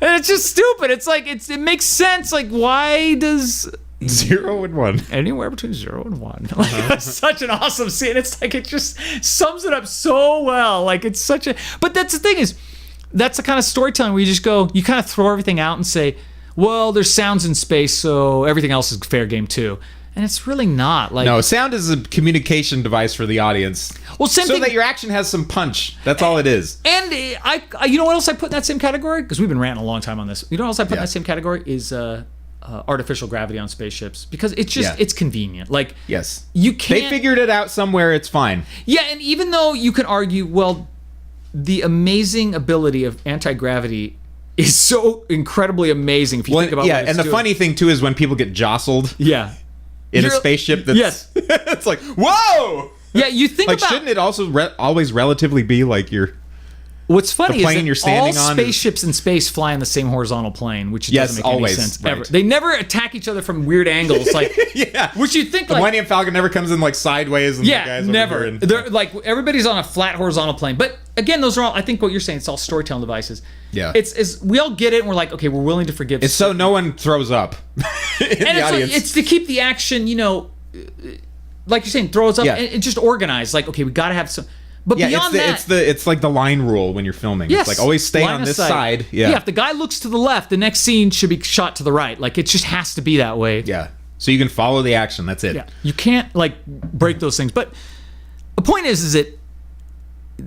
Speaker 2: And it's just stupid. It's like it makes sense. Like, why does
Speaker 1: 0 and 1.
Speaker 2: anywhere between 0 and 1? Like, that's such an awesome scene. It's like it just sums it up so well. Like it's such a. But that's the thing is, that's the kind of storytelling where you just go, you kind of throw everything out and say, well, there's sounds in space, so everything else is fair game too. And it's really not. Like,
Speaker 1: No, sound is a communication device for the audience.
Speaker 2: Well, same
Speaker 1: so
Speaker 2: thing.
Speaker 1: that your action has some punch. That's all it is.
Speaker 2: And I you know what else I put in that same category? Because we've been ranting a long time on this. You know what else I put in
Speaker 1: Yeah.
Speaker 2: that same category is artificial gravity on spaceships, because it's just it's convenient. Like,
Speaker 1: Yes.
Speaker 2: you can't.
Speaker 1: They figured it out somewhere. It's fine.
Speaker 2: Yeah, and even though you can argue, well, the amazing ability of anti-gravity is so incredibly amazing. If you think about
Speaker 1: yeah,
Speaker 2: what it's
Speaker 1: and the
Speaker 2: doing.
Speaker 1: funny thing too is when people get jostled
Speaker 2: yeah,
Speaker 1: in a
Speaker 2: You're-
Speaker 1: spaceship. That's,
Speaker 2: Yes.
Speaker 1: it's like whoa.
Speaker 2: yeah. You think
Speaker 1: Like,
Speaker 2: about
Speaker 1: shouldn't it also always relatively be like your
Speaker 2: what's funny
Speaker 1: the plane
Speaker 2: is that
Speaker 1: you're standing
Speaker 2: all
Speaker 1: on
Speaker 2: spaceships in space fly in the same horizontal plane, which
Speaker 1: Yes,
Speaker 2: doesn't make
Speaker 1: always,
Speaker 2: any sense
Speaker 1: right.
Speaker 2: ever. They never attack each other from weird angles, like
Speaker 1: yeah?
Speaker 2: which you think
Speaker 1: The
Speaker 2: like
Speaker 1: Millennium Falcon never comes in like sideways. And the
Speaker 2: yeah,
Speaker 1: guys over
Speaker 2: never.
Speaker 1: here and-
Speaker 2: They're like everybody's on a flat horizontal plane. But again, those are all. I think what you're saying. It's all storytelling devices.
Speaker 1: Yeah.
Speaker 2: It's we all get it, and we're like, okay, we're willing to forgive.
Speaker 1: It's so no one throws up in
Speaker 2: and
Speaker 1: the
Speaker 2: it's,
Speaker 1: audience.
Speaker 2: it's to keep the action, like you're saying, throw us up
Speaker 1: Yeah.
Speaker 2: and just organize. Like, okay, we got to have some. But
Speaker 1: yeah,
Speaker 2: beyond that,
Speaker 1: it's like the line rule when you're filming.
Speaker 2: yes,
Speaker 1: It's like always stay
Speaker 2: line
Speaker 1: on
Speaker 2: of
Speaker 1: this
Speaker 2: sight.
Speaker 1: side. Yeah.
Speaker 2: Yeah. If the guy looks to the left, the next scene should be shot to the right. Like, it just has to be that way.
Speaker 1: Yeah. So you can follow the action. That's it.
Speaker 2: Yeah. You can't like break those things. But the point is that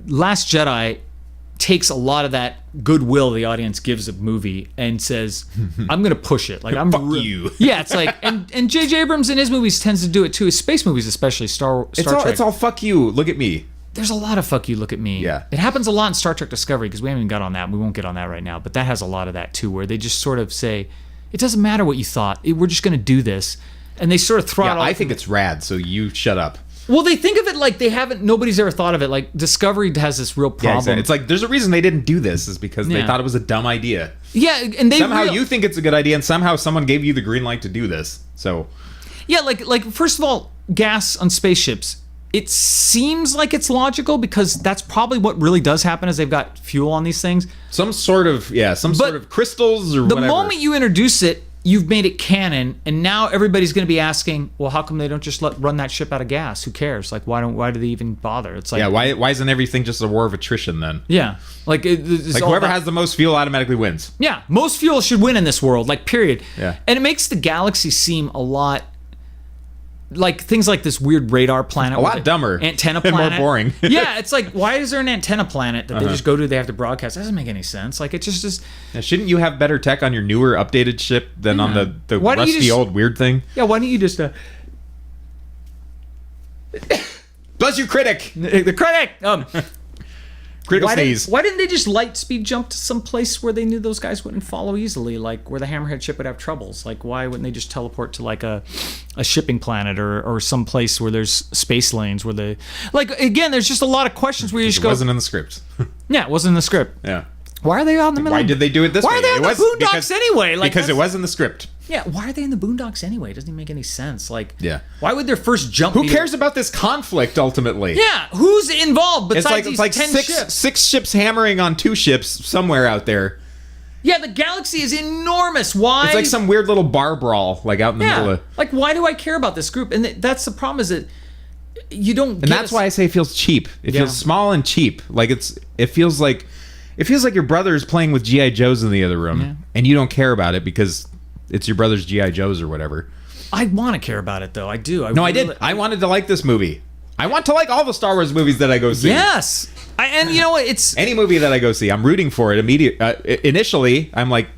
Speaker 2: Last Jedi takes a lot of that goodwill the audience gives a movie and says, I'm gonna push it. Like I'm
Speaker 1: Fuck you.
Speaker 2: Yeah, it's like and J.J. Abrams in his movies tends to do it too. His space movies, especially Star Trek.
Speaker 1: It's all fuck you. Look at me.
Speaker 2: There's a lot of fuck you, look at me.
Speaker 1: Yeah.
Speaker 2: It happens a lot in Star Trek Discovery because we haven't even got on that. We won't get on that right now. But that has a lot of that too, where they just sort of say, it doesn't matter what you thought. We're just going to do this. And they sort of throw
Speaker 1: Yeah,
Speaker 2: it all.
Speaker 1: I think it's rad. So you shut up.
Speaker 2: Well, they think of it like nobody's ever thought of it. Like Discovery has this real
Speaker 1: Yeah,
Speaker 2: problem.
Speaker 1: exactly. It's like there's a reason they didn't do this is because they
Speaker 2: Yeah.
Speaker 1: thought it was a dumb idea.
Speaker 2: Yeah, and they
Speaker 1: Somehow you think it's a good idea, and somehow someone gave you the green light to do this. So
Speaker 2: Yeah, like first of all, gas on spaceships. It seems like it's logical because that's probably what really does happen is they've got fuel on these things.
Speaker 1: some sort of crystals or
Speaker 2: The
Speaker 1: whatever.
Speaker 2: moment you introduce it, you've made it canon, and now everybody's going to be asking, well, how come they don't just run that ship out of gas? Who cares? Like, why do they even bother? It's like,
Speaker 1: yeah, why isn't everything just a war of attrition then?
Speaker 2: yeah, like it's
Speaker 1: Like
Speaker 2: all
Speaker 1: whoever
Speaker 2: about-
Speaker 1: has the most fuel automatically wins.
Speaker 2: yeah, most fuel should win in this world, like period.
Speaker 1: Yeah.
Speaker 2: And it makes the galaxy seem a lot. Like things like this weird radar planet,
Speaker 1: A lot
Speaker 2: with
Speaker 1: dumber
Speaker 2: antenna
Speaker 1: and more
Speaker 2: planet,
Speaker 1: boring.
Speaker 2: Yeah, it's like why is there an antenna planet that they
Speaker 1: Uh-huh.
Speaker 2: just go to? They have to broadcast. That doesn't make any sense. Like it just is.
Speaker 1: Now, shouldn't you have better tech on your newer updated ship than on the
Speaker 2: Why don't you
Speaker 1: rusty
Speaker 2: just-
Speaker 1: old weird thing?
Speaker 2: Yeah, why don't you just
Speaker 1: Bless you, critic.
Speaker 2: the critic?
Speaker 1: Critical sneeze.
Speaker 2: Why didn't they just light speed jump to some place where they knew those guys wouldn't follow easily, like where the Hammerhead ship would have troubles? Like, why wouldn't they just teleport to like a shipping planet or some place where there's space lanes where they like again? There's just a lot of questions where you just
Speaker 1: It
Speaker 2: go,
Speaker 1: wasn't in the script.
Speaker 2: yeah, it wasn't in the script.
Speaker 1: Yeah.
Speaker 2: Why are they out in the middle?
Speaker 1: Why did they do it this way?
Speaker 2: Why are they
Speaker 1: It
Speaker 2: in the
Speaker 1: was-
Speaker 2: boondocks
Speaker 1: because-
Speaker 2: anyway? Like
Speaker 1: because it
Speaker 2: that's-
Speaker 1: was in the script.
Speaker 2: Yeah, why are they in the boondocks anyway? It doesn't even make any sense. Like,
Speaker 1: Yeah.
Speaker 2: why would their first jump?
Speaker 1: Who
Speaker 2: be
Speaker 1: cares about this conflict ultimately?
Speaker 2: Yeah, who's involved besides
Speaker 1: It's like
Speaker 2: these 10
Speaker 1: six
Speaker 2: ships?
Speaker 1: six ships hammering on two ships somewhere out there.
Speaker 2: Yeah, the galaxy is enormous. Why?
Speaker 1: It's like some weird little bar brawl, like out in the middle
Speaker 2: yeah.
Speaker 1: of.
Speaker 2: Like, why do I care about this group? And that's the problem is that you don't.
Speaker 1: And that's why I say it feels cheap. It
Speaker 2: Yeah.
Speaker 1: feels small and cheap. Like it feels like your brother is playing with GI Joes in the other room, and you don't care about it because it's your brother's GI Joes or whatever.
Speaker 2: I want to care about it though. I do.
Speaker 1: No, I did. I wanted to like this movie. I want to like all the Star Wars movies that I go see.
Speaker 2: Yes. And you know what? It's.
Speaker 1: Any movie that I go see, I'm rooting for it immediately. Initially, I'm like,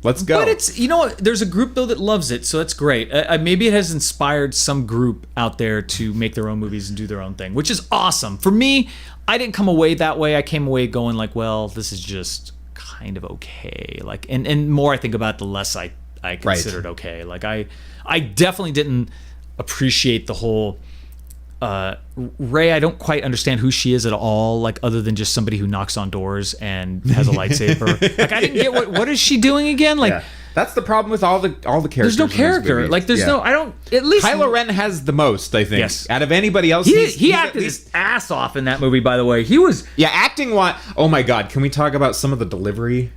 Speaker 1: let's go.
Speaker 2: But it's, you know what? There's a group though that loves it, so that's great. Maybe it has inspired some group out there to make their own movies and do their own thing, which is awesome. For me, I didn't come away that way. I came away going like, well, this is just kind of okay. Like, and more I think about, the less I considered okay. Like I definitely didn't appreciate the whole Rey. I don't quite understand who she is at all, like other than just somebody who knocks on doors and has a lightsaber. Like I didn't get what is she doing again? Like
Speaker 1: Yeah. That's the problem with all the characters.
Speaker 2: there's no
Speaker 1: in this
Speaker 2: character.
Speaker 1: movie.
Speaker 2: Like there's
Speaker 1: Yeah.
Speaker 2: no. I don't. At least
Speaker 1: Kylo Ren has the most, I think.
Speaker 2: Yes.
Speaker 1: Out of anybody else,
Speaker 2: He
Speaker 1: he's at
Speaker 2: acted
Speaker 1: least-
Speaker 2: his ass off in that movie. By the way, he was.
Speaker 1: Yeah, acting what? Oh my god, can we talk about some of the delivery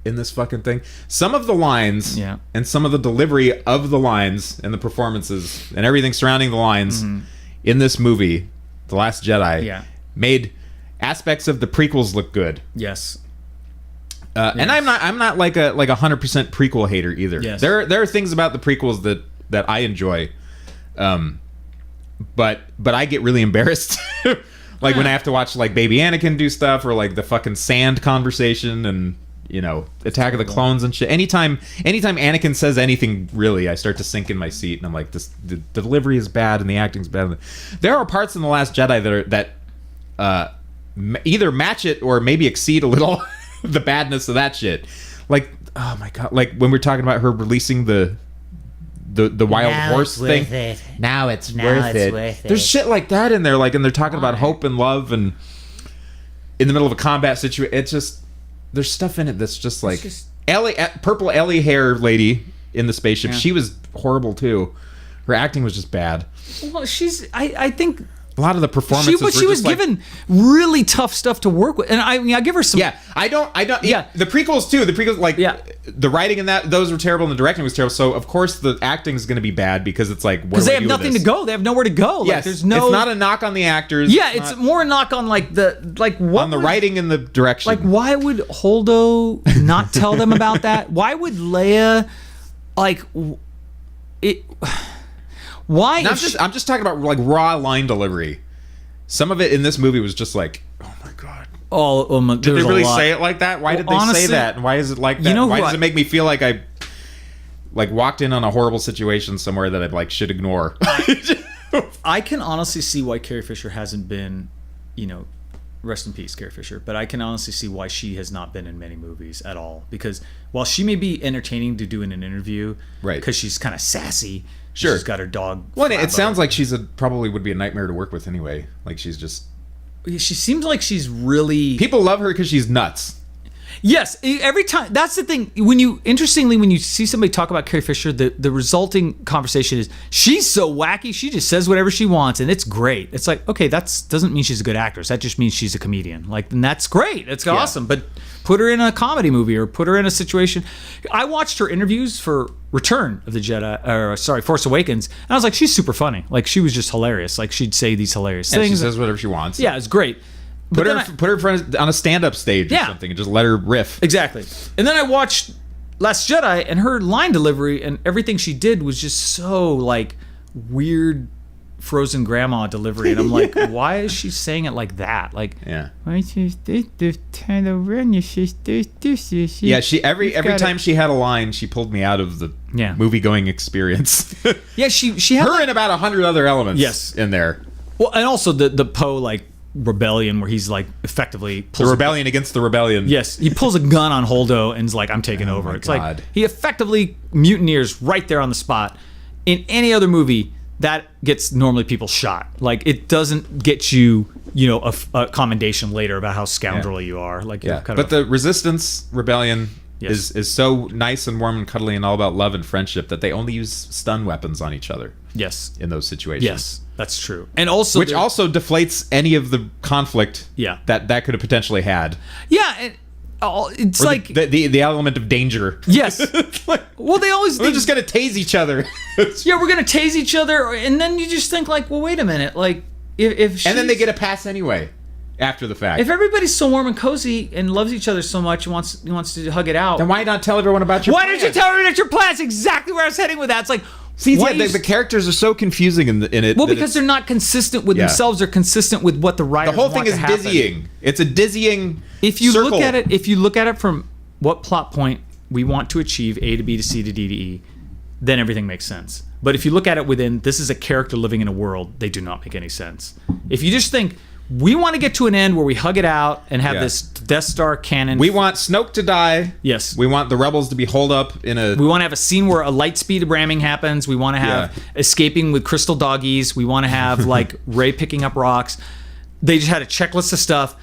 Speaker 1: in this fucking thing? Some of the lines
Speaker 2: Yeah.
Speaker 1: and some of the delivery of the lines and the performances and everything surrounding the lines in this movie, The Last Jedi,
Speaker 2: Yeah.
Speaker 1: made aspects of the prequels look good.
Speaker 2: Yes.
Speaker 1: And I'm not like a 100% prequel hater either.
Speaker 2: Yes.
Speaker 1: There are things about the prequels that I enjoy. But I get really embarrassed. Like when I have to watch like baby Anakin do stuff, or like the fucking sand conversation, and Attack of the Clones and shit. Anytime Anakin says anything, really, I start to sink in my seat, and I'm like, the delivery is bad and the acting's bad. There are parts in The Last Jedi that either match it or maybe exceed a little the badness of that shit. like, oh my god, like when we're talking about her releasing the wild
Speaker 4: Now
Speaker 1: horse
Speaker 4: it's worth
Speaker 1: thing.
Speaker 4: it.
Speaker 1: Now it's
Speaker 4: Now
Speaker 1: worth
Speaker 4: it's
Speaker 1: it.
Speaker 4: worth it.
Speaker 1: There's shit like that in there, like, and they're talking about
Speaker 4: Why?
Speaker 1: hope and love, and in the middle of a combat situation, it's just there's stuff in it that's just like
Speaker 2: just-
Speaker 1: Ellie, purple Ellie hair lady in the spaceship.
Speaker 2: Yeah.
Speaker 1: She was horrible too. Her acting was just bad.
Speaker 2: Well, I think
Speaker 1: A lot of the performances
Speaker 2: but she
Speaker 1: were
Speaker 2: was
Speaker 1: just like,
Speaker 2: given really tough stuff to work with, and I mean, I give her some.
Speaker 1: yeah, I don't.
Speaker 2: Yeah.
Speaker 1: The prequels too. The prequels, like,
Speaker 2: Yeah.
Speaker 1: the writing in those were terrible, and the directing was terrible. So of course the acting is going to be bad because it's like
Speaker 2: because they have nothing to go. They have nowhere to go. Like,
Speaker 1: Yes,
Speaker 2: there's no.
Speaker 1: It's not a knock on the actors.
Speaker 2: Yeah, it's more a knock on like what
Speaker 1: on the
Speaker 2: would-
Speaker 1: writing and the direction.
Speaker 2: Like, why would Holdo not tell them about that? Why would Leia, it? Why?
Speaker 1: And
Speaker 2: if
Speaker 1: I'm just talking about like raw line delivery. Some of it in this movie was just like, oh my god.
Speaker 2: Did
Speaker 1: Did they really say it like that? Why did they
Speaker 2: honestly,
Speaker 1: say that? And why is it like that?
Speaker 2: you know
Speaker 1: Why
Speaker 2: who
Speaker 1: does
Speaker 2: I-
Speaker 1: it make me feel like I like walked in on a horrible situation somewhere that I like should ignore?
Speaker 2: I can honestly see why Carrie Fisher hasn't been, rest in peace, Carrie Fisher. But I can honestly see why she has not been in many movies at all. Because while she may be entertaining to do in an interview,
Speaker 1: Right.
Speaker 2: Because she's kind of sassy.
Speaker 1: Sure.
Speaker 2: She's got her dog.
Speaker 1: Well, it
Speaker 2: Flabbo.
Speaker 1: sounds like she's probably would be a nightmare to work with anyway. Like she's just
Speaker 2: She seems like she's really.
Speaker 1: people love her because she's nuts.
Speaker 2: Yes, every time. That's the thing. When you see somebody talk about Carrie Fisher, the resulting conversation is she's so wacky. She just says whatever she wants, and it's great. It's like, okay, that doesn't mean she's a good actress. That just means she's a comedian. Like, and that's great. It's awesome. But put her in a comedy movie or put her in a situation. I watched her interviews for Return of the Jedi, Force Awakens, and I was like, she's super funny. Like, she was just hilarious. Like, she'd say these hilarious
Speaker 1: And
Speaker 2: things.
Speaker 1: she says whatever she wants.
Speaker 2: Yeah, it's great.
Speaker 1: Put
Speaker 2: then
Speaker 1: her in front on a stand-up stage or
Speaker 2: Yeah.
Speaker 1: something and just let her riff.
Speaker 2: Exactly. And then I watched Last Jedi, and her line delivery and everything she did was just so like weird frozen grandma delivery. And I'm like, why is she saying it like that? Like,
Speaker 1: Yeah.
Speaker 2: yeah,
Speaker 1: She every time she had a line, she pulled me out of the
Speaker 2: Yeah.
Speaker 1: movie-going experience.
Speaker 2: yeah, she had
Speaker 1: Her and about 100 other elements
Speaker 2: Yes.
Speaker 1: in there.
Speaker 2: well, and also the Poe like rebellion where he's like effectively
Speaker 1: The
Speaker 2: pulls
Speaker 1: rebellion against the rebellion.
Speaker 2: Yes, he pulls a gun on Holdo and is like, I'm taking over.
Speaker 1: my
Speaker 2: It's
Speaker 1: God.
Speaker 2: like he effectively mutineers right there on the spot. In any other movie, that gets normally people shot. Like, it doesn't get you, a commendation later about how scoundrelly you are. Like,
Speaker 1: Yeah. But the resistance rebellion
Speaker 2: Yes.
Speaker 1: is so nice and warm and cuddly and all about love and friendship that they only use stun weapons on each other
Speaker 2: yes,
Speaker 1: in those situations.
Speaker 2: yes, that's true. And also,
Speaker 1: Which also deflates any of the conflict
Speaker 2: Yeah.
Speaker 1: that could have potentially had.
Speaker 2: yeah, it's
Speaker 1: Or
Speaker 2: like
Speaker 1: the element of danger.
Speaker 2: yes.
Speaker 1: Like,
Speaker 2: Well, they always
Speaker 1: we're
Speaker 2: think,
Speaker 1: just gonna tase each other.
Speaker 2: yeah, we're gonna tase each other, and then you just think like, well, wait a minute, like if
Speaker 1: And then they
Speaker 2: she's-
Speaker 1: get a pass anyway after the fact.
Speaker 2: if everybody's so warm and cozy and loves each other so much and wants to hug it out,
Speaker 1: Then why not tell everyone about your
Speaker 2: why
Speaker 1: plan?
Speaker 2: didn't you tell her that your plan? That's exactly where I was heading with that. It's like,
Speaker 1: See,
Speaker 2: why
Speaker 1: yeah,
Speaker 2: you-
Speaker 1: the characters are so confusing in it.
Speaker 2: well,
Speaker 1: that
Speaker 2: because
Speaker 1: it's-
Speaker 2: they're not consistent with
Speaker 1: Yeah.
Speaker 2: themselves. They're consistent with what the
Speaker 1: the
Speaker 2: writers
Speaker 1: whole thing
Speaker 2: want
Speaker 1: is
Speaker 2: to happen.
Speaker 1: dizzying. It's a dizzying.
Speaker 2: If you
Speaker 1: circle.
Speaker 2: look at it from what plot point we want to achieve, A to B to C to D to E, then everything makes sense. But if you look at it within, this is a character living in a world, they do not make any sense. If you just think, we want to get to an end where we hug it out and have
Speaker 1: Yeah.
Speaker 2: this Death Star cannon.
Speaker 1: We want Snoke to die.
Speaker 2: Yes.
Speaker 1: We want the rebels to be holed up in a.
Speaker 2: We want to have a scene where a light speed ramming happens. We want to have
Speaker 1: Yeah.
Speaker 2: escaping with crystal doggies. We want to have like Rey picking up rocks. They just had a checklist of stuff.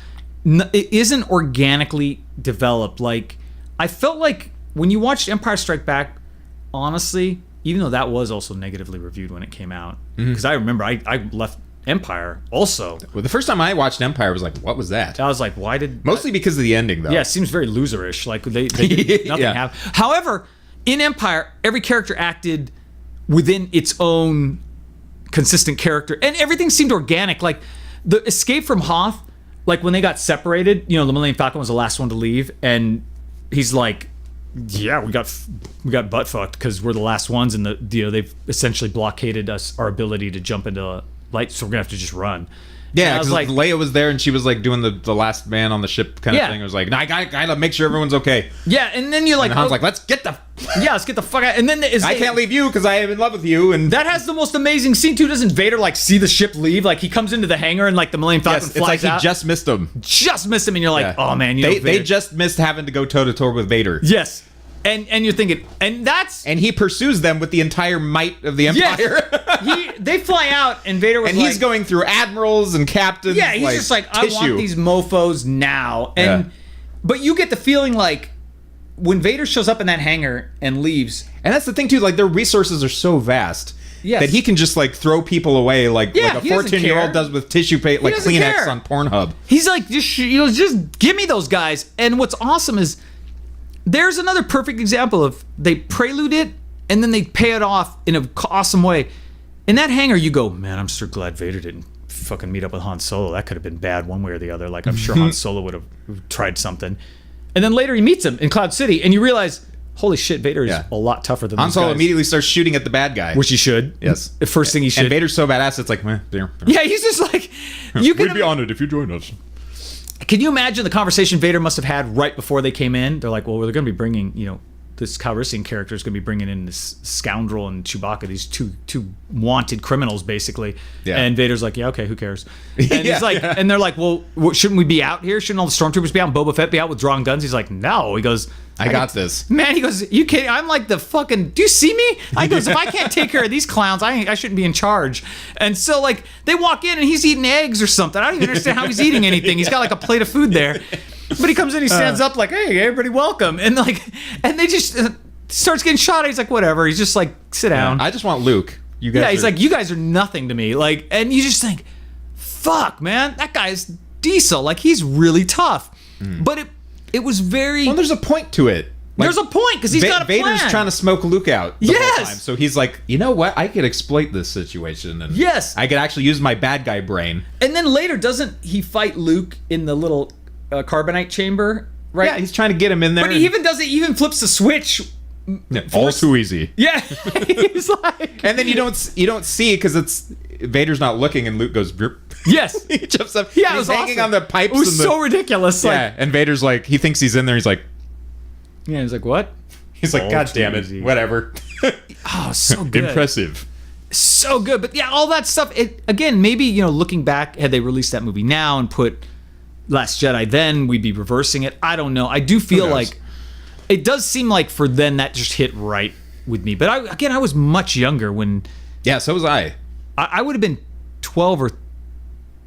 Speaker 2: It isn't organically developed. Like, I felt like when you watched Empire Strike Back, honestly, even though that was also negatively reviewed when it came out, because I remember I left Empire also.
Speaker 1: Well, the first time I watched Empire, I was like, "What was that?"
Speaker 2: I was like, why did
Speaker 1: Mostly because of the ending, though.
Speaker 2: Yeah, it seems very loserish. Like they did nothing
Speaker 1: Yeah.
Speaker 2: happen. However, in Empire, every character acted within its own consistent character, and everything seemed organic. Like the escape from Hoth, like when they got separated, the Millennium Falcon was the last one to leave, and he's like, "Yeah, we got butt fucked because we're the last ones, and they've essentially blockaded our ability to jump into light, so we're gonna have to just run."
Speaker 1: Yeah,
Speaker 2: I was
Speaker 1: because
Speaker 2: like,
Speaker 1: Leia was there and she was like doing the last man on the ship kind of
Speaker 2: Yeah.
Speaker 1: thing. It was like, no, I gotta make sure everyone's okay.
Speaker 2: yeah, and then you're like,
Speaker 1: And Han's
Speaker 2: oh,
Speaker 1: like, let's get the.
Speaker 2: let's get the fuck out. And then
Speaker 1: I can't leave you because I am in love with you. And
Speaker 2: That has the most amazing scene too. Doesn't Vader like see the ship leave? Like he comes into the hangar and like the Millennium Falcon
Speaker 1: yes, it's like
Speaker 2: flies
Speaker 1: he
Speaker 2: out.
Speaker 1: just missed him.
Speaker 2: Just missed him, and you're like,
Speaker 1: Yeah.
Speaker 2: oh man,
Speaker 1: they
Speaker 2: Vader.
Speaker 1: just missed having to go toe to toe with Vader.
Speaker 2: yes, and you're thinking, and that's
Speaker 1: And he pursues them with the entire might of the Empire.
Speaker 2: they fly out, and Vader was
Speaker 1: and
Speaker 2: like,
Speaker 1: he's going through admirals and captains.
Speaker 2: yeah, he's just like, I want these mofos now, and
Speaker 1: Yeah.
Speaker 2: but you get the feeling like when Vader shows up in that hangar and leaves.
Speaker 1: And that's the thing too. Like their resources are so vast.
Speaker 2: Yes.
Speaker 1: That he can just like throw people away like
Speaker 2: Yeah,
Speaker 1: a
Speaker 2: he doesn't
Speaker 1: 14-year-old
Speaker 2: care.
Speaker 1: does with tissue paper, like
Speaker 2: doesn't
Speaker 1: Kleenex
Speaker 2: care.
Speaker 1: on Pornhub.
Speaker 2: He's like, just give me those guys. And what's awesome is there's another perfect example of they prelude it and then they pay it off in an awesome way. In that hangar, you go, man, I'm so glad Vader didn't fucking meet up with Han Solo. That could have been bad one way or the other. Like, I'm sure Han Solo would have tried something. And then later he meets him in Cloud City, and you realize, holy shit, Vader is
Speaker 1: Yeah.
Speaker 2: a lot tougher than
Speaker 1: Han
Speaker 2: these
Speaker 1: Solo
Speaker 2: guys.
Speaker 1: immediately starts shooting at the bad guy.
Speaker 2: Which he should.
Speaker 1: Yes.
Speaker 2: The first thing he should.
Speaker 1: And Vader's so badass, it's like, there.
Speaker 2: Yeah, he's just like, you can.
Speaker 1: We'd be honored if you join us.
Speaker 2: Can you imagine the conversation Vader must have had right before they came in? They're like, well, they're going to be bringing, this Calrissian character is going to be bringing in this scoundrel and Chewbacca, these two wanted criminals, basically.
Speaker 1: Yeah.
Speaker 2: And Vader's like, yeah, okay, who cares? And
Speaker 1: Yeah,
Speaker 2: he's like, and they're like, well, shouldn't we be out here? Shouldn't all the stormtroopers be out and Boba Fett be out with drawn guns? He's like, no. He goes,
Speaker 1: I got this.
Speaker 2: Man, he goes, you kidding? I'm like the fucking, do you see me? I goes, if I can't take care of these clowns, I shouldn't be in charge. And so like they walk in and he's eating eggs or something. I don't even understand how he's eating anything. He's got like a plate of food there. But he comes in, he stands up like, hey, everybody welcome. And they just starts getting shot at. He's like, whatever. He's just like, sit down.
Speaker 1: I just want Luke. You guys.
Speaker 2: Yeah, he's like, you guys are nothing to me. Like, and you just think, fuck, man, that guy's diesel. Like, he's really tough. But it was very.
Speaker 1: Well, there's a point to it. Like,
Speaker 2: There's a point because he's got a plan.
Speaker 1: Vader's trying to smoke Luke out the
Speaker 2: Yes!
Speaker 1: whole time. So he's like, you know what? I could exploit this situation. And
Speaker 2: Yes.
Speaker 1: I could actually use my bad guy brain.
Speaker 2: And then later, doesn't he fight Luke in the little carbonite chamber? Right.
Speaker 1: Yeah, he's trying to get him in there.
Speaker 2: But he even flips the switch.
Speaker 1: all too easy.
Speaker 2: Yeah. He's like.
Speaker 1: And then you don't see because it's Vader's not looking, and Luke goes. Broop.
Speaker 2: Yes.
Speaker 1: He jumps up.
Speaker 2: Yeah,
Speaker 1: and
Speaker 2: it
Speaker 1: he's
Speaker 2: was
Speaker 1: hanging
Speaker 2: awesome.
Speaker 1: on the pipes.
Speaker 2: It was
Speaker 1: and the,
Speaker 2: so ridiculous.
Speaker 1: Yeah,
Speaker 2: Like,
Speaker 1: and Vader's like, he thinks he's in there. He's like,
Speaker 2: he's like, what?
Speaker 1: he's like,
Speaker 2: All
Speaker 1: God
Speaker 2: too
Speaker 1: damn it,
Speaker 2: easy.
Speaker 1: whatever.
Speaker 2: Oh, so good.
Speaker 1: Impressive.
Speaker 2: So good. But yeah, all that stuff. It again, maybe looking back, had they released that movie now and put Last Jedi then, we'd be reversing it. I don't know. I do feel
Speaker 1: knows?
Speaker 2: like it does seem like for then that just hit right with me. But I was much younger when
Speaker 1: Yeah, so was I.
Speaker 2: I would have been 12 or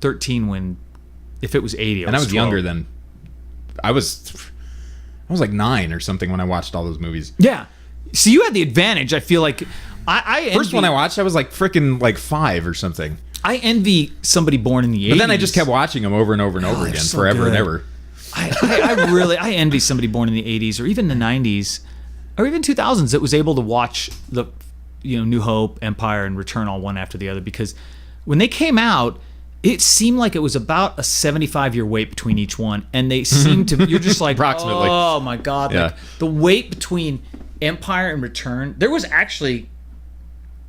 Speaker 2: 13 when, if it was 80,
Speaker 1: And I was
Speaker 2: 12.
Speaker 1: younger than. I was like 9 or something when I watched all those movies.
Speaker 2: Yeah. So you had the advantage. I feel like I
Speaker 1: First
Speaker 2: envy,
Speaker 1: one I watched, I was like freaking like 5 or something.
Speaker 2: I envy somebody born in the 80s.
Speaker 1: But then I just kept watching them over and over and over
Speaker 2: they're
Speaker 1: again,
Speaker 2: so
Speaker 1: forever and
Speaker 2: good.
Speaker 1: ever.
Speaker 2: I really envy somebody born in the 80s or even the 90s or even 2000s that was able to watch the New Hope, Empire, and Return all one after the other, because when they came out, it seemed like it was about a 75-year wait between each one, and they seemed to. You're just like,
Speaker 1: Approximately.
Speaker 2: oh my god,
Speaker 1: Yeah.
Speaker 2: like the wait between Empire and Return. There was actually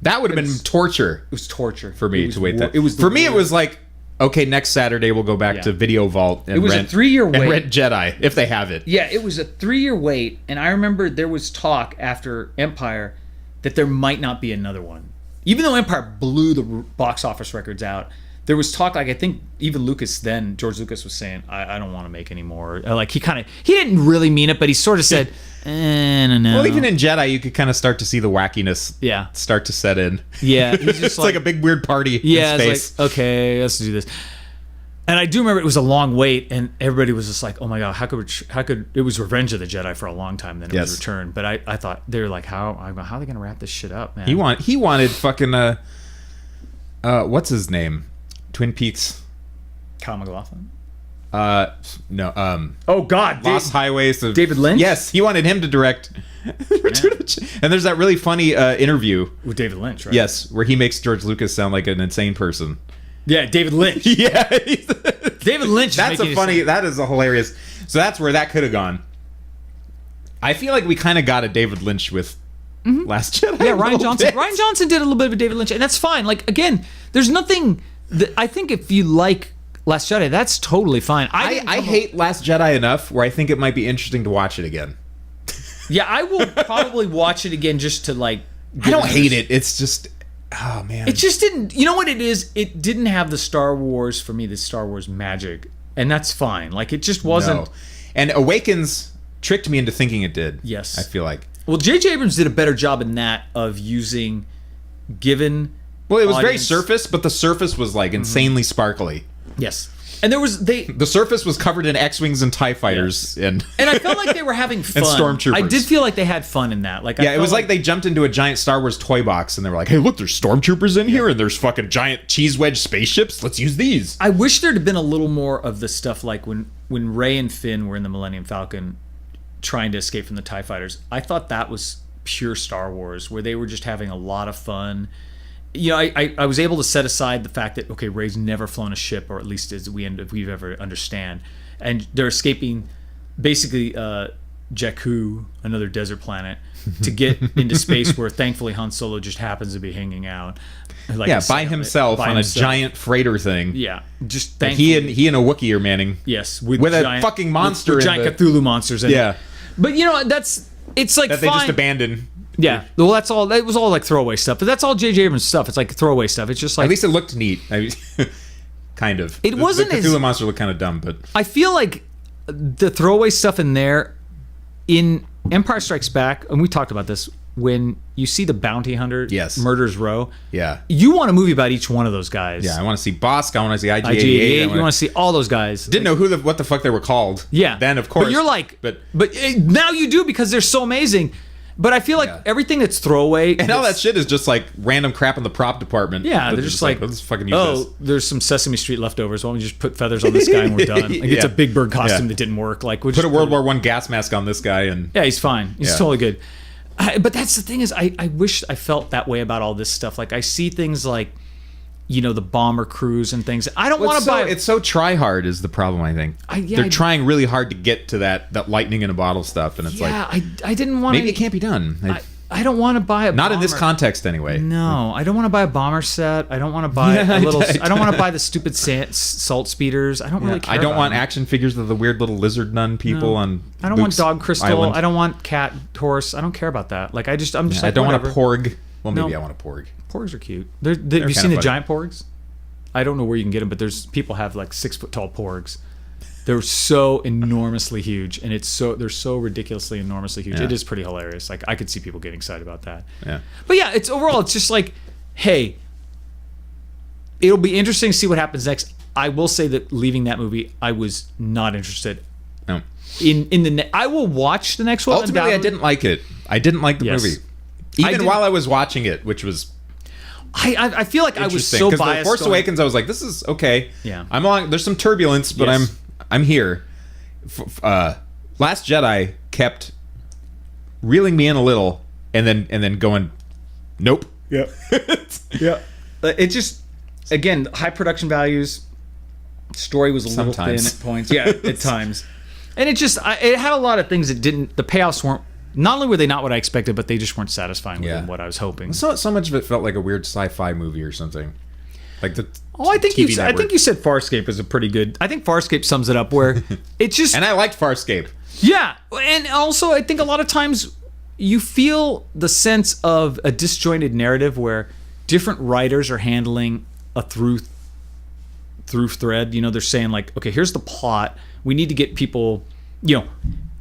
Speaker 1: That would have been torture
Speaker 2: it was torture
Speaker 1: for me
Speaker 2: It was
Speaker 1: to wait. That
Speaker 2: It was
Speaker 1: for me. It was like, okay, next Saturday we'll go back
Speaker 2: Yeah.
Speaker 1: to Video Vault and
Speaker 2: It was a
Speaker 1: rent
Speaker 2: 3-year
Speaker 1: and
Speaker 2: wait.
Speaker 1: rent Jedi if they have it.
Speaker 2: Yeah, it was a 3-year wait, and I remember there was talk after Empire that there might not be another one. Even though Empire blew the box office records out, there was talk, like I think even George Lucas was saying, I don't want to make any more. Like he didn't really mean it, but he sort of said, no.
Speaker 1: Well, even in Jedi, you could kind of start to see the wackiness
Speaker 2: Yeah.
Speaker 1: start to set in.
Speaker 2: Yeah, he's just
Speaker 1: It's like a big weird party
Speaker 2: yeah,
Speaker 1: in
Speaker 2: it's
Speaker 1: space.
Speaker 2: like, okay, let's do this. And I do remember it was a long wait, and everybody was just like, "Oh my god, how could?" It was Revenge of the Jedi for a long time, then it was
Speaker 1: Yes.
Speaker 2: Return. But I thought they were like, how are they gonna wrap this shit up, man?
Speaker 1: He wanted fucking what's his name? Twin Peaks.
Speaker 2: Kyle MacLachlan.
Speaker 1: No.
Speaker 2: Oh God,
Speaker 1: Lost Highways of
Speaker 2: David Lynch?
Speaker 1: Yes, he wanted him to direct. And there's that really funny interview.
Speaker 2: with David Lynch, right?
Speaker 1: Yes, where he makes George Lucas sound like an insane person.
Speaker 2: Yeah, David Lynch.
Speaker 1: Yeah,
Speaker 2: David Lynch. is
Speaker 1: that's
Speaker 2: making
Speaker 1: a funny. That is a hilarious. So that's where that could have gone. I feel like we kind of got a David Lynch with Last Jedi.
Speaker 2: Yeah,
Speaker 1: a
Speaker 2: Ryan
Speaker 1: little
Speaker 2: Johnson.
Speaker 1: bit.
Speaker 2: Ryan Johnson did a little bit of a David Lynch, and that's fine. Like again, there's nothing I think if you like Last Jedi, that's totally fine.
Speaker 1: I hate Last Jedi enough where I think it might be interesting to watch it again.
Speaker 2: Yeah, I will probably watch it again just to like.
Speaker 1: I don't hate it. It's just, oh man.
Speaker 2: It just didn't. You know what it is? It didn't have the Star Wars for me. The Star Wars magic, and that's fine. Like it just wasn't.
Speaker 1: No. And Awakens tricked me into thinking it did.
Speaker 2: Yes,
Speaker 1: I feel like.
Speaker 2: Well, J.J. Abrams did a better job in that of using given.
Speaker 1: Well, it was very surface, but the surface was like insanely sparkly.
Speaker 2: Yes. And there was
Speaker 1: the surface was covered in X-wings and TIE fighters, and
Speaker 2: I felt like they were having fun.
Speaker 1: And stormtroopers.
Speaker 2: I did feel like they had fun in that. Like,
Speaker 1: it was like they jumped into a giant Star Wars toy box, and they were like, "Hey, look, there's stormtroopers in here, and there's fucking giant cheese wedge spaceships. Let's use these."
Speaker 2: I wish there'd been a little more of the stuff like when Rey and Finn were in the Millennium Falcon, trying to escape from the TIE fighters. I thought that was pure Star Wars, where they were just having a lot of fun. You know, I was able to set aside the fact that, okay, Rey's never flown a ship, or at least as we've ever understand. And they're escaping, basically, Jakku, another desert planet, to get into space where, thankfully, Han Solo just happens to be hanging out. Like
Speaker 1: by himself on a giant freighter thing.
Speaker 2: Yeah, just thankfully.
Speaker 1: He and a Wookiee are manning.
Speaker 2: Yes.
Speaker 1: With a fucking monster.
Speaker 2: With giant Cthulhu monsters in it. But, you know, it's like
Speaker 1: that they just abandoned.
Speaker 2: Yeah, well, that's all. That was all like throwaway stuff, but that's all J.J. Abrams stuff. It's like throwaway stuff. It's just like
Speaker 1: at least it looked neat. Kind of.
Speaker 2: It wasn't
Speaker 1: the Cthulhu monster looked kind of dumb, but
Speaker 2: I feel like the throwaway stuff in there in Empire Strikes Back, and we talked about this when you see the bounty hunter, Murder's Row.
Speaker 1: Yeah,
Speaker 2: you want a movie about each one of those guys.
Speaker 1: Yeah, I want to see Bosk. I want to see
Speaker 2: IG-88. You want to see all those guys.
Speaker 1: Didn't know what the fuck they were called.
Speaker 2: Yeah,
Speaker 1: then of course.
Speaker 2: But you're like, but now you do because they're so amazing. But I feel like everything that's throwaway
Speaker 1: and all that shit is just like random crap in the prop department.
Speaker 2: Yeah, they're just like,
Speaker 1: let's fucking use this.
Speaker 2: There's some Sesame Street leftovers. Why don't we just put feathers on this guy and we're done? Like it's a Big Bird costume that didn't work. Like we'll
Speaker 1: put a World War I gas mask on this guy and
Speaker 2: he's fine. He's totally good. But that's the thing is, I wish I felt that way about all this stuff. Like I see things like, you know, the bomber crews and things. I don't want to buy.
Speaker 1: It's so try hard is the problem. I think they're trying really hard to get to that lightning in a bottle stuff, and it's
Speaker 2: I didn't want.
Speaker 1: Maybe it can't be done.
Speaker 2: I don't want to buy a
Speaker 1: not
Speaker 2: bomber.
Speaker 1: In this context anyway.
Speaker 2: No, I don't want to buy a bomber set. I don't want to buy a little. I don't want to buy the stupid salt speeders. I don't really care.
Speaker 1: I don't want action figures of the weird little lizard nun people on.
Speaker 2: I don't want dog crystal.
Speaker 1: Island.
Speaker 2: I don't want cat horse. I don't care about that. Like I'm just like
Speaker 1: I don't
Speaker 2: whatever.
Speaker 1: want a porg. Well, maybe I want a porg.
Speaker 2: Porgs are cute. Have you seen the giant porgs? I don't know where you can get them, but people have like 6 foot tall porgs. They're so enormously huge, and they're so ridiculously enormously huge. It is pretty hilarious. Like I could see people getting excited about that.
Speaker 1: Yeah.
Speaker 2: But yeah, it's just like, hey, it'll be interesting to see what happens next. I will say that leaving that movie, I was not interested.
Speaker 1: No.
Speaker 2: I will watch the next one.
Speaker 1: Ultimately, I didn't like it. I didn't like the movie, even while I was watching it, which was.
Speaker 2: I feel like I was so biased.
Speaker 1: The Force Awakens, I was like, this is okay.
Speaker 2: Yeah.
Speaker 1: I'm on. There's some turbulence, but I'm here. Last Jedi kept reeling me in a little, and then going, nope.
Speaker 2: Yeah. Yeah. It just, again, high production values. Story was a little thin at points. Yeah, at times. And it had a lot of things that didn't. The payoffs weren't. Not only were they not what I expected, but they just weren't satisfying with what I was hoping.
Speaker 1: So much of it felt like a weird sci-fi movie or something. Like the
Speaker 2: I think you said Farscape was a pretty good. I think Farscape sums it up where it just
Speaker 1: and I liked Farscape.
Speaker 2: Yeah, and also I think a lot of times you feel the sense of a disjointed narrative where different writers are handling a through thread. You know, they're saying like, okay, here's the plot. We need to get people. You know,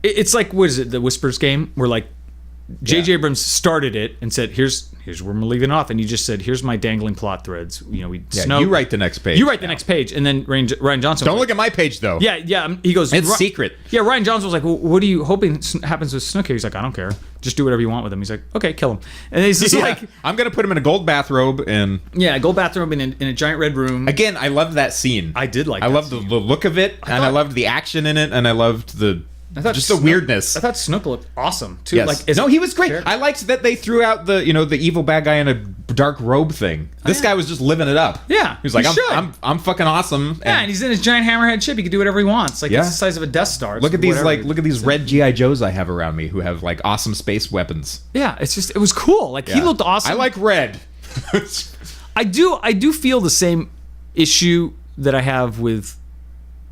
Speaker 2: it's like what is it? The Whispers game where like J.J. Abrams started it and said, "Here's where we're leaving off," and you just said, "Here's my dangling plot threads." You know,
Speaker 1: you write the next page.
Speaker 2: You write the next page, and then Ryan Johnson.
Speaker 1: Don't look at my page though.
Speaker 2: Yeah. He goes,
Speaker 1: it's secret.
Speaker 2: Yeah, Ryan Johnson was like, well, "What are you hoping happens with Snook here?" He's like, "I don't care. Just do whatever you want with him." He's like, "Okay, kill him." And he's just like,
Speaker 1: "I'm gonna put him in a gold bathrobe and
Speaker 2: gold bathrobe in a giant red room."
Speaker 1: Again, I loved that scene.
Speaker 2: I did like.
Speaker 1: I loved the look of it, and I loved the action in it, and I loved the weirdness.
Speaker 2: I thought Snook looked awesome too.
Speaker 1: Yes. Like, he was great. I liked that they threw out the evil bad guy in a dark robe thing. This guy was just living it up.
Speaker 2: Yeah,
Speaker 1: he was like, I'm fucking awesome.
Speaker 2: And he's in his giant hammerhead ship. He can do whatever he wants. Like it's the size of a Death Star.
Speaker 1: Look at these red GI Joes I have around me who have like awesome space weapons.
Speaker 2: Yeah, it was cool. Like he looked awesome.
Speaker 1: I like red.
Speaker 2: I do feel the same issue that I have with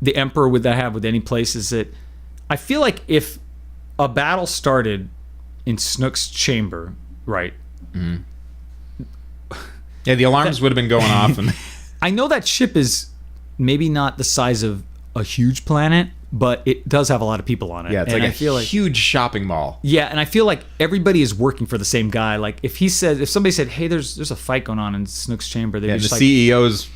Speaker 2: the Emperor that I have with any place is that I feel like if a battle started in Snook's chamber, right?
Speaker 1: Yeah, the alarms would have been going off. And
Speaker 2: I know that ship is maybe not the size of a huge planet, but it does have a lot of people on it.
Speaker 1: yeah, it's
Speaker 2: And
Speaker 1: like
Speaker 2: I feel
Speaker 1: huge shopping mall.
Speaker 2: Yeah, and I feel like everybody is working for the same guy. Like if somebody said, "Hey, there's a fight going on in Snook's chamber," they'd
Speaker 1: Yeah,
Speaker 2: be
Speaker 1: the
Speaker 2: just like,
Speaker 1: CEO's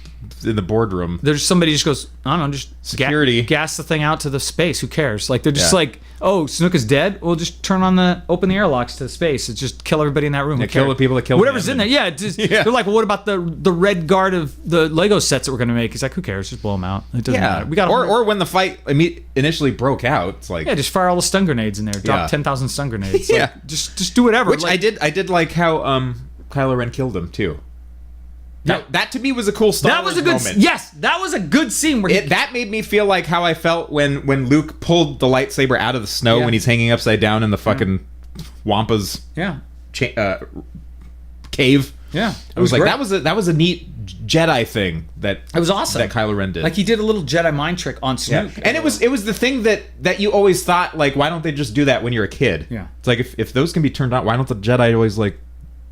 Speaker 1: in the boardroom.
Speaker 2: there's somebody just goes, I don't know, just
Speaker 1: Security.
Speaker 2: gas the thing out to the space. Who cares? Like they're just
Speaker 1: Yeah.
Speaker 2: like, oh, Snook is dead. We'll just open the airlocks to the space. It's just kill everybody in that room.
Speaker 1: Yeah,
Speaker 2: Who
Speaker 1: kill
Speaker 2: cares?
Speaker 1: the people that killed
Speaker 2: whatever's
Speaker 1: him
Speaker 2: in there.
Speaker 1: and-
Speaker 2: Yeah, just,
Speaker 1: Yeah.
Speaker 2: they're like, well, what about the red guard of the Lego sets that we're gonna make? He's like, who cares? Just blow them out. It doesn't
Speaker 1: Yeah,
Speaker 2: matter. We got
Speaker 1: or when the fight initially broke out, it's like
Speaker 2: yeah, just fire all the stun grenades in there. Drop
Speaker 1: Yeah.
Speaker 2: 10,000 stun grenades.
Speaker 1: Yeah.
Speaker 2: Like, just do whatever.
Speaker 1: which
Speaker 2: Like,
Speaker 1: I did like how Kylo Ren killed him too. That to me was a cool Star
Speaker 2: That was
Speaker 1: Wars
Speaker 2: a good.
Speaker 1: moment.
Speaker 2: Yes, that was a good scene where
Speaker 1: That made me feel like how I felt when Luke pulled the lightsaber out of the snow
Speaker 2: Yeah.
Speaker 1: when he's hanging upside down in the fucking Wampa's
Speaker 2: yeah,
Speaker 1: cave.
Speaker 2: yeah.
Speaker 1: I was like,
Speaker 2: great.
Speaker 1: that was a neat Jedi thing that
Speaker 2: It was awesome.
Speaker 1: that Kylo Ren did.
Speaker 2: Like he did a little Jedi mind trick on
Speaker 1: yeah.
Speaker 2: Snook.
Speaker 1: And it was the thing that you always thought, like, why don't they just do that when you're a kid?
Speaker 2: Yeah.
Speaker 1: It's like if those can be turned on, why don't the Jedi always like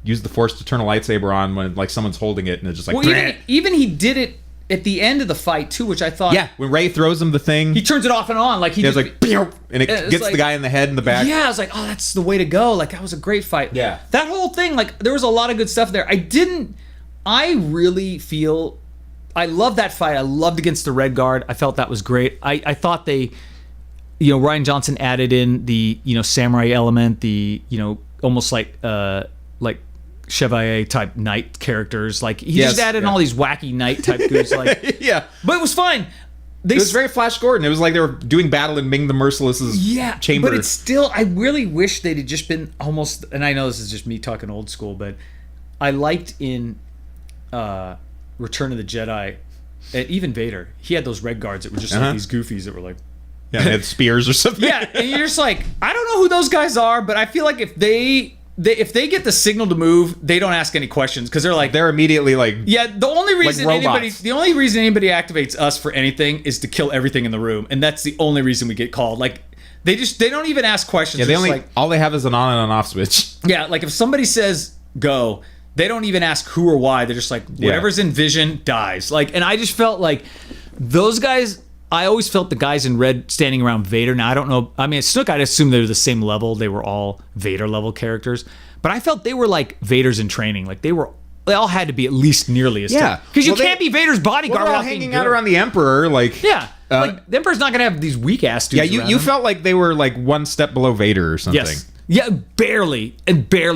Speaker 1: use the Force to turn a lightsaber on when like someone's holding it and it's just like
Speaker 2: Well, even he did it at the end of the fight too, which I thought.
Speaker 1: yeah, when Rey throws him the thing,
Speaker 2: He turns it off and on, like he
Speaker 1: it was
Speaker 2: just,
Speaker 1: like "Pew!" and it
Speaker 2: it's
Speaker 1: gets
Speaker 2: like-
Speaker 1: the guy in the head in the back.
Speaker 2: Yeah, I was like, oh, that's the way to go. Like that was a great fight.
Speaker 1: Yeah.
Speaker 2: That whole thing, like there was a lot of good stuff there. I really feel. I love that fight. I loved against the Red Guard. I felt that was great. I thought they, Ryan Johnson added in the, samurai element, the, almost like Chevalier type knight characters. Like he
Speaker 1: Yes,
Speaker 2: just added in
Speaker 1: yeah.
Speaker 2: all these wacky knight type dudes. Like,
Speaker 1: yeah.
Speaker 2: but it was fine. They
Speaker 1: It was very Flash Gordon. It was like they were doing battle in Ming the Merciless's chamber.
Speaker 2: but it's still. I really wish they'd have just been almost. And I know this is just me talking old school, but I liked in Return of the Jedi, and even Vader. He had those red guards that were just
Speaker 1: Uh-huh.
Speaker 2: like these goofies that were like.
Speaker 1: yeah, they had spears or something.
Speaker 2: Yeah, and you're just like, I don't know who those guys are, but I feel like if they get the signal to move, they don't ask any questions because they're like,
Speaker 1: They're immediately like
Speaker 2: yeah. The only reason
Speaker 1: robots.
Speaker 2: anybody activates us for anything is to kill everything in the room, and that's the only reason we get called. Like they don't even ask questions.
Speaker 1: yeah,
Speaker 2: They're
Speaker 1: they
Speaker 2: just
Speaker 1: only
Speaker 2: like,
Speaker 1: all they have is an on and an off switch.
Speaker 2: yeah, like if somebody says go, they don't even ask who or why. They're just like whatever's in vision dies. Like, and I just felt like those guys. I always felt the guys in red standing around Vader. Now I don't know. I mean, Snook, I'd assume they were the same level. They were all Vader level characters, but I felt they were like Vader's in training. Like they all had to be at least nearly as
Speaker 1: Yeah.
Speaker 2: because you
Speaker 1: Well, they-
Speaker 2: can't be Vader's bodyguard
Speaker 1: They're all
Speaker 2: without being
Speaker 1: hanging out
Speaker 2: good.
Speaker 1: around the Emperor, like
Speaker 2: Yeah, like the Emperor's not gonna have these weak ass dudes.
Speaker 1: yeah.
Speaker 2: around
Speaker 1: You
Speaker 2: him.
Speaker 1: felt like they were like one step below Vader or something.
Speaker 2: Yes. Yeah, barely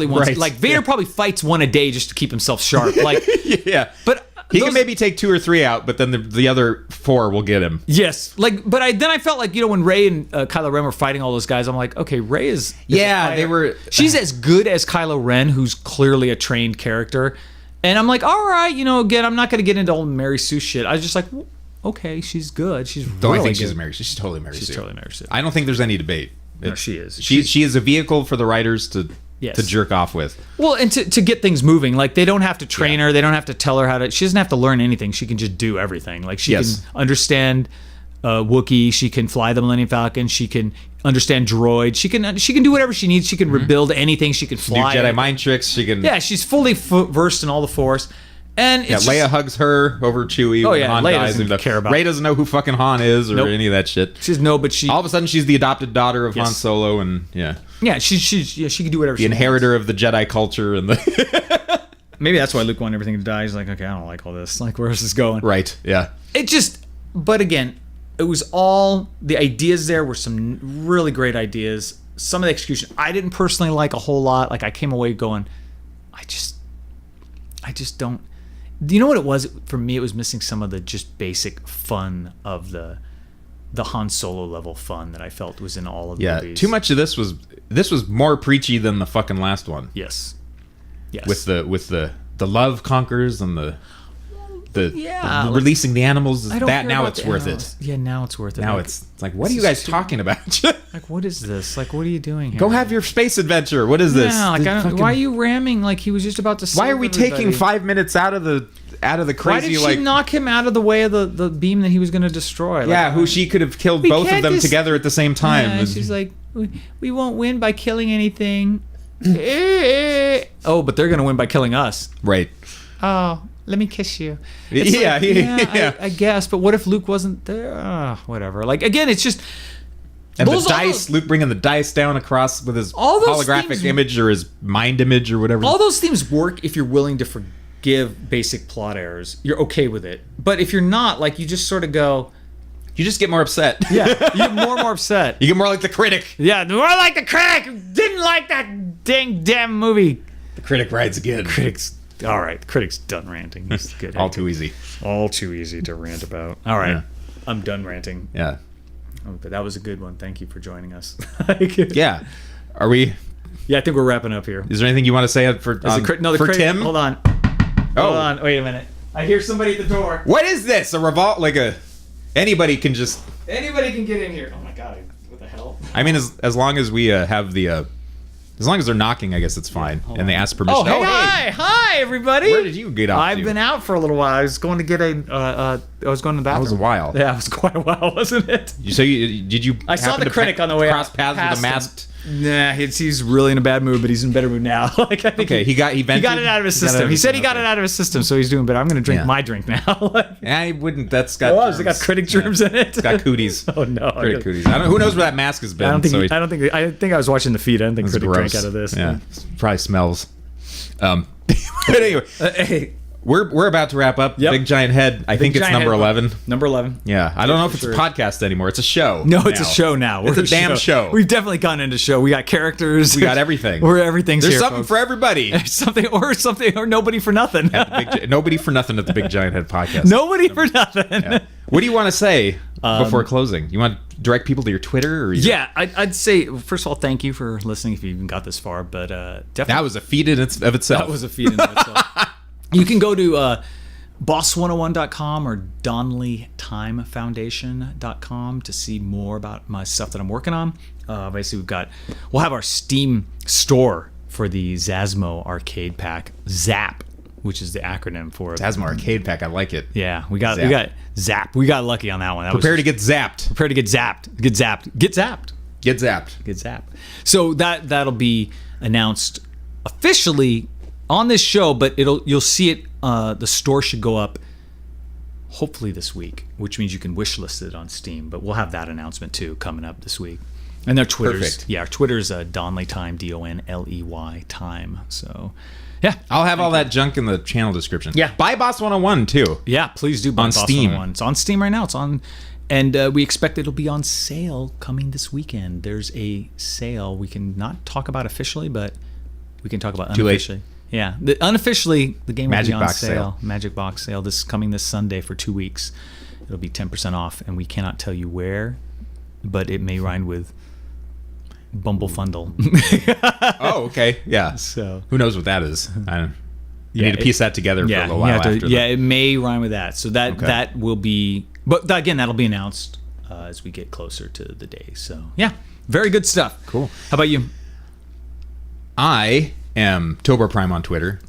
Speaker 2: once.
Speaker 1: Right.
Speaker 2: Like Vader
Speaker 1: Yeah.
Speaker 2: probably fights one a day just to keep himself sharp. Like,
Speaker 1: Yeah,
Speaker 2: but
Speaker 1: he
Speaker 2: those-
Speaker 1: can maybe take 2 or 3 out, but then the other 4 will get him.
Speaker 2: yes, like, but then I felt like when Rey and Kylo Ren were fighting all those guys, I'm like, okay, Rey is a
Speaker 1: Yeah,
Speaker 2: fighter.
Speaker 1: they were-
Speaker 2: She's as good as Kylo Ren, who's clearly a trained character, and I'm like, all right, again, I'm not going to get into old Mary Sue shit. I was just like, well, okay, she's good. She's
Speaker 1: Though
Speaker 2: really
Speaker 1: I think
Speaker 2: good.
Speaker 1: she's Mary. She's totally Mary.
Speaker 2: She's
Speaker 1: Sue.
Speaker 2: totally Mary Sue.
Speaker 1: I don't think there's any debate.
Speaker 2: No, she is.
Speaker 1: She is a vehicle for the writers to
Speaker 2: Yes.
Speaker 1: jerk off with.
Speaker 2: Well, and to get things moving, like they don't have to train her, they don't have to tell her how to. She doesn't have to learn anything. She can just do everything. Like she
Speaker 1: Yes.
Speaker 2: can understand Wookiee. She can fly the Millennium Falcon. She can understand droid. She can do whatever she needs. She can rebuild anything. She can
Speaker 1: Do
Speaker 2: fly.
Speaker 1: Jedi mind tricks. She can.
Speaker 2: Yeah, she's fully versed in all the Force. And
Speaker 1: Yeah,
Speaker 2: it's
Speaker 1: Leia
Speaker 2: just,
Speaker 1: hugs her over Chewie.
Speaker 2: Oh,
Speaker 1: when
Speaker 2: yeah,
Speaker 1: Han
Speaker 2: Leia
Speaker 1: dies
Speaker 2: doesn't
Speaker 1: and
Speaker 2: care about
Speaker 1: Rey doesn't know who fucking Han is or
Speaker 2: Nope.
Speaker 1: any of that shit.
Speaker 2: she's no, but she
Speaker 1: All of a sudden, she's the adopted daughter of Han
Speaker 2: Yes.
Speaker 1: Solo, and yeah,
Speaker 2: she can do whatever
Speaker 1: the
Speaker 2: she
Speaker 1: inheritor of the Jedi culture and the
Speaker 2: wants. Maybe that's why Luke wanted everything to die. He's like, okay, I don't like all this. Like, where's this going?
Speaker 1: right. Yeah,
Speaker 2: But again, it was all the ideas. There were some really great ideas. Some of the execution I didn't personally like a whole lot. Like I came away going, I just don't. Do you know what it was for me? It was missing some of the just basic fun of the Han Solo level fun that I felt was in all of the
Speaker 1: yeah.
Speaker 2: movies.
Speaker 1: Too much of this was more preachy than the fucking last one.
Speaker 2: Yes.
Speaker 1: With the love conquers and the
Speaker 2: Yeah,
Speaker 1: the
Speaker 2: like-
Speaker 1: releasing the animals.
Speaker 2: I don't
Speaker 1: That
Speaker 2: care
Speaker 1: now
Speaker 2: about
Speaker 1: it's
Speaker 2: the
Speaker 1: worth
Speaker 2: animals.
Speaker 1: it.
Speaker 2: Yeah, now it's worth it.
Speaker 1: Now
Speaker 2: Like,
Speaker 1: it's like, what are you
Speaker 2: this
Speaker 1: guys
Speaker 2: is
Speaker 1: talking about?
Speaker 2: like, what is this? Like, what are you doing here?
Speaker 1: Go have your space adventure. What is this?
Speaker 2: Yeah, like,
Speaker 1: The
Speaker 2: I don't,
Speaker 1: fucking-
Speaker 2: why are you ramming like he was just about to?
Speaker 1: Why
Speaker 2: save
Speaker 1: are we taking
Speaker 2: everybody?
Speaker 1: 5 minutes out of the out of the
Speaker 2: Why
Speaker 1: crazy
Speaker 2: did she knock him out of the way of the beam that he was going to destroy?
Speaker 1: Yeah, who she could have killed both of them together at the same time.
Speaker 2: Yeah, she's like, we won't win by killing anything. Oh, but they're going to win by killing us.
Speaker 1: Right.
Speaker 2: Oh, let me kiss you. I guess. But what if Luke wasn't there? Whatever. Like, again, it's just...
Speaker 1: And the dice, Luke bringing the dice down across with his holographic image or his mind image or whatever.
Speaker 2: All those themes work if you're willing to forgive basic plot errors. You're okay with it. But if you're not, like, you just sort of go...
Speaker 1: You just get more upset.
Speaker 2: Yeah, you get more and more upset.
Speaker 1: You get more like the critic.
Speaker 2: Yeah, more like the critic who didn't like that damn movie.
Speaker 1: The critic rides again.
Speaker 2: All right, the critic's done ranting. He's good.
Speaker 1: All too easy.
Speaker 2: All too easy to rant about. All right, I'm done ranting.
Speaker 1: Yeah.
Speaker 2: But that was a good one. Thank you for joining us.
Speaker 1: Yeah. Are we...
Speaker 2: Yeah, I think we're wrapping up here.
Speaker 1: Is there anything you want to say for Tim?
Speaker 2: Hold on. Hold on. Wait a minute. I hear somebody at the door.
Speaker 1: What is this? A revolt? Like a... Anybody can just...
Speaker 2: Anybody can get in here. Oh my god. What the hell?
Speaker 1: I mean, as long as we have the... As long as they're knocking, I guess it's fine. And they ask permission.
Speaker 2: Oh, hey. Hi, everybody.
Speaker 1: Where did you get off
Speaker 2: I've been out for a little while. I was going to get I was going to the bathroom.
Speaker 1: That was a while.
Speaker 2: Yeah, it was quite a while, wasn't it?
Speaker 1: Did you?
Speaker 2: I saw the critic on the way
Speaker 1: cross paths with the masked.
Speaker 2: Nah, he's really in a bad mood, but he's in a better mood now. Like, I think
Speaker 1: he got it
Speaker 2: out of his system. He said he got it out of his system, so he's doing better. I'm going to drink my drink now.
Speaker 1: I wouldn't. That's got.
Speaker 2: Has it got critic germs in it?
Speaker 1: It's got cooties.
Speaker 2: Oh no,
Speaker 1: critic cooties. I don't. Who knows where that mask has been?
Speaker 2: I think I was watching the feed. I don't think critic drank out of this.
Speaker 1: Yeah, probably smells. But anyway,
Speaker 2: hey.
Speaker 1: We're about to wrap up. Yep. Big Giant Head. I think it's number 11.
Speaker 2: Number 11.
Speaker 1: Yeah. I don't know if it's a podcast anymore. It's a show.
Speaker 2: No, it's a show now.
Speaker 1: It's a damn show.
Speaker 2: We've definitely gone into show. We got characters.
Speaker 1: We got everything.
Speaker 2: Everything's
Speaker 1: There's
Speaker 2: here,
Speaker 1: something
Speaker 2: folks.
Speaker 1: for everybody.
Speaker 2: something or nobody for nothing.
Speaker 1: Nobody for nothing at the Big Giant Head podcast.
Speaker 2: Nobody for nothing.
Speaker 1: Yeah. What do you want to say before closing? You want to direct people to your Twitter? Or
Speaker 2: I'd say, first of all, thank you for listening if you even got this far. But definitely.
Speaker 1: That was a feat of itself.
Speaker 2: That was a feat in itself. You can go to... boss101.com or donnellytimefoundation.com to see more about my stuff that I'm working on. Basically, we'll have our Steam store for the Zasmo arcade pack, ZAP, which is the acronym for it.
Speaker 1: Zasmo arcade pack, I like it.
Speaker 2: Yeah, we got ZAP. We got lucky on that one.
Speaker 1: Prepare to get zapped.
Speaker 2: Prepare to get zapped. Get zapped. Get zapped.
Speaker 1: Get zapped.
Speaker 2: Get zapped. So that'll be announced officially on this show, but you'll see it. The store should go up hopefully this week, which means you can wishlist it on Steam. But we'll have that announcement too coming up this week. And their Twitter's,
Speaker 1: perfect.
Speaker 2: Yeah, our Twitter's Donnelly Time, DONLEY Time. So, yeah,
Speaker 1: I'll have all that junk in the channel description.
Speaker 2: Yeah,
Speaker 1: buy Boss 101 too.
Speaker 2: Yeah, please do buy
Speaker 1: on
Speaker 2: Boss
Speaker 1: Steam.
Speaker 2: 101. It's on Steam right now. It's on. And we expect it'll be on sale coming this weekend. There's a sale we can not talk about officially, but we can talk about unofficially. Yeah, unofficially, the game will be on sale. Magic Box sale this Sunday for 2 weeks. It'll be 10% off, and we cannot tell you where, but it may rhyme with Bumblefundle.
Speaker 1: Oh, okay, yeah.
Speaker 2: So
Speaker 1: who knows what that is? You need to piece that together for a little while after.
Speaker 2: Yeah, it may rhyme with that. So that will be, but again, that'll be announced as we get closer to the day. So yeah, very good stuff.
Speaker 1: Cool.
Speaker 2: How about you?
Speaker 1: I am Tobor Prime on Twitter,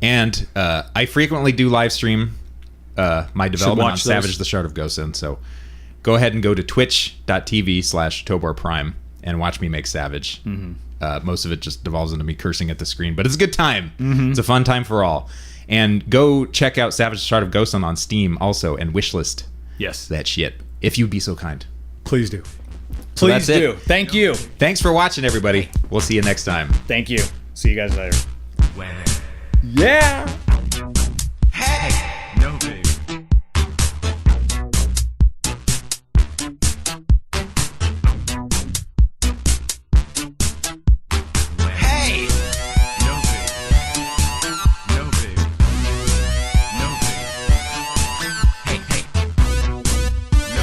Speaker 1: and I frequently do live stream my development on Savage the Shard of Gosen. So go ahead and go to twitch.tv/Tobor Prime and watch me make Savage. Mm-hmm. Most of it just devolves into me cursing at the screen, but it's a good time. Mm-hmm. It's a fun time for all. And go check out Savage the Shard of Gosen on Steam also, and wishlist that shit, if you'd be so kind.
Speaker 2: Please do.
Speaker 1: So
Speaker 2: Please do. Thank you.
Speaker 1: Thanks for watching, everybody. We'll see you next time.
Speaker 2: Thank you. See you guys later. Yeah.
Speaker 5: Hey. No, baby. Hey. No, baby. No, baby. No, baby. Hey, hey.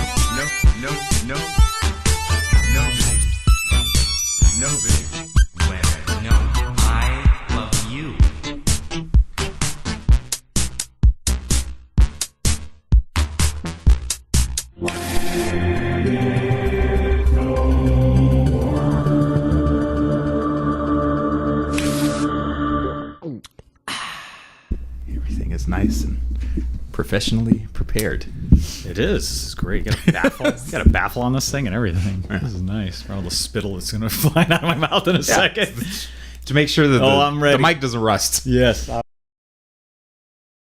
Speaker 5: No, no, no, no. No, baby. No, baby. Well, no. I love you.
Speaker 1: Everything is nice and professionally prepared.
Speaker 2: It is. This is great. You got a baffle. You got a baffle on this thing and everything. This is nice. For all the spittle that's going to fly out of my mouth in a second.
Speaker 1: To make sure that
Speaker 2: I'm ready.
Speaker 1: the mic doesn't rust.
Speaker 2: Yes.